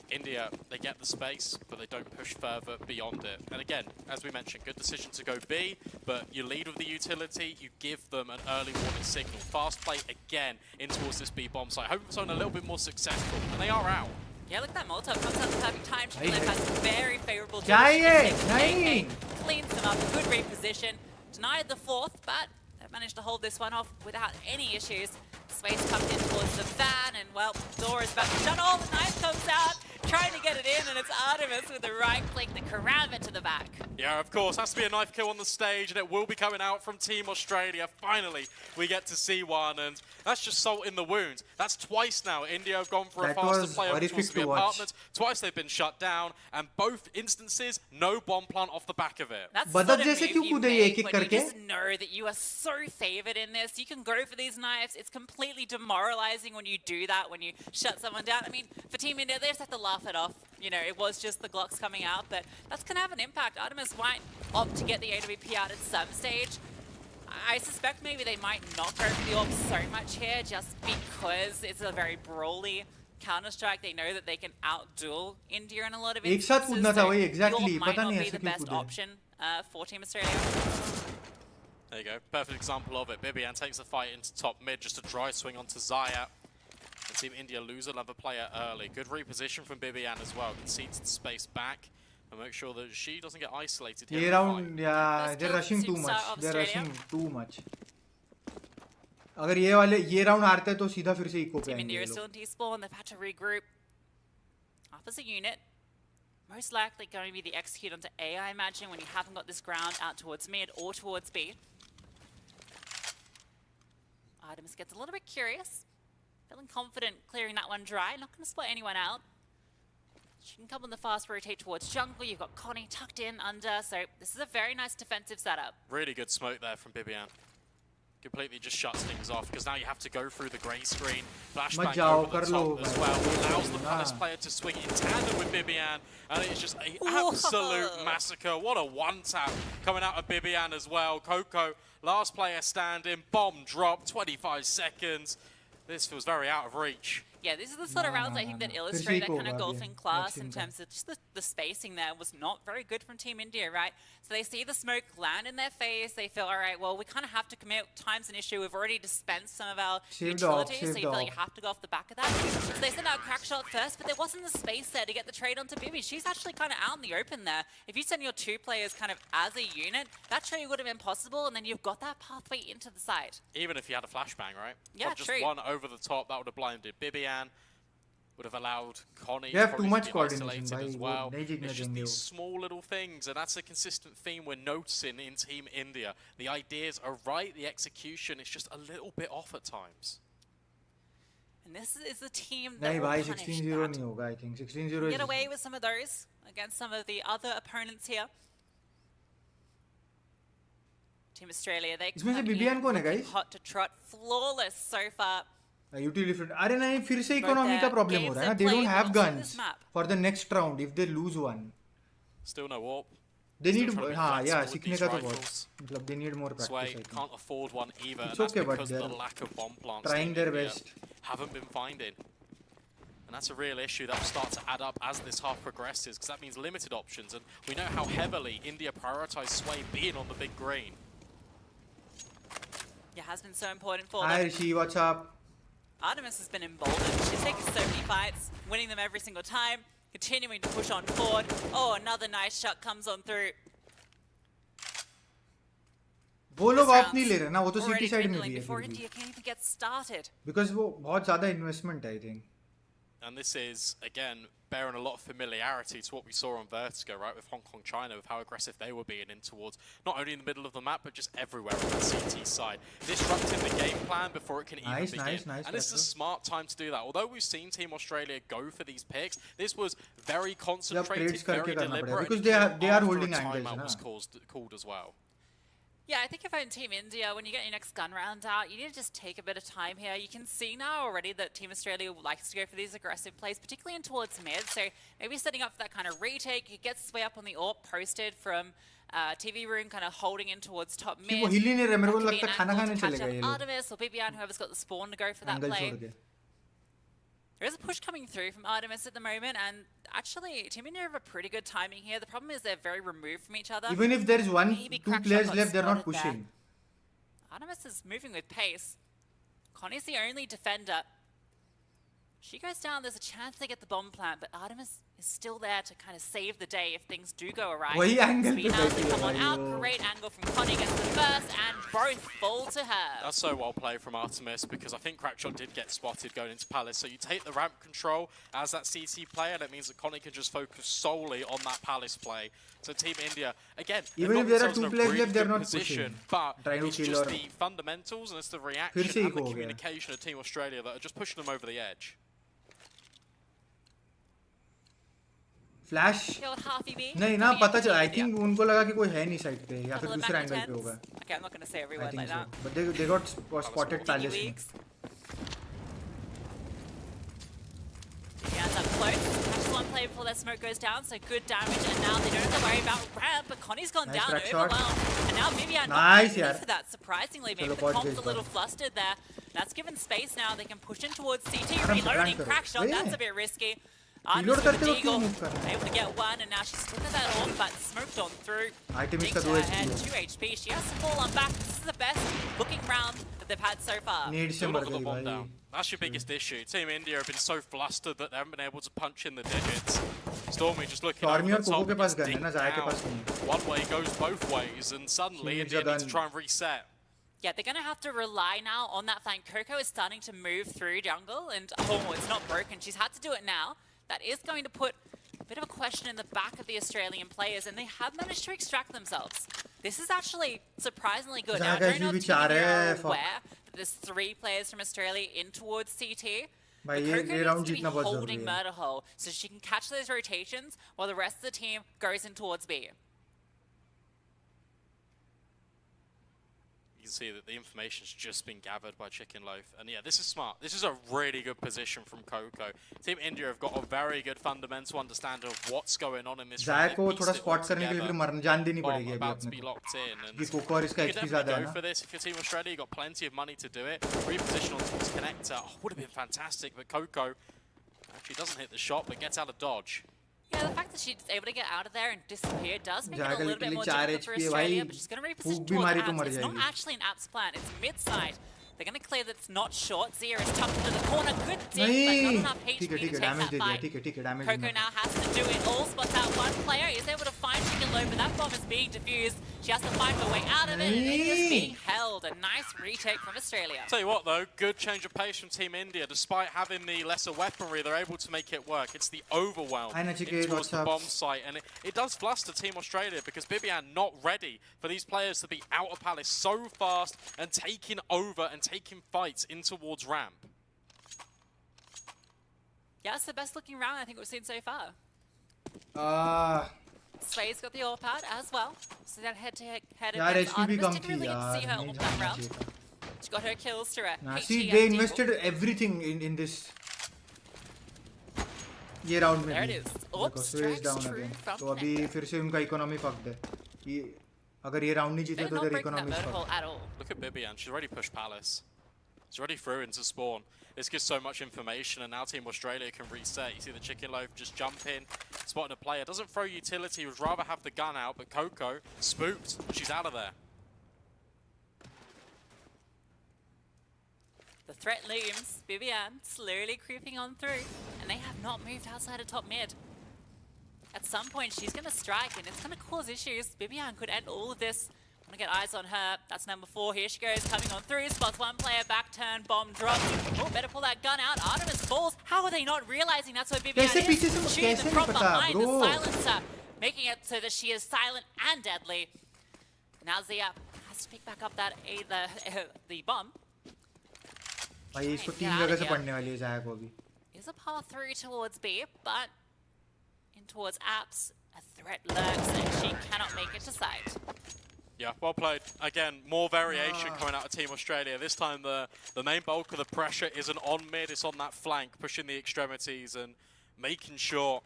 India, they get the space, but they don't push further beyond it. And again, as we mentioned, good decision to go B, but you lead with the utility, you give them an early warning signal. Fast play again in towards this B bomb site. Hope it's on a little bit more successful, and they are out. Yeah, look at that Molotov comes out at the perfect time. Team Left has very favourable Nahin. cleans them up, good reposition. Denied the fourth, but they've managed to hold this one off without any issues. Space comes in towards the van, and well, door is about to shut. Oh, the knife comes out, trying to get it in, and it's Artemis with the right click that can ram it to the back. Yeah, of course, has to be a knife kill on the stage, and it will be coming out from Team Australia. Finally, we get to see one, and that's just salt in the wound. That's twice now India have gone for a faster play over towards the apartments. Twice they've been shut down, and both instances, no bomb plant off the back of it. That's the sort of move you make when you just know that you are so favoured in this. You can go for these knives. It's completely demoralising when you do that, when you shut someone down. I mean, for Team India, they just have to laugh it off. You know, it was just the Glocks coming out, but that's going to have an impact. Artemis might opt to get the AWP out at some stage. I suspect maybe they might not go for the AWP so much here just because it's a very brawly Counter-Strike. They know that they can out-duel India in a lot of instances. So exactly. might not be the best option for Team Australia. There you go. Perfect example of it. Bibian takes the fight into top mid, just a dry swing onto Xyaa. And Team India lose another player early. Good reposition from Bibian as well. Concedes the space back and make sure that she doesn't get isolated here. Yeah, they're rushing too much. They're rushing too much. अगर ये round हारते हैं तो सीधा फिर से eco पे आएंगे. Team India is still in despawn. They've had to regroup. Up as a unit. Most likely going to be the execute onto A, I imagine, when you haven't got this ground out towards mid or towards B. Artemis gets a little bit curious. Feeling confident clearing that one dry. Not going to split anyone out. She can come on the fast rotate towards jungle. You've got Connie tucked in under. So this is a very nice defensive setup. Really good smoke there from Bibian. Completely just shuts things off because now you have to go through the grey screen. Flashbang over the top as well. Allows the Palace player to swing in tandem with Bibian. And it's just an absolute massacre. What a one-tap coming out of Bibian as well. Coco, last player standing. Bomb drop, 25 seconds. This feels very out of reach. Yeah, these are the sort of rounds I think that illustrate that kind of golfing class in terms of just the spacing there was not very good from Team India, right? So they see the smoke land in their face. They feel, all right, well, we kind of have to commit. Time's an issue. We've already dispensed some of our utilities, so you feel like you have to go off the back of that. So they sent out Crackshot first, but there wasn't the space there to get the trade onto Bibi. She's actually kind of out in the open there. If you send your two players kind of as a unit, that trade would have been possible, and then you've got that pathway into the side. Even if you had a flashbang, right? Yeah, just one over the top, that would have blinded Bibian. Would have allowed Connie to have too much coordination as well. It's just these small little things, and that's a consistent theme we're noticing in Team India. The ideas are right, the execution is just a little bit off at times. And this is the team that will punish that. 16-0 नहीं होगा, I think. 16-0 get away with some of those against some of the other opponents here. Team Australia, they come in hot to trot, flawless so far. Utility different. अरे नहीं फिर से economy का problem हो रहा है ना. They don't have guns for the next round if they lose one. Still no warp. They need सीखने का तो बहुत. मतलब they need more practice. Sway can't afford one either. It's okay, because of the lack of bomb plants. Trying their best. Haven't been finding. And that's a real issue that will start to add up as this half progresses, because that means limited options, and we know how heavily India prioritize Sway being on the big green. Yeah, has been so important for them. Hi Rishi, what's up? Artemis has been emboldened. She's taken so many fights, winning them every single time, continuing to push on forward. Oh, another nice shot comes on through. वो लोग of नहीं ले रहे ना, वो तो city side में भी है. Before India can even get started. Because वो बहुत ज़्यादा investment है, I think. And this is, again, bearing a lot of familiarity to what we saw on Vertigo, right, with Hong Kong, China, with how aggressive they were being in towards, not only in the middle of the map, but just everywhere on the CT side. Disrupting the game plan before it can even begin. Nice, and this is a smart time to do that. Although we've seen Team Australia go for these picks, this was very concentrated, very deliberate. Because they are holding angles. Timeout was called as well. Yeah, I think if I'm Team India, when you get your next gun round out, you need to just take a bit of time here. You can see now already that Team Australia likes to go for these aggressive plays, particularly in towards mid. So maybe setting up for that kind of retake. He gets way up on the AWP, posted from TV room, kind of holding in towards top mid. वो हिल ही नहीं रहे, मेरे को लगता है खाना खाने चले गए ये लोग. Artemis or Bibian, whoever's got the spawn to go for that play. There is a push coming through from Artemis at the moment, and actually, Team India have a pretty good timing here. The problem is they're very removed from each other. Even if there is two players left, they're not pushing. Artemis is moving with pace. Connie's the only defender. She goes down, there's a chance they get the bomb plant, but Artemis is still there to kind of save the day if things do go awry. वही angle पे Speedhouse, बैठी they है come on भाई out, वो. great angle from Connie gets the first, and both fall to her. That's so well played from Artemis, because I think Crackshot did get spotted going into Palace. So you take the ramp control as that CT player, that means that Connie can just focus solely on that Palace play. So Team India, again, Even if there are 2 players left, they're not position, pushing. but Trying to it's kill just or- the fundamentals and it's the फिर reaction से and eco the हो गया. communication of Team Australia that are just pushing them over the edge. Flash. Killed half EB. नहीं ना पता चला. I think उनको लगा कि कोई है नहीं साइड पे या फिर Couple of दूसरे एंगल पे magnetons. होगा. Okay, I'm not going to say every I word think like so. that. But they got spotted Palace. में. Weeks. He ends up close. Catches one play before their smoke goes down, so good damage. And now they don't have to worry about ramp, but Connie's gone Nice down, Crackshot. overwhelmed. And now Vivian Nice, not yaar. for that, surprisingly. Maybe Chalo, the बहुत comp's good a little था. flustered there. That's given space now. They can push in towards CT, Run reloading करो. Crackshot. That's वही. a bit risky. Reload Artemis with करते the वक्त क्यों deagle, move कर रहा है? able to get one, and now she's stuck at that orb, but smoked on through. Item Digs इसका 2 her HP head, है. 2 HP. She has to fall on back. This is the best looking round that they've had so far. Need से Still मर not got the गई bomb भाई. down. That's your biggest issue. Team India have been so flustered that they haven't been able to punch in the digits. Stormy just looking Stormy over और the Coco top, के पास gets gun है ना, dinked Xyaa के down. पास नहीं है. One way goes both ways, and suddenly She needs India a needs to gun. try and reset. Yeah, they're going to have to rely now on that flank. Coco is starting to move through jungle, and oh, it's not broken. She's had to do it now. That is going to put a bit of a question in the back of the Australian players, and they have managed to extract themselves. This is actually surprisingly good. Now, I don't know if Team India are aware that there's 3 players from Australia in towards CT. But भाई Coco ये round needs to be जीतना बहुत holding जरूरी है. Murder Hole so she can catch those rotations while the rest of the team goes in towards B. You can see that the information's just been gathered by Chicken Loaf. And yeah, this is smart. This is a really good position from Coco. Team India have got a very good fundamental understanding of what's going on in this Xyaa round. को They've थोड़ा pieced it spot all करने के लिए together. फिर मरने जान देनी Bomb पड़ेगी अभी about to अपने be को. locked in. And कि Coco और इसका you can HP ज़्यादा definitely है go ना. for this if you're Team Australia. You've got plenty of money to do it. Reposition on towards connector. Oh, would have been fantastic, but Coco actually doesn't hit the shot, but gets out of dodge. Yeah, the fact that she's able to get out of there and disappear does make it a Xyaa little bit के more लिए 4 difficult for HP है Australia, भाई. but she's going to फूक reposition भी towards मारी तो apps. मर It's not जाएगी. actually an apps plan, it's mid-side. They're going to clear that it's not short. Xyaa is tucked into the corner. Good dig, but not नहीं. enough HP ठीक है to ठीक है take damage that दे दिया. fight. ठीक है damage. Coco now has to do it all. Spots out one player. Is able to find Chicken Loaf, but that bomb is being defused. She has to find her way out of it, and India's being held. A nice retake from Australia. Tell you what though, good change of pace from Team India. Despite having the lesser weaponry, they're able to make it work. It's the overwhelm Hi, Nachikeet, in towards what's the up? bomb site, and it does fluster Team Australia because Bibian not ready for these players to be out of Palace so fast and taking over and taking fights in towards ramp. Yeah, it's the best looking round I think we've seen so far. Sway's got the AWP pad as well. So that head-to-head यार against HP भी Artemis. Come Didn't थी really get to see her यार. AWP that round. She got her kills through her Nah, HG see, and they deagle. invested everything in this. ये round में There it भी. is. देखो, Oops, Sway is strikes down true again. from तो अभी फिर से उनका economy fucked है. ये अगर ये round नहीं जीते They're तो not their breaking that economy is murder hole fucked. at all. Look at Bibian, she's already pushed Palace. She's already through into spawn. This gives so much information, and now Team Australia can reset. You see the Chicken Loaf just jump in, spotting a player. Doesn't throw utility, would rather have the gun out, but Coco, spooked, she's out of there. The threat looms. Vivian slowly creeping on through, and they have not moved outside of top mid. At some point, she's going to strike, and it's going to cause issues. Vivian could end all of this. Want to get eyes on her. That's number 4. Here she goes, coming on through. Spots one player, back turn, bomb drops. Oh, better pull that gun out. Artemis falls. How are they not realizing that's where Vivian कैसे पीछे is? से Shooting कैसे them नहीं from पता, behind the bro? silencer, making it so that she is silent and deadly. Now Xyaa has to pick back up that the bomb. भाई इसको Get 3 out जगह of से here. पढ़ने वाली है Xyaa को अभी. Is a path through towards B, but in towards apps, a threat lurks and she cannot make it to sight. Yeah, well played. Again, more variation coming out of Team Australia. This time the main bulk of the pressure isn't on mid, it's on that flank, pushing the extremities and making sure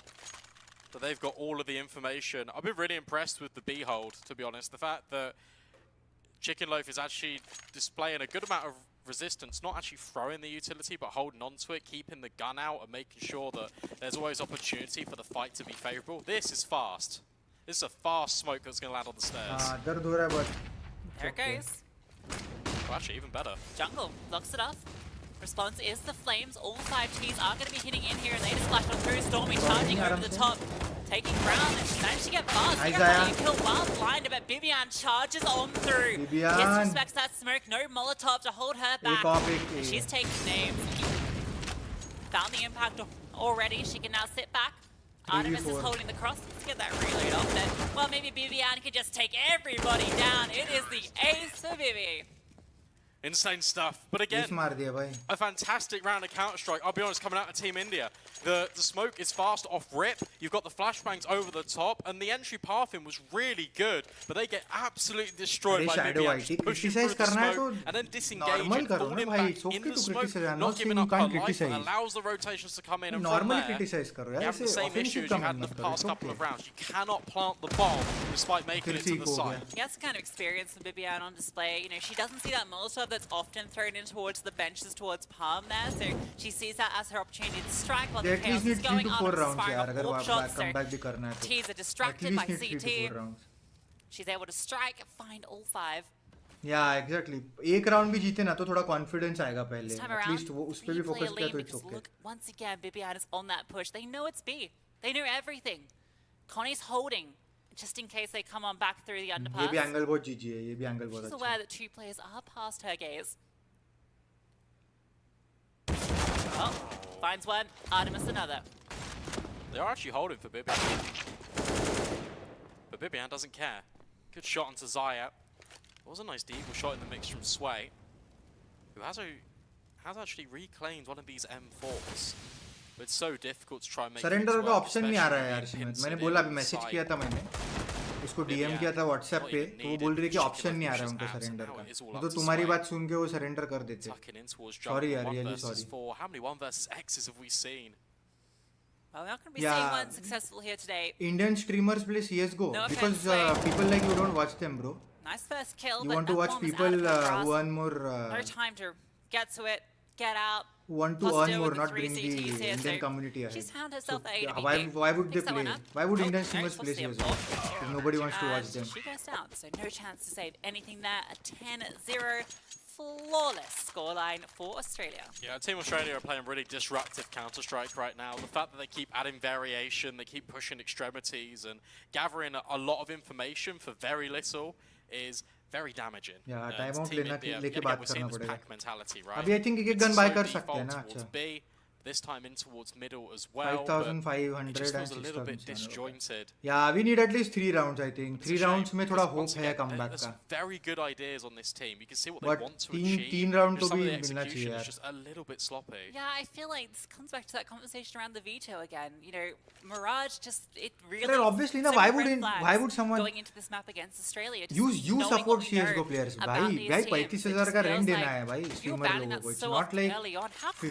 that they've got all of the information. I've been really impressed with the B hold, to be honest. The fact that Chicken Loaf is actually displaying a good amount of resistance, not actually throwing the utility, but holding on to it, keeping the gun out and making sure that there's always opportunity for the fight to be favourable. This is fast. This is a fast smoke that's going to land on the stairs. दर्द हो रहा है but There it goes. Well, actually, even better. Jungle locks it up. Response is the flames. All 5 Ts are going to be hitting in here, and they just flash on through. Stormy charging over the top, taking ground, and she managed to get fast. Xyaa kill while blinded, but Bibian charges on through. Disrespects that smoke. No Molotov to hold her back. And she's taking names. Found the impact already. She can now sit back. Artemis is holding the cross. Let's get that reload off then. Well, maybe Bibian can just take everybody down. It is the ace for Bibi. Insane stuff. But again, a fantastic round of Counter-Strike. I'll be honest, coming out of Team India. The smoke is fast off rip. You've got the flashbangs over the top, and the entry pathing was really good. But they get absolutely destroyed by Bibian, just pushing through the smoke and then disengaging, falling back in the smoke, not giving up her life, and allows the rotations to come in. And from there, you have the same issues you've had in the past couple of rounds. You cannot plant the bomb despite making it to the side. That's the kind of experience that Bibian on display. You know, she doesn't see that Molotov that's often thrown in towards the benches, towards Palm there, so she sees that as her opportunity to strike while the chaos is going on. Ts are distracted by CT. She's able to strike, find all 5. Yeah, exactly. एक round भी जीते ना तो थोड़ा confidence आएगा पहले. At least वो उस पे भी focus किया तो it's okay. Look, once again, Bibian is on that push. They know it's B. They know everything. Connie's holding, just in case they come on back through the underpass. ये भी angle बहुत GG है. ये भी angle बहुत अच्छा. She's aware that 2 players are past her gaze. Oh, finds one, Artemis another. They're actually holding for Bibian. But Bibian doesn't care. Good shot onto Xyaa. It was a nice deagle shot in the mix from Sway, who has actually reclaimed one of these M4s. But it's so difficult to try and make surrender का option नहीं आ रहा है यार इसमें. मैंने बोला अभी message किया था मैंने. उसको DM किया था WhatsApp पे तो वो बोल रही है कि option नहीं आ रहा है उनको surrender का. तो तुम्हारी बात सुन के वो surrender कर देते. Sorry यार, really sorry. How many 1 versus X's have we seen? Well, we're not going to be seeing one successful here today. Indian streamers play CSGO because people like you don't watch them, bro. Nice first kill. You want to watch people who earn more. No time to get to it, get out. Who want to earn more, not bring the Indian community ahead. She's found herself a why would they play? Why would Indian streamers play CSGO? If nobody wants to watch them. She goes down, so no chance to save anything there. A 10-0. Flawless scoreline for Australia. Yeah, Team Australia are playing really disruptive Counter-Strike right now. The fact that they keep adding variation, they keep pushing extremities and gathering a lot of information for very little is very damaging. Yeah, time out लेके बात करना पड़ेगा. Pack mentality, right? अभी I think एक gun buy कर सकते हैं ना. अच्छा. This time in towards middle as well. 5,500 it just feels a little bit disjointed. Yeah, we need at least 3 rounds, I think. 3 rounds में थोड़ा hope है comeback There's का. very good ideas on this team. You can see what they want to achieve. तीन round तो some भी of the मिलना चाहिए execution यार. is just a little bit sloppy. Yeah, I feel like this comes back to that conversation around the veto again. You know, Mirage just it really. Obviously, na, why would someone going into this map against Australia? You support CSGO players, भाई 35,000 का rent देना है भाई streamer लोगों को. It's not like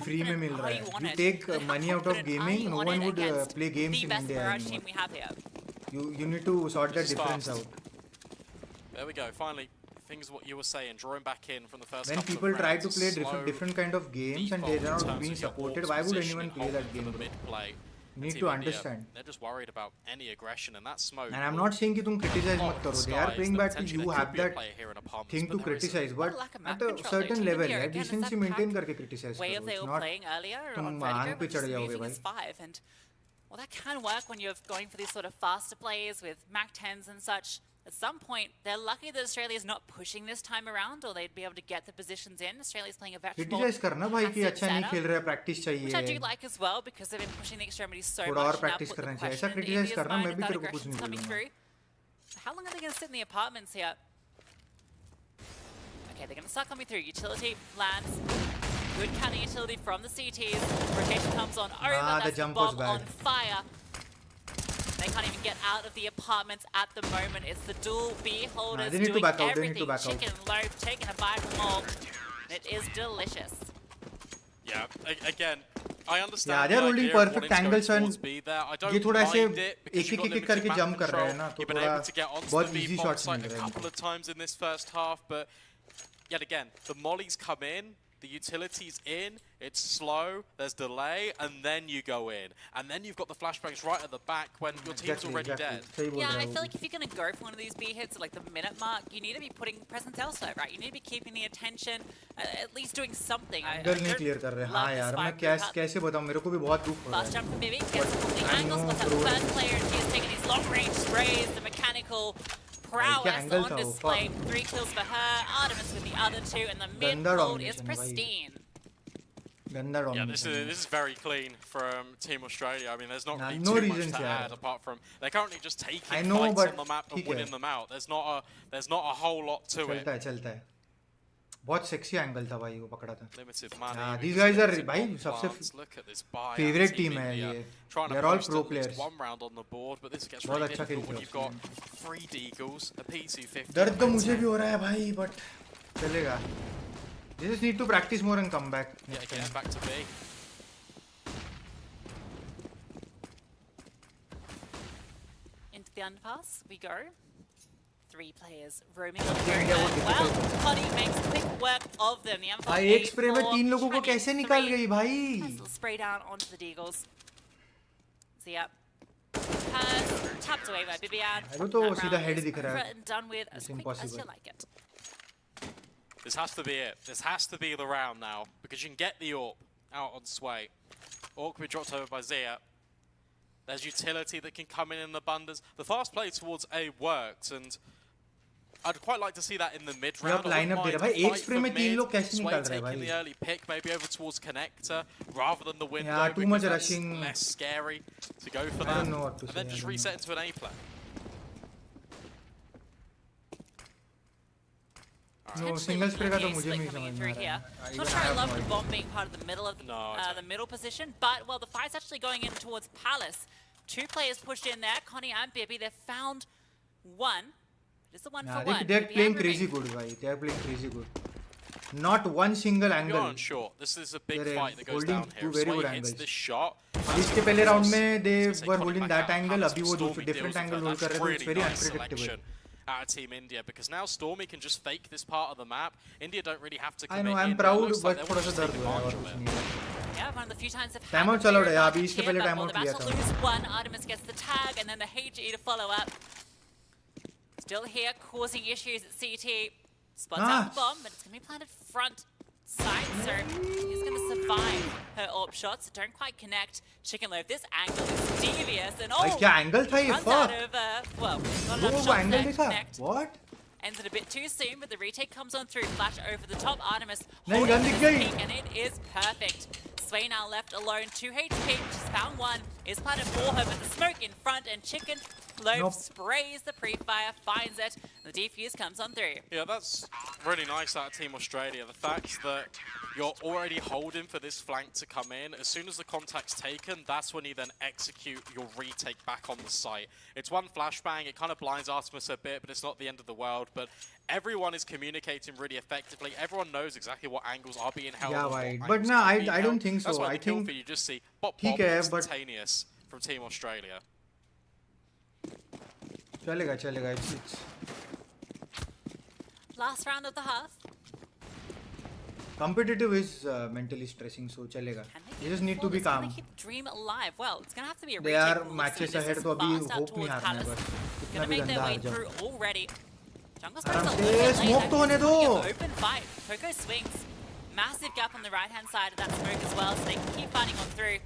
free में मिल रहा है. You take money out of gaming, no one would play games in India anymore. You need to sort that difference out. There we go. Finally, things what you were saying, drawing back in from the first. When people try to play different kind of games and they are not being supported, why would anyone play that game? Need to understand. They're just worried about any aggression and that smoke. And I'm not saying कि तुम criticize मत करो. They are playing back. You have that thing to criticize, but at a certain level, yeah, decency maintain करके criticize करो. It's not तुम आंग पे चढ़ जाओगे भाई. Well, that can work when you're going for these sort of faster plays with Mac 10s and such. At some point, they're lucky that Australia's not pushing this time around, or they'd be able to get the positions in. Australia's playing a veteran criticize करना भाई कि अच्छा नहीं खेल रहा है, practice चाहिए. Which I do like as well because they've been pushing the extremities so much. थोड़ा और practice करना चाहिए. ऐसा criticize करना मैं भी तेरे को कुछ नहीं बोलूँगा. How long are they going to sit in the apartments here? Okay, they're going to start coming through. Utility lands. Good counter utility from the CTs. Rotation comes on over. That's the bomb on fire. They can't even get out of the apartments at the moment. It's the dual B holders doing everything. Chicken loaf, taking a bite from all. It is delicious. Yeah, again, I understand. Yeah, they're holding perfect angles and ये थोड़ा ऐसे एक करके jump कर रहे हैं ना, तो थोड़ा बहुत easy shots मिल रहे हैं. A couple of times in this first half, but yet again, the mollies come in. the utility's in, it's slow, there's delay, and then you go in. And then you've got the flashbangs right at the back when your team's already dead. Yeah, I feel like if you're going to go for one of these B hits at like the minute mark, you need to be putting presence elsewhere, right? You need to be keeping the attention, at least doing something. Angle नहीं clear कर रहे हैं हाँ यार मैं कैसे बताऊं मेरे को भी बहुत दुख हो रहा है Fast jump from Bibi, gets the complete angle, spots out the first player, and he has taken these long range sprays, the mechanical prowess on display. 3 kills for her, Artemis with the other 2, and the mid hold is pristine. Yeah, this is very clean from Team Australia. I mean, there's not really no too much reasons, to yeah. add apart from they're currently just taking I know, fights but on the map and ठीक है. winning them out. There's not a whole lot to it. चलता है बहुत sexy angle था भाई वो पकड़ा था Limited money. these guys are भाई सबसे Look at this buy. favorite team है ये They're all pro players one round on the board, but this gets बहुत really अच्छा खेल difficult when you've got 3 deagles, a P250. दर्द तो मुझे भी हो रहा है भाई but चलेगा. They just need to practice more and come back. Yeah, again, back to B. Into the underpass we go. 3 players roaming on the road. Well, Connie makes quick work of them. The M4 भाई एक spray में 3 लोगों को कैसे निकाल गई भाई? Spray down onto the deagles. Xyaa has tapped away by Bibian. वो तो सीधा हेड दिख रहा है. Done with as quick as you like it. This has to be it. This has to be the round now because you can get the AWP out on Sway. AWP can be dropped over by Xyaa. There's utility that can come in abundance. The fast play towards A worked, and I'd quite like to see that in the mid round. Lineup दे रहा भाई एक spray में 3 लोग कैसे निकाल रहे हैं भाई? Taking the early pick, maybe over towards connector rather than the window. Yeah, too much rushing. Less scary to go for that. I don't know what to say. And then just reset into an A play. No, single spray का तो मुझे नहीं समझ में आ रहा है. Not sure I love the bomb being part of the middle of the middle position, but well, the fight's actually going in towards Palace. 2 players pushed in there, Connie and Bibi. They've found one. It's a 1 for 1. They're playing crazy good, भाई. They're playing crazy good. Not one single angle. You're unsure. This is a big fight that goes down here. Very good Sway hits angles. this shot. इसके पहले round में they were holding that angle. अभी वो different angle hold कर रहे हैं. It's very unpredictable. Out of Team India because now Stormy can just fake this part of the map. India don't really have to commit. I know, I'm in. proud, Like but थोड़ा सा दर्द हो रहा है और कुछ नहीं है. Yeah, one of the few times they've Time out चला रहा है अभी इसके पहले time out लिया था. Lose one, Artemis gets the tag, and then the HE to follow up. Still here, causing issues at CT. Spots out the bomb, but it's going to be planted front side, so he's going to survive her AWP shots. Don't quite connect. Chicken Loaf, this angle is devious, and भाई क्या angle था ये? runs out of, well, not enough shots angle there to देखा? connect. What? Ends it a bit too soon, but the retake comes on through. Flash over the top. Artemis नहीं holding gun दिख this गई. peak, and it is perfect. Sway now left alone. 2 HP. She's found one. Is planted for her, but the smoke in front, and Chicken Loaf sprays the pre-fire, finds it. The defuse comes on through. Yeah, that's really nice out of Team Australia. The fact that you're already holding for this flank to come in. As soon as the contact's taken, that's when you then execute your retake back on the site. It's one flashbang. It kind of blinds Artemis a bit, but it's not the end of the world. But everyone is communicating really effectively. Everyone knows exactly what angles are being held. Yeah, right. But no, I don't think so. That's why I the kill think feed you just see pop pop instantaneous from Team Australia. चलेगा. It's Last round of the half. competitive is mentally stressing, so चलेगा. You just need to be calm. Keep the dream alive. Well, it's gonna have to be a They are matches ahead, तो अभी hope नहीं हारना है बस. Gonna इतना भी make their गंदा way हार जाओ. through already. Jungle आराम Springs a से little bit smoke late. तो होने दो. Open fight. Coco swings. Massive gap on the right-hand side of that smoke as well, so they can keep fighting on through.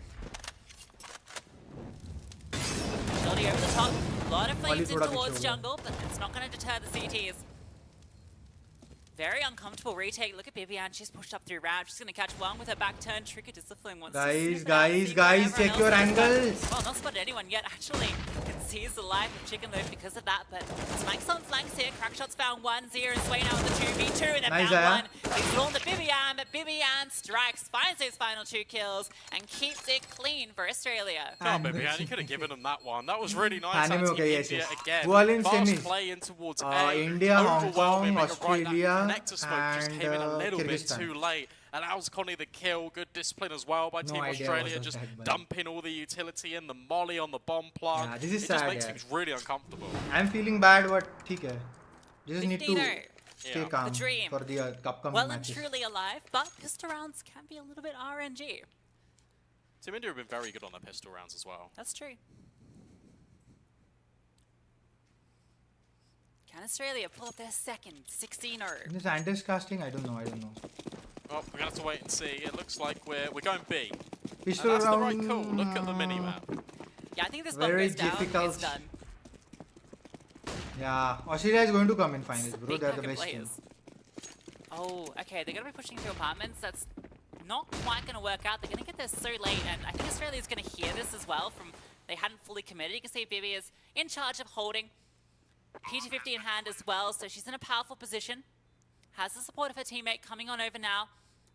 Shotty over the top. A lot of flames in towards jungle, but it's not going to deter the CTs. Very uncomfortable retake. Look at Bibian. She's pushed up through ramp. She's going to catch one with her back turn. Trigger discipline once. Guys, check your angles. Well, not spotted anyone yet, actually. Can seize the life of Chicken Loaf because of that, but Smank's on flanks here. Crackshot's found one. Xyaa and Sway now with the 2v2, and they found one. He's drawn the Bibian, but Bibian strikes, finds those final 2 kills, and keeps it clean for Australia. Oh, Bibian, you could have given him that one. That was really nice. India Again, fast play in towards A. India, Hong Kong, Australia, Connector smoke just came in a little bit too late. Allows Connie the kill. Good discipline as well by Team Australia. Just dumping all the utility in. The molly on the bomb plant. This is it sad, just makes things really uncomfortable. I'm feeling bad, but ठीक है. Just need to stay Yeah. calm The dream. for the upcoming Well and matches. truly alive, but pistol rounds can be a little bit RNG. Team India have been very good on their pistol rounds as well. That's true. Can Australia pull up their second 16-0? This anti casting, I don't know. Well, we're gonna have to wait and see. It looks like we're going B. Pistol And that's the round. right call. Look at the mini map. Yeah, I think this bomb Very goes down. difficult. It's done. Yeah, Australia is going to come in finals, bro. Big They're the pack of best team. players. Oh, okay. They're going to be pushing through apartments. That's not quite going to work out. They're going to get there so late, and I think Australia's going to hear this as well. From they hadn't fully committed. You can see Bibi is in charge of holding PT50 in hand as well, so she's in a powerful position. Has the support of her teammate coming on over now.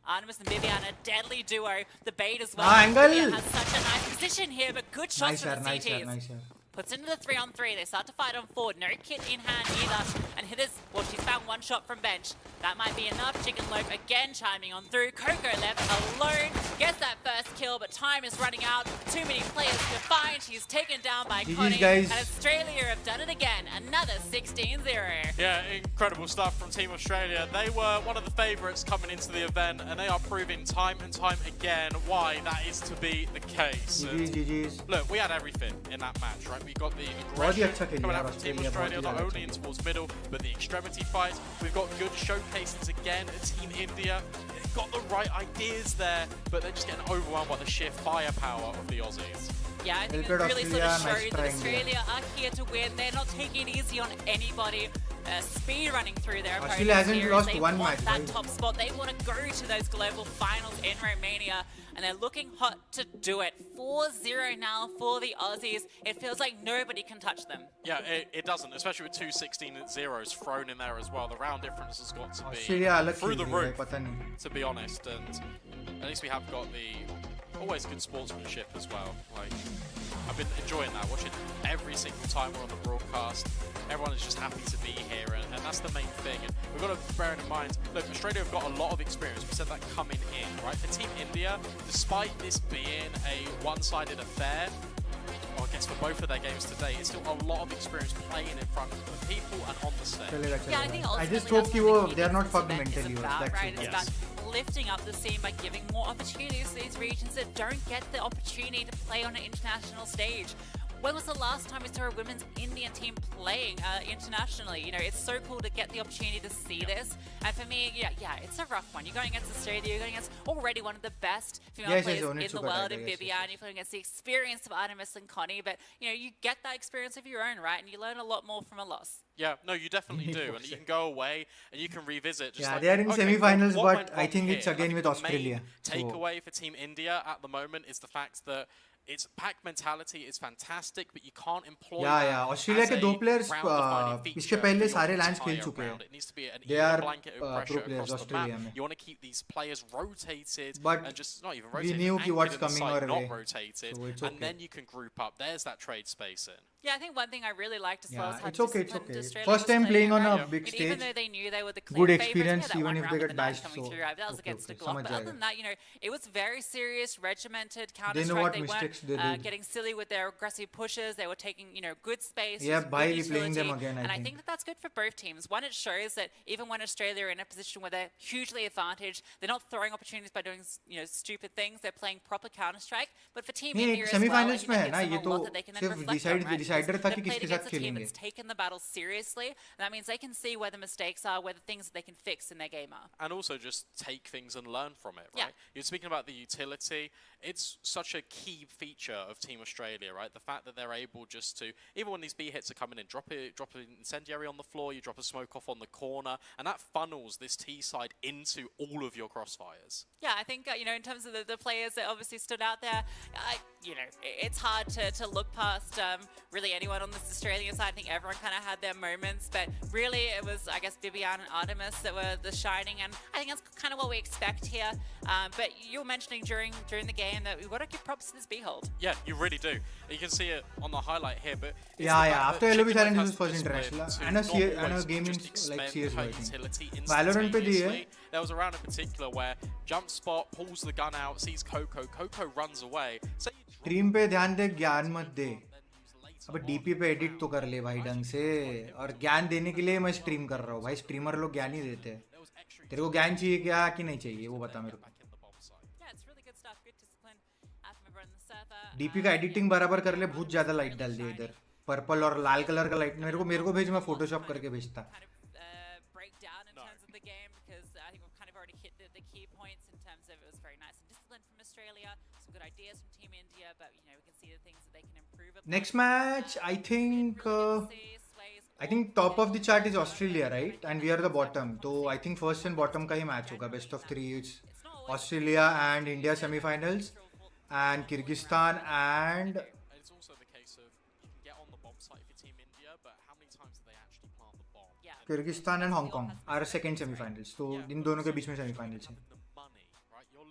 Artemis and Vivian, a deadly duo. The bait as well. Angle. Vivian has such a nice position here, but good shots from the CTs. Nice. Puts into the 3-on-3. They start to fight on forward. No kit in hand either. And hitters, well, she's found one shot from bench. That might be enough. Chicken Loaf again chiming on through. Coco left alone. Gets that first kill, but time is running out. Too many players to find. She's taken down by GG's, Connie. guys. And Australia have done it again. Another 16-0. Yeah, incredible stuff from Team Australia. They were one of the favourites coming into the event, and they are proving time and time again why that is to be the case. And GG's. look, we had everything in that match, right? We got the बहुत ही aggression अच्छा खेली coming यार out from Team Australia, Australia, बहुत ही not ज़्यादा only in अच्छा towards middle, but the extremity fights. We've got good showcases again at Team India. They've got the right ideas there, but they're just getting overwhelmed by the sheer firepower of the Aussies. Yeah, I think it Helped really sort of Australia, nice showed that try, Australia are here to win. They're not taking it easy on anybody. Speed running through their opponents. Australia hasn't here. lost They one want match, that right? top spot. They want to go to those global finals in Romania, and they're looking hot to do it. 4-0 now for the Aussies. It feels like nobody can touch them. Yeah, it doesn't, especially with two 16-0s thrown in there as well. The round difference has got to be Australia अलग through खेल the रही है, roof, पता नहीं. to be honest. And at least we have got the always good sportsmanship as well. Like, I've been enjoying that, watching every single time we're on the broadcast. Everyone is just happy to be here, and that's the main thing. And we've got to bear in mind, look, Australia have got a lot of experience. We said that coming in, right? For Team India, despite this being a one-sided affair, well, I guess for both of their games today, it's still a lot of experience playing in front of the people and on the stage. चलेगा, Yeah, I चलेगा. think I just ultimately hope that's कि what वो the they are not key fucked event is mentally. about, That's right? it. It's about lifting up the scene by giving more opportunities to these regions that don't get the opportunity to play on an international stage. When was the last time we saw a women's Indian team playing internationally? You know, it's so cool to get the opportunity to see this. And for me, yeah, it's a rough one. You're going against Australia, you're going against already one of the best female players in the world in Vivian. You're going against the experience of Artemis and Connie. But, you know, you get that experience of your own, right? And you learn a lot more from a loss. Yeah, no, you definitely do, and you can go away and you can revisit. Just Yeah, like, they are in okay, semi-finals, what but went I wrong think here? it's And I again think with the Australia, main so- takeaway for Team India at the moment is the fact that its pack mentality is fantastic, but you can't employ Yeah, that yeah. Australia as के a दो players round-defining feature इसके for पहले your सारे lands entire खेल चुके हैं. round. It needs to be an They even are blanket of pro pressure players, across the Australia map. में. You want to keep these players rotated But and just not even we rotated, knew anchored what's in the coming side, our not way, rotated, so it's and okay. then you can group up. There's that trade space in. Yeah, I think one thing I really liked as well is Yeah, how it's okay, it's disciplined okay. Australia First was time playing on around. a big And even stage, though they knew they were the clear good favourites, experience, that even one if round they with get the Knight bashed, coming so through, that was against the Glock. समझ But other जाएगा. than that, you know, it was very serious, regimented They Counter-Strike. know what They mistakes weren't they did. getting silly with their aggressive pushes. They were taking, you know, good space. Yeah, good by replaying them utility. again, I And I think. think that that's good for both teams. One, it shows that even when Australia are in a position where they're hugely advantaged, they're not throwing opportunities by doing, you know, stupid things. They're playing proper Counter-Strike. But for Team नहीं, India as well, I semi-finals think में that है ना, gives ये them a lot तो that they can then सिर्फ reflect on, right? decider Because था कि they've played किसके साथ against a team खेलेंगे. that's taken the battle seriously. And that means they can see where the mistakes are, where the things that they can fix in their game are. And also just take things and learn from it, Yeah. right? You're speaking about the utility. It's such a key feature of Team Australia, right? The fact that they're able just to, even when these B hits are coming in, drop an incendiary on the floor, you drop a smoke off on the corner, and that funnels this T side into all of your crossfires. Yeah, I think, you know, in terms of the players that obviously stood out there, you know, it's hard to look past really anyone on this Australian side. I think everyone kind of had their moments, but really it was, I guess, Vivian and Artemis that were the shining, and I think that's kind of what we expect here. But you were mentioning during the game that we've got to give props to this B-hold. Yeah, you really do. You can see it on the highlight here, but it's Yeah, the yeah. fact After that LOB Chicken Challenge Life was first has international. displayed to And a not and a always game in just like expend CSGO, her I think. utility Valorant पे दी है. instantaneously. There was a round in particular where jump spot, pulls the gun out, sees Coco, Coco runs away. So you Stream पे ध्यान दे, ज्ञान मत दे. अबे DP पे edit तो कर ले भाई ढंग से, और ज्ञान देने के लिए मैं स्ट्रीम कर रहा हूँ भाई, स्ट्रीमर लोग ज्ञान ही देते हैं। तेरे को ज्ञान चाहिए क्या कि नहीं चाहिए वो बता मेरे को। डीपी का एडिटिंग बराबर कर ले, बहुत ज़्यादा लाइट डाल दिया इधर, पर्पल और लाल कलर का लाइट। मेरे को भेज, मैं फोटोशॉप करके भेजता। Next match, I think top of the chart is Australia, right? And we are the bottom. So I think first and bottom का ही match होगा, best of 3. It's Australia and India semi-finals, and Kyrgyzstan and It's also the case of you can get on the bomb site for Team India, but how many times do they actually plant the bomb? Kyrgyzstan and Hong Kong are second semi-finals. तो इन दोनों के बीच में semi-finals हैं. The money, right? You're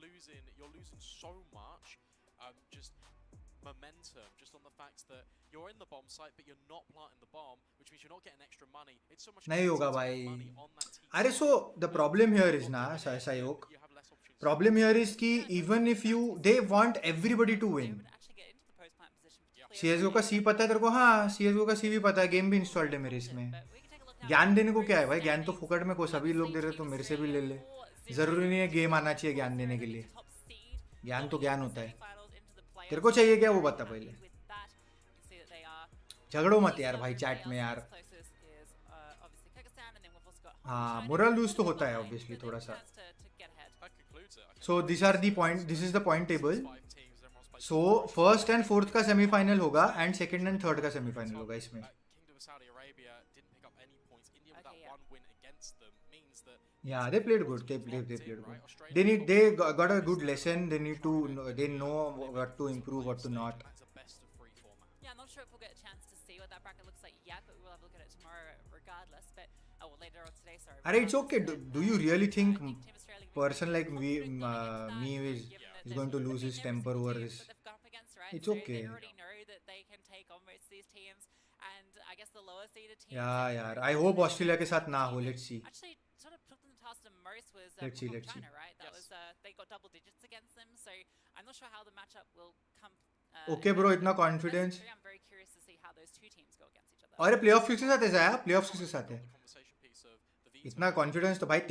losing so much, just momentum, just on the fact that you're in the bomb site, but you're not planting the bomb, which means you're not getting extra money. It's so much नहीं होगा money भाई. on that team. अरे so the problem here is ना Sayok. You have less opportunities. Problem here is कि even if you, they want everybody to win. CSGO का C पता है तेरे को? हाँ, CSGO का C भी पता है, गेम भी इंस्टॉल्ड है मेरे इसमें. ज्ञान देने को क्या है भाई, ज्ञान तो फुकट में को सभी लोग दे रहे, तो मेरे से भी ले ले. जरूरी नहीं है गेम आना चाहिए ज्ञान देने के लिए. ज्ञान तो ज्ञान होता है. तेरे को चाहिए क्या वो बता पहले. झगड़ो मत यार भाई चैट में यार. हाँ, मोरल लूज तो होता है ऑब्वियसली थोड़ा सा. So these are the point. This is the point table. So first and fourth का semi-final होगा and second and third का semi-final होगा इसमें. Kingdom of Saudi Arabia didn't pick up any points. India with that one win against them means that Yeah, they played good. They played good. They got a good lesson. They need to. They know what to improve, what to not. it's a best of 3 format. Yeah, I'm not sure if we'll get a chance to see what that bracket looks like yet, but we'll have a look at it tomorrow regardless. But later on today, sorry. Arey, it's okay. Do you really think person like me is going to lose his temper over this? It's okay. They already know that they can take on most of these teams, and I guess the lower seeded teams. Yeah, यार. I hope Australia के साथ ना हो. Let's see. Actually, sort of took them to task the most was Let's see. China, right? That was they got double digits against them, so I'm not sure how the matchup will come. Okay, bro. इतना confidence. I'm very curious to see how those two teams go against each other. अरे playoff किसके साथ है ज़ाया? Playoff किसके साथ है? Conversation piece of the veto. इतना confidence तो भाई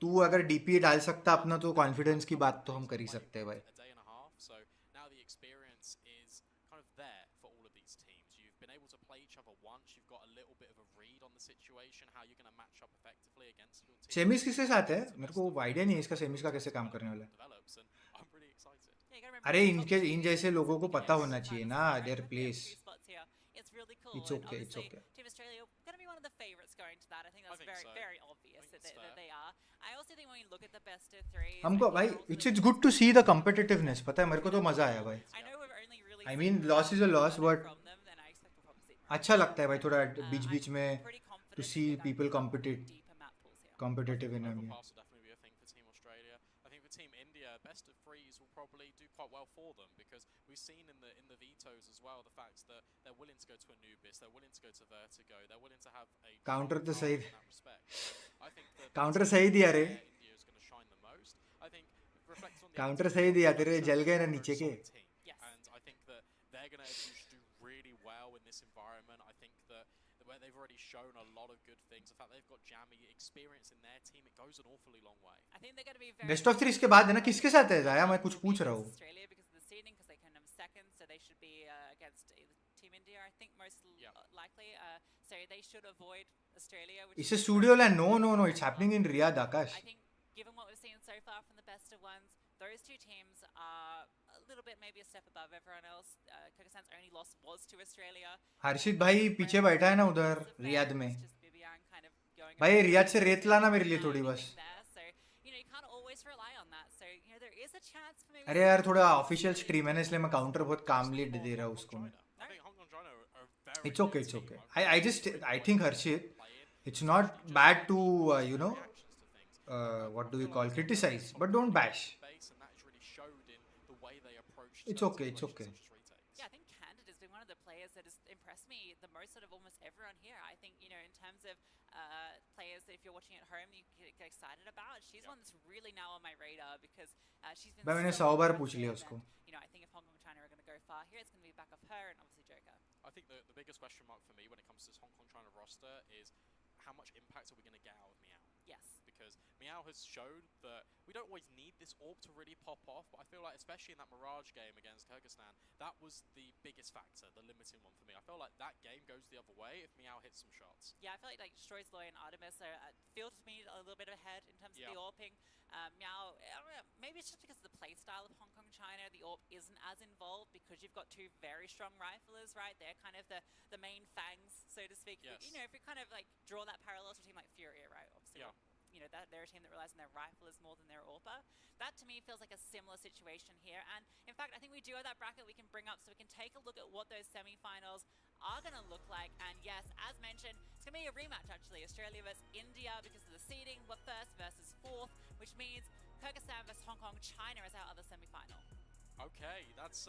तू अगर DP डाल सकता अपना तो confidence की बात तो हम कर ही सकते हैं भाई. A day and a half, so now the experience is kind of there for all of these teams. You've been able to play each other once. You've got a little bit of a read on the situation, how you're going to match up effectively against your team. सेमिस किसके साथ है? मेरे को idea नहीं है इसका सेमिस का कैसे काम करने वाला है. Develops, and I'm pretty excited. Yeah, you gotta remember अरे the इन जैसे लोगों को पता होना चाहिए ना their place. It's really cool. It's and okay, it's obviously okay. Team Australia going to be one of the favourites going to that. I think that's think very, so. very obvious I think that, it's that fair. they are. I also think when you look at the best of three, हमको भाई it's good to see the competitiveness. पता है मेरे को तो मजा आया भाई. I know we've only really I mean loss is a loss but from them, then I expect we'll probably see अच्छा लगता है भाई थोड़ा बीच में pretty confident to see that people we've got compete deeper map pools here. competitive in India. Overpass will definitely be a thing for Team Australia. I think for Team India, best of threes will probably do quite well for them because we've seen in the vetoes as well the fact that they're willing to go to Anubis, they're willing to go to Vertigo, they're willing to have a Counter तो in सही that respect. So I think that Counter सही दिया रे. India is going to shine the most. I think reflects on the Counter सही दिया तेरे जल गए ना नीचे के. Yes. And I think that they're going to do really well in this environment. I think that where they've already shown a lot of good things. The fact they've got jammy experience in their team, it goes an awfully long way. I think they're going to be very Best of 3 इसके बाद है ना किसके साथ है ज़ाया मैं कुछ पूछ रहा हूँ. Australia because of the seeding, because they came in second, so they should be against Team India. I think most likely. So they should avoid Australia. Which इससे is स्टूडियो ला no it's happening in Riyadh Akash. I think given what we've seen so far from the best of ones, those two teams are a little bit maybe a step above everyone else. Kyrgyzstan's only loss was to Australia. हर्षित भाई पीछे बैठा है ना उधर Riyadh में. Just Bibian kind of going भाई Riyadh से रेत लाना मेरे लिए थोड़ी बस. there. So, you can't always rely on that. So, there is a chance for maybe अरे यार थोड़ा ऑफिशियल स्ट्रीम है ना इसलिए मैं काउंटर बहुत कामली दे रहा हूँ उसको मैं. I think Hong Kong China are very It's okay. I think Harshit, it's not bad to what do we call criticize, but don't bash. base, and that is really showed in the way they approached It's okay. situations such as retakes. Yeah, I think Candid has been one of the players that has impressed me the most out of almost everyone here. I think, in terms of players that if you're watching at home, you get excited about. She's one that's really now on my radar because she's been मैंने so 100 बार पूछ impressive लिया उसको. and, I think if Hong Kong and China are going to go far here, it's going to be back of her and obviously Joker. I think the biggest question mark for me when it comes to this Hong Kong China roster is how much impact are we going to get out of Meow? Yes. Because Meow has shown that we don't always need this orb to really pop off, but I feel like, especially in that Mirage game against Kyrgyzstan, that was the biggest factor, the limiting one for me. I feel like that game goes the other way if Meow hits some shots. Yeah, I feel like Destroy's Loy and Artemis are, feel to me a little bit ahead in terms of the AWPing. Meow, I don't know, maybe it's just because of the play style of Hong Kong China, the AWP isn't as involved because you've got two very strong riflers, right? They're kind of the main fangs, so to speak. Yes. You know, if we kind of like draw that parallel to a team like Furia, right? Obviously, you know, they're a team that relies on their riflers more than their AWPer. That to me feels like a similar situation here. And in fact, I think we do have that bracket we can bring up so we can take a look at what those semi-finals are going to look like. And yes, as mentioned, it's going to be a rematch actually, Australia versus India because of the seeding. We're first versus fourth, which means Kyrgyzstan versus Hong Kong, China is our other semi-final. Okay, that's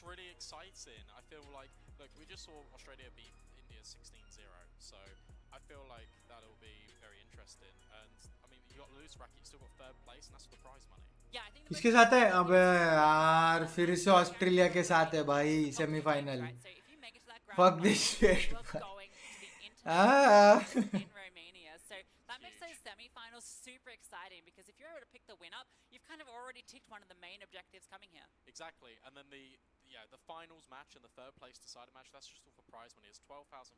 really exciting. I feel like, look, we just saw Australia beat India 16-0, so I feel like that'll be very interesting. And I mean, you got loose bracket, you still got third place, and that's for the prize money. Yeah, I think किसके साथ है? अबे यार फिर से Australia के साथ है भाई semifinal. Fuck this shit. in Romania. So that makes those semi-finals super exciting because if you're able to pick the winner, you've kind of already ticked one of the main objectives coming here. Exactly, and then the finals match and the third place decider match, that's just all for prize money. It's $12,500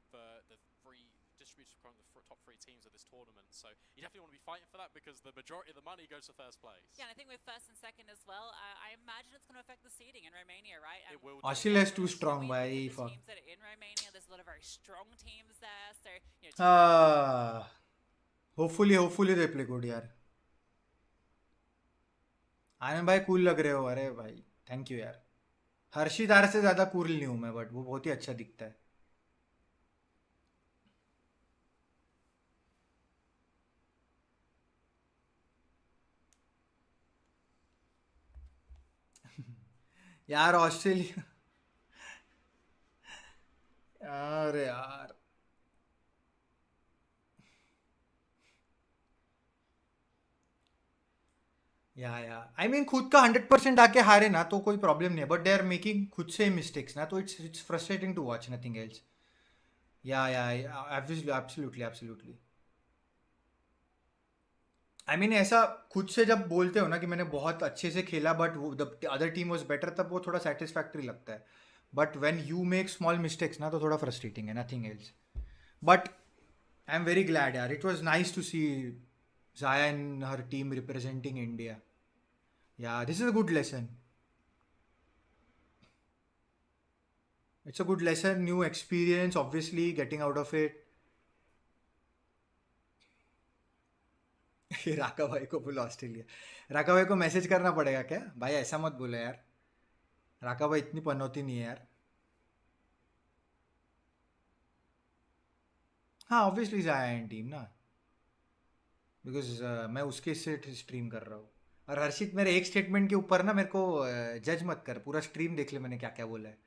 for the free distributed from the top three teams of this tournament. So you definitely want to be fighting for that because the majority of the money goes to first place. Yeah, and I think we're first and second as well. I imagine it's going to affect the seeding in Romania, right? It will. Australia is too strong, bhai. The teams that are in Romania, there's a lot of very strong teams there. So you know. Hopefully they play good, यार. आनंद भाई cool लग रहे हो. अरे भाई thank you यार. हर्षिदार से ज़्यादा कूल नहीं हूँ मैं, बट वो बहुत ही अच्छा दिखता है. यार ऑस्ट्रेलिया, अरे यार आई मीन खुद का 100% आके हारे ना तो कोई प्रॉब्लम नहीं है, बट दे आर मेकिंग खुद से मिस्टेक्स ना, तो it's frustrating to watch, nothing else. Absolutely. I mean ऐसा खुद से जब बोलते हो ना कि मैंने बहुत अच्छे से खेला but the other team was better, तब वो थोड़ा सेटिस्फैक्ट्री लगता है. But when you make small mistakes ना तो थोड़ा फ्रस्ट्रेटिंग है, nothing else. But I am very glad यार, it was nice to see Xyaa and her team representing India. Yeah, this is a good lesson. It's a good lesson, new experience, obviously, getting out of it. राका भाई को बोलो Australia. राका भाई को message करना पड़ेगा क्या? भाई ऐसा मत बोलो यार. राका भाई इतनी पनौती नहीं है यार. हाँ ऑब्वियसली Xyaa एंड टीम ना, बिकॉज मैं उसके से स्ट्रीम कर रहा हूँ. और हर्षित मेरे एक स्टेटमेंट के ऊपर ना मेरे को जज मत कर, पूरा स्ट्रीम देख ले मैंने क्या क्या बोला है.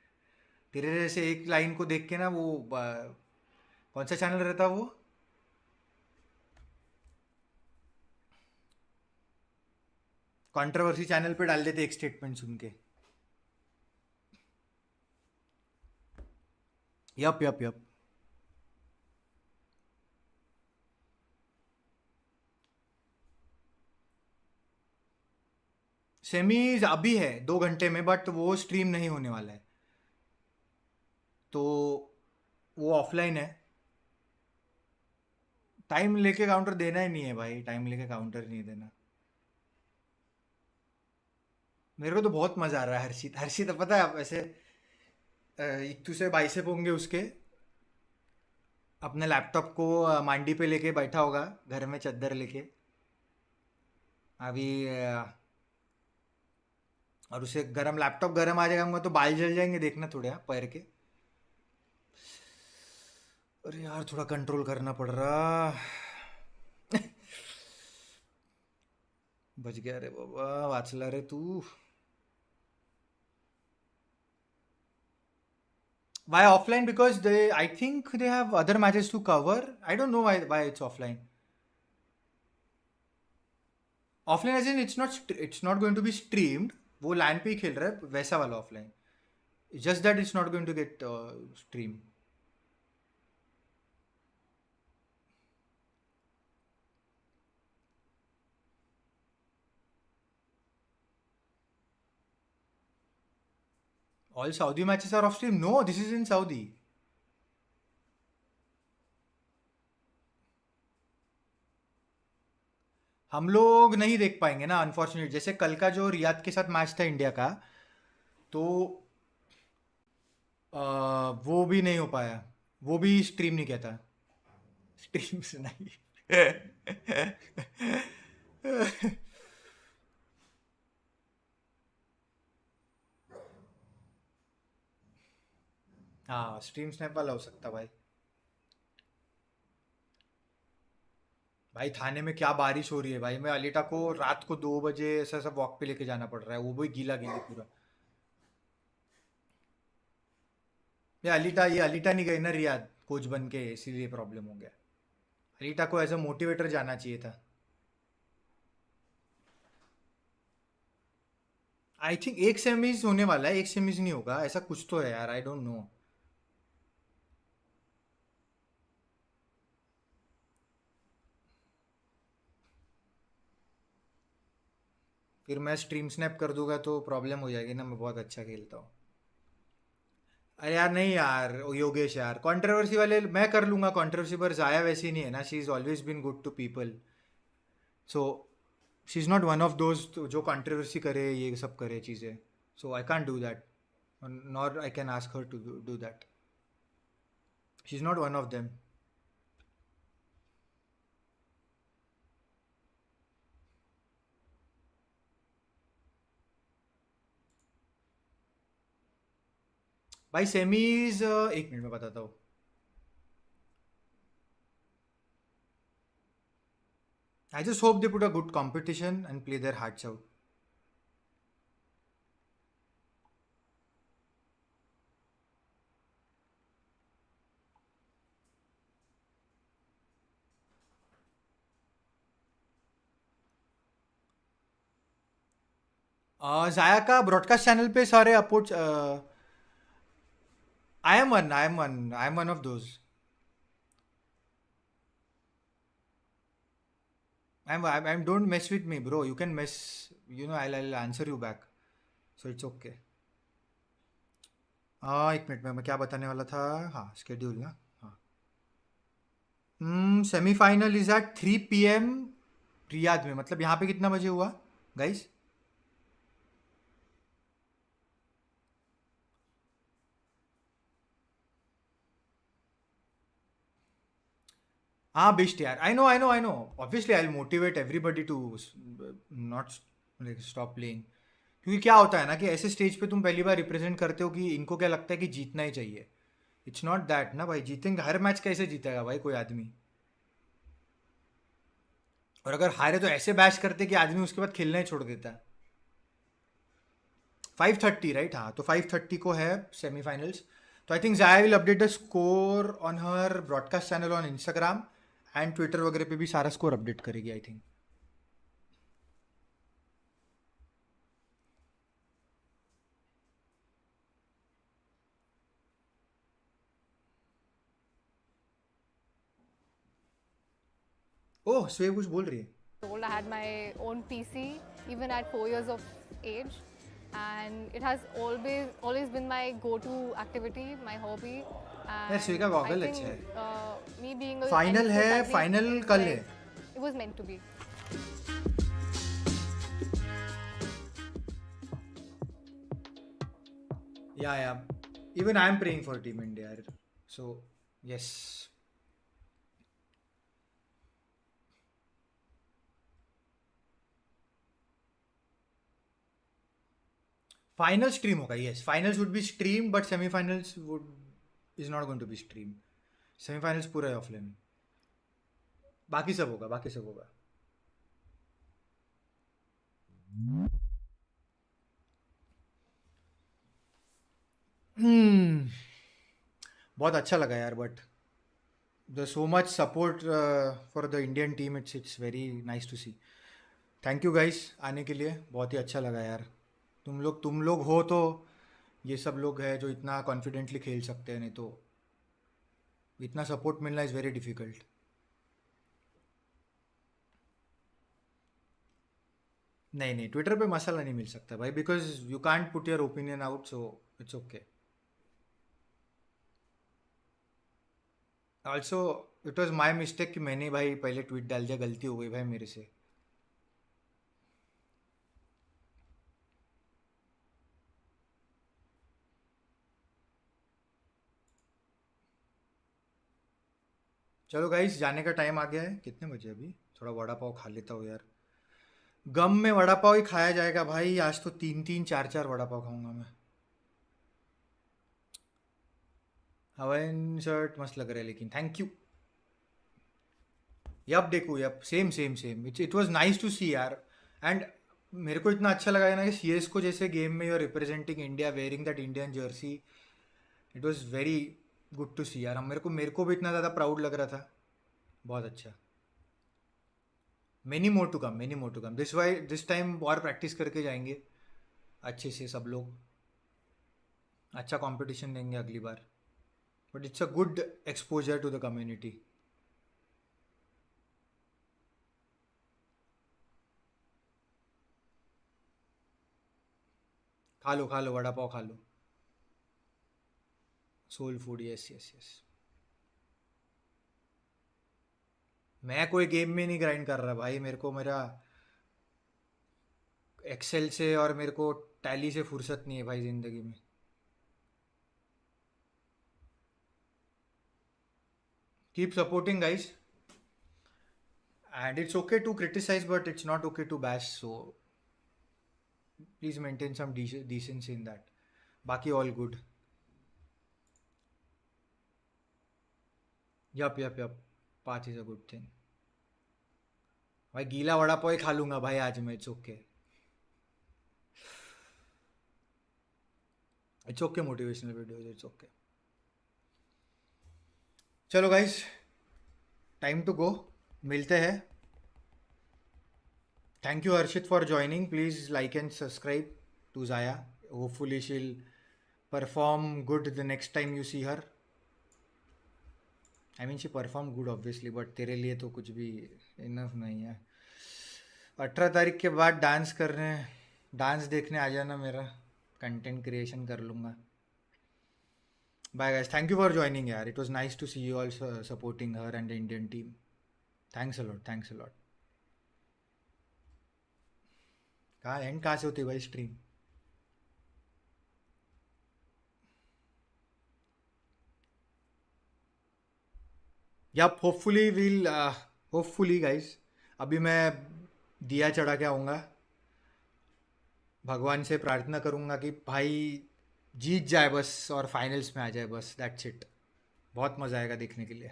तेरे जैसे एक लाइन को देख के ना वो कौन सा चैनल रहता वो, कंट्रोवर्सी चैनल पे डाल देते एक स्टेटमेंट सुन के. यप. सेमीज अभी है 2 घंटे में, बट वो स्ट्रीम नहीं होने वाला है, तो वो ऑफलाइन है. टाइम लेके काउंटर देना ही नहीं है भाई, टाइम लेके काउंटर नहीं देना. मेरे को तो बहुत मज़ा आ रहा है. हर्षित पता है आप ऐसे इक्तू से बाइसेप होंगे उसके, अपने लैपटॉप को मांडी पे लेके बैठा होगा घर में चद्दर लेके अभी, और उसे गरम लैपटॉप गरम आ जाएगा तो बाल जल जाएंगे, देखना थोड़े पैर के. अरे यार थोड़ा कंट्रोल करना पड़ रहा. बच गया रे बाबा, वाचला रे तू. Why offline? Because I think they have other matches to cover. I don't know why it's offline. Offline as in it's not going to be streamed. वो लैन पे ही खेल रहा है, वैसा वाला offline. just that it's not going to get stream. All Saudi matches are off stream? No, this is in Saudi. हम लोग नहीं देख पाएंगे ना अनफॉर्चुनेट. जैसे कल का जो रियाद के साथ मैच था इंडिया का, तो वो भी नहीं हो पाया. वो भी स्ट्रीम नहीं किया था. स्ट्रीम से नहीं. हाँ, स्ट्रीम स्नैप वाला हो सकता भाई. भाई थाने में क्या बारिश हो रही है भाई. मैं अलीटा को रात को 2 बजे ऐसा सब वॉक पे लेके जाना पड़ रहा है. वो भी गीला गीला पूरा. ये अलीटा नहीं गई ना रियाद कोच बन के, इसीलिए प्रॉब्लम हो गया. अलीटा को एज अ मोटिवेटर जाना चाहिए था. आई थिंक एक सेमीज होने वाला है, एक सेमीज नहीं होगा, ऐसा कुछ तो है यार. I don't no. फिर मैं स्ट्रीम स्नैप कर दूंगा तो प्रॉब्लम हो जाएगी ना. मैं बहुत अच्छा खेलता हूँ. अरे यार नहीं यार योगेश यार, कंट्रोवर्सी वाले मैं कर लूँगा कंट्रोवर्सी, पर जाया वैसी नहीं है ना. She is always been good to people. So she is not one of those जो कंट्रोवर्सी करे, ये सब करे चीज़ें. So I can't do that, nor I can ask her to do that. She is not one of them. भाई semis 1 minute में बताता हूँ. I just hope they put a good competition and play their hearts out. जाया का broadcast channel पे सारे अपोर्ट्स. I am one of those. I'm don't mess with me, bro. You can mess, I'll answer you back. So it's okay. एक minute में मैं क्या बताने वाला था. हाँ, स्केड्यूल ना. हाँ, semifinal is at 3 PM Riyadh में. मतलब यहाँ पे कितना बजे हुआ गाइस? हाँ बेस्ट यार. I know. Obviously I will motivate everybody to not stop playing. क्योंकि क्या होता है ना कि ऐसे स्टेज पे तुम पहली बार रिप्रेजेंट करते हो कि इनको क्या लगता है कि जीतना ही चाहिए. इट्स नॉट दैट ना भाई. जीतेंगे हर मैच कैसे जीतेगा भाई कोई आदमी. और अगर हारे तो ऐसे बैश करते कि आदमी उसके बाद खेलना ही छोड़ देता है. 5:30 राइट. हाँ, तो 5:30 को है सेमीफाइनल्स. तो आई थिंक जाया will update the score on her broadcast channel on Instagram and Twitter वगैरह पे भी सारा स्कोर अपडेट करेगी आई थिंक. ओह स्वेव कुछ बोल रही है. I had my own PC even at 4 years of age, and it has always been my go-to activity, my hobby. यार स्वेव का गॉगल अच्छा है. Me being a फाइनल है, athlete, फाइनल कल है. it was meant to be. Yeah. Even I am praying for Team India. So yes. Final stream होगा. Yes, finals would be stream but semifinals is not going to be stream. Semifinals पूरा है offline. बाकी सब होगा. बहुत अच्छा लगा यार. But the so much support for the Indian team. It's very nice to see. Thank you guys आने के लिए. बहुत ही अच्छा लगा यार. तुम लोग हो तो ये सब लोग हैं जो इतना कॉन्फिडेंटली खेल सकते हैं, नहीं तो इतना सपोर्ट मिलना इज़ वेरी डिफ़िकल्ट। नहीं नहीं, ट्विटर पे मसाला नहीं मिल सकता भाई, because you can't put your opinion out, so it's okay. Also it was my mistake कि मैंने भाई पहले ट्वीट डाल दिया, गलती हो गई भाई मेरे से। चलो गाइस, जाने का टाइम आ गया है। कितने बजे अभी? थोड़ा वड़ा पाव खा लेता हूँ यार। गम में वड़ा पाव ही खाया जाएगा भाई, आज तो 3-3 4-4 वड़ा पाव खाऊंगा मैं। हवाइन शर्ट मस्त लग रहा है लेकिन, थैंक यू। यप देखो, yup same same same, it was nice to see यार। एंड मेरे को इतना अच्छा लगा है ना कि सीएस को जैसे गेम में you are representing India wearing that Indian jersey, it was very good to see यार। मेरे को भी इतना ज़्यादा प्राउड लग रहा था, बहुत अच्छा। Many more to come, many more to come. This time और प्रैक्टिस करके जाएंगे अच्छे से सब लोग, अच्छा कंपटीशन देंगे अगली बार। But it's a good exposure to the community. खा लो वड़ा पाव खा लो। Soul food, yes yes yes. मैं कोई गेम में नहीं ग्राइंड कर रहा भाई, मेरे को मेरा एक्सेल से और मेरे को टैली से फुर्सत नहीं है भाई ज़िंदगी में। Keep supporting guys, and it's okay to criticize but it's not okay to bash, so please maintain some decency in that. बाकी all good. Yup yup yup, 5 is a good thing भाई। गीला वड़ा पाव ही खा लूंगा भाई आज मैं, it's okay. It's okay, motivational videos, it's okay. चलो guys, time to go, मिलते हैं। Thank you Harshit for joining. Please like and subscribe to Xyaa. Hopefully she'll perform good the next time you see her. I mean she performed good obviously, but तेरे लिए तो कुछ भी enough नहीं है। 18 तारीख के बाद डांस देखने आ जाना, मेरा कंटेंट क्रिएशन कर लूँगा। Bye guys, thank you for joining यार। It was nice to see you all supporting her and the Indian team. Thanks a lot, thanks a lot. कहाँ से होती है भाई स्ट्रीम? यप, होपफुली गाइस, अभी मैं दिया चढ़ा के आऊँगा, भगवान से प्रार्थना करूँगा कि भाई जीत जाए बस और फाइनल्स में आ जाए बस, दैट्स इट। बहुत मज़ा आएगा देखने के लिए।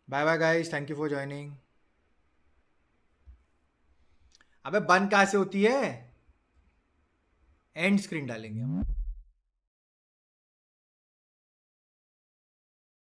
Bye bye guys, thank you for joining. अबे बंद कहाँ से होती है? एंड स्क्रीन डालेंगे हम।